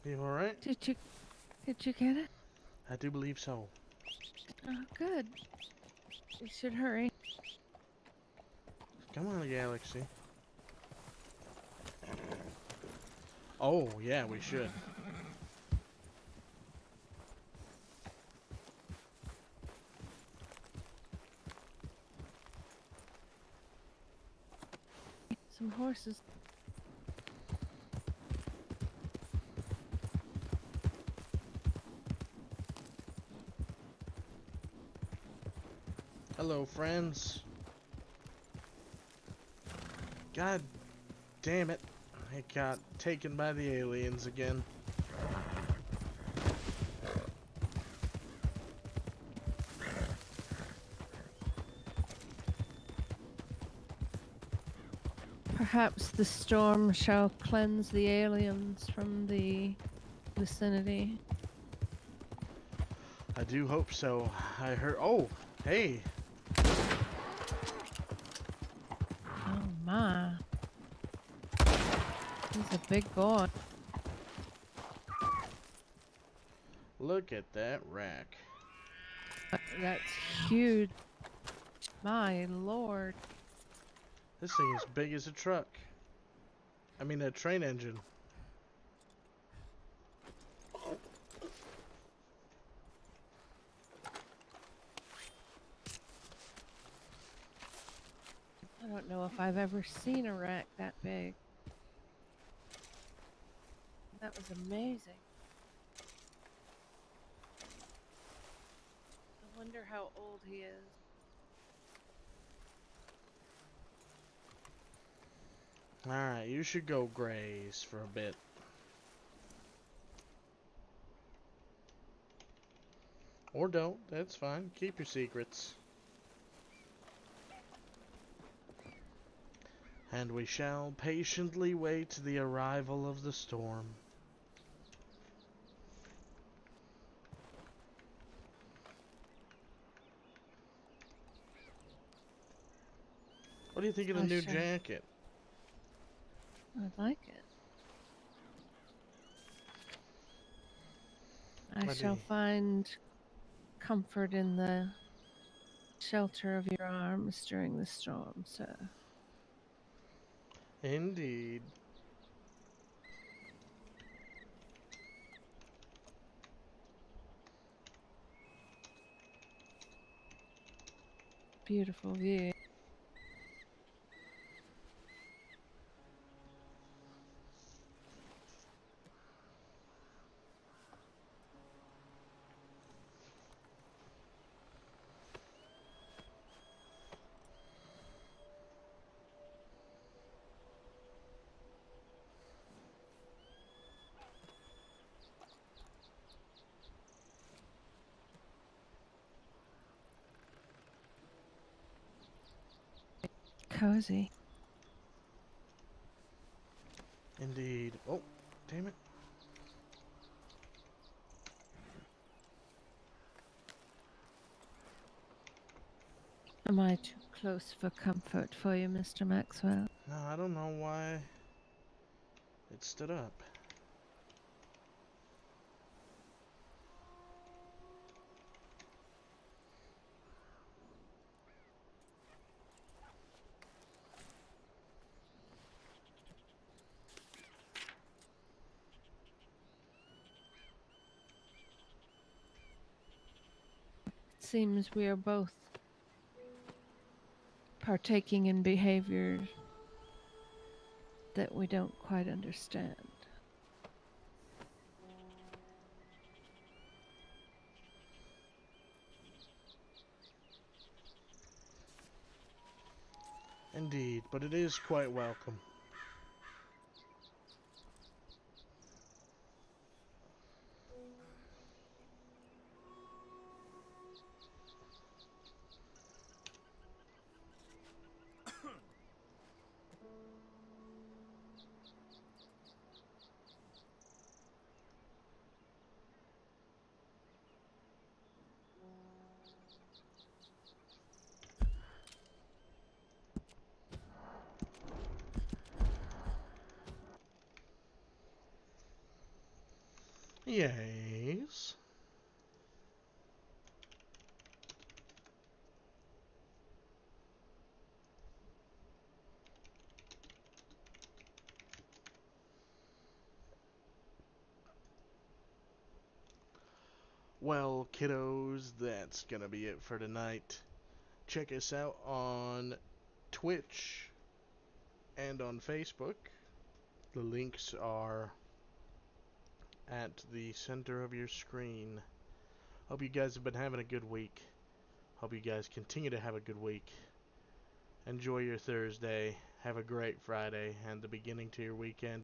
[SPEAKER 1] You alright?
[SPEAKER 4] Did you get it?
[SPEAKER 1] I do believe so.
[SPEAKER 4] Oh, good. We should hurry.
[SPEAKER 1] Come on, Galaxy. Oh, yeah, we should.
[SPEAKER 4] Some horses.
[SPEAKER 1] Hello, friends. God damn it. I got taken by the aliens again.
[SPEAKER 4] Perhaps the storm shall cleanse the aliens from the vicinity.
[SPEAKER 1] I do hope so. I heard... Oh, hey.
[SPEAKER 4] My. He's a big boy.
[SPEAKER 1] Look at that rack.
[SPEAKER 4] That's huge. My lord.
[SPEAKER 1] This thing is big as a truck. I mean, a train engine.
[SPEAKER 4] I don't know if I've ever seen a rack that big. That was amazing. I wonder how old he is.
[SPEAKER 1] Alright, you should go graze for a bit. Or don't, that's fine. Keep your secrets. And we shall patiently wait the arrival of the storm. What do you think of the new jacket?
[SPEAKER 4] I like it. I shall find comfort in the shelter of your arms during the storm, sir.
[SPEAKER 1] Indeed.
[SPEAKER 4] Beautiful view. Cozy.
[SPEAKER 1] Indeed. Oh, damn it.
[SPEAKER 4] Am I too close for comfort for you, Mr. Maxwell?
[SPEAKER 1] No, I don't know why it stood up.
[SPEAKER 4] It seems we are both partaking in behaviors that we don't quite understand.
[SPEAKER 1] Indeed, but it is quite welcome. Yes. Well, kiddos, that's gonna be it for tonight. Check us out on Twitch and on Facebook. The links are at the center of your screen. Hope you guys have been having a good week. Hope you guys continue to have a good week. Enjoy your Thursday. Have a great Friday and the beginning to your weekend.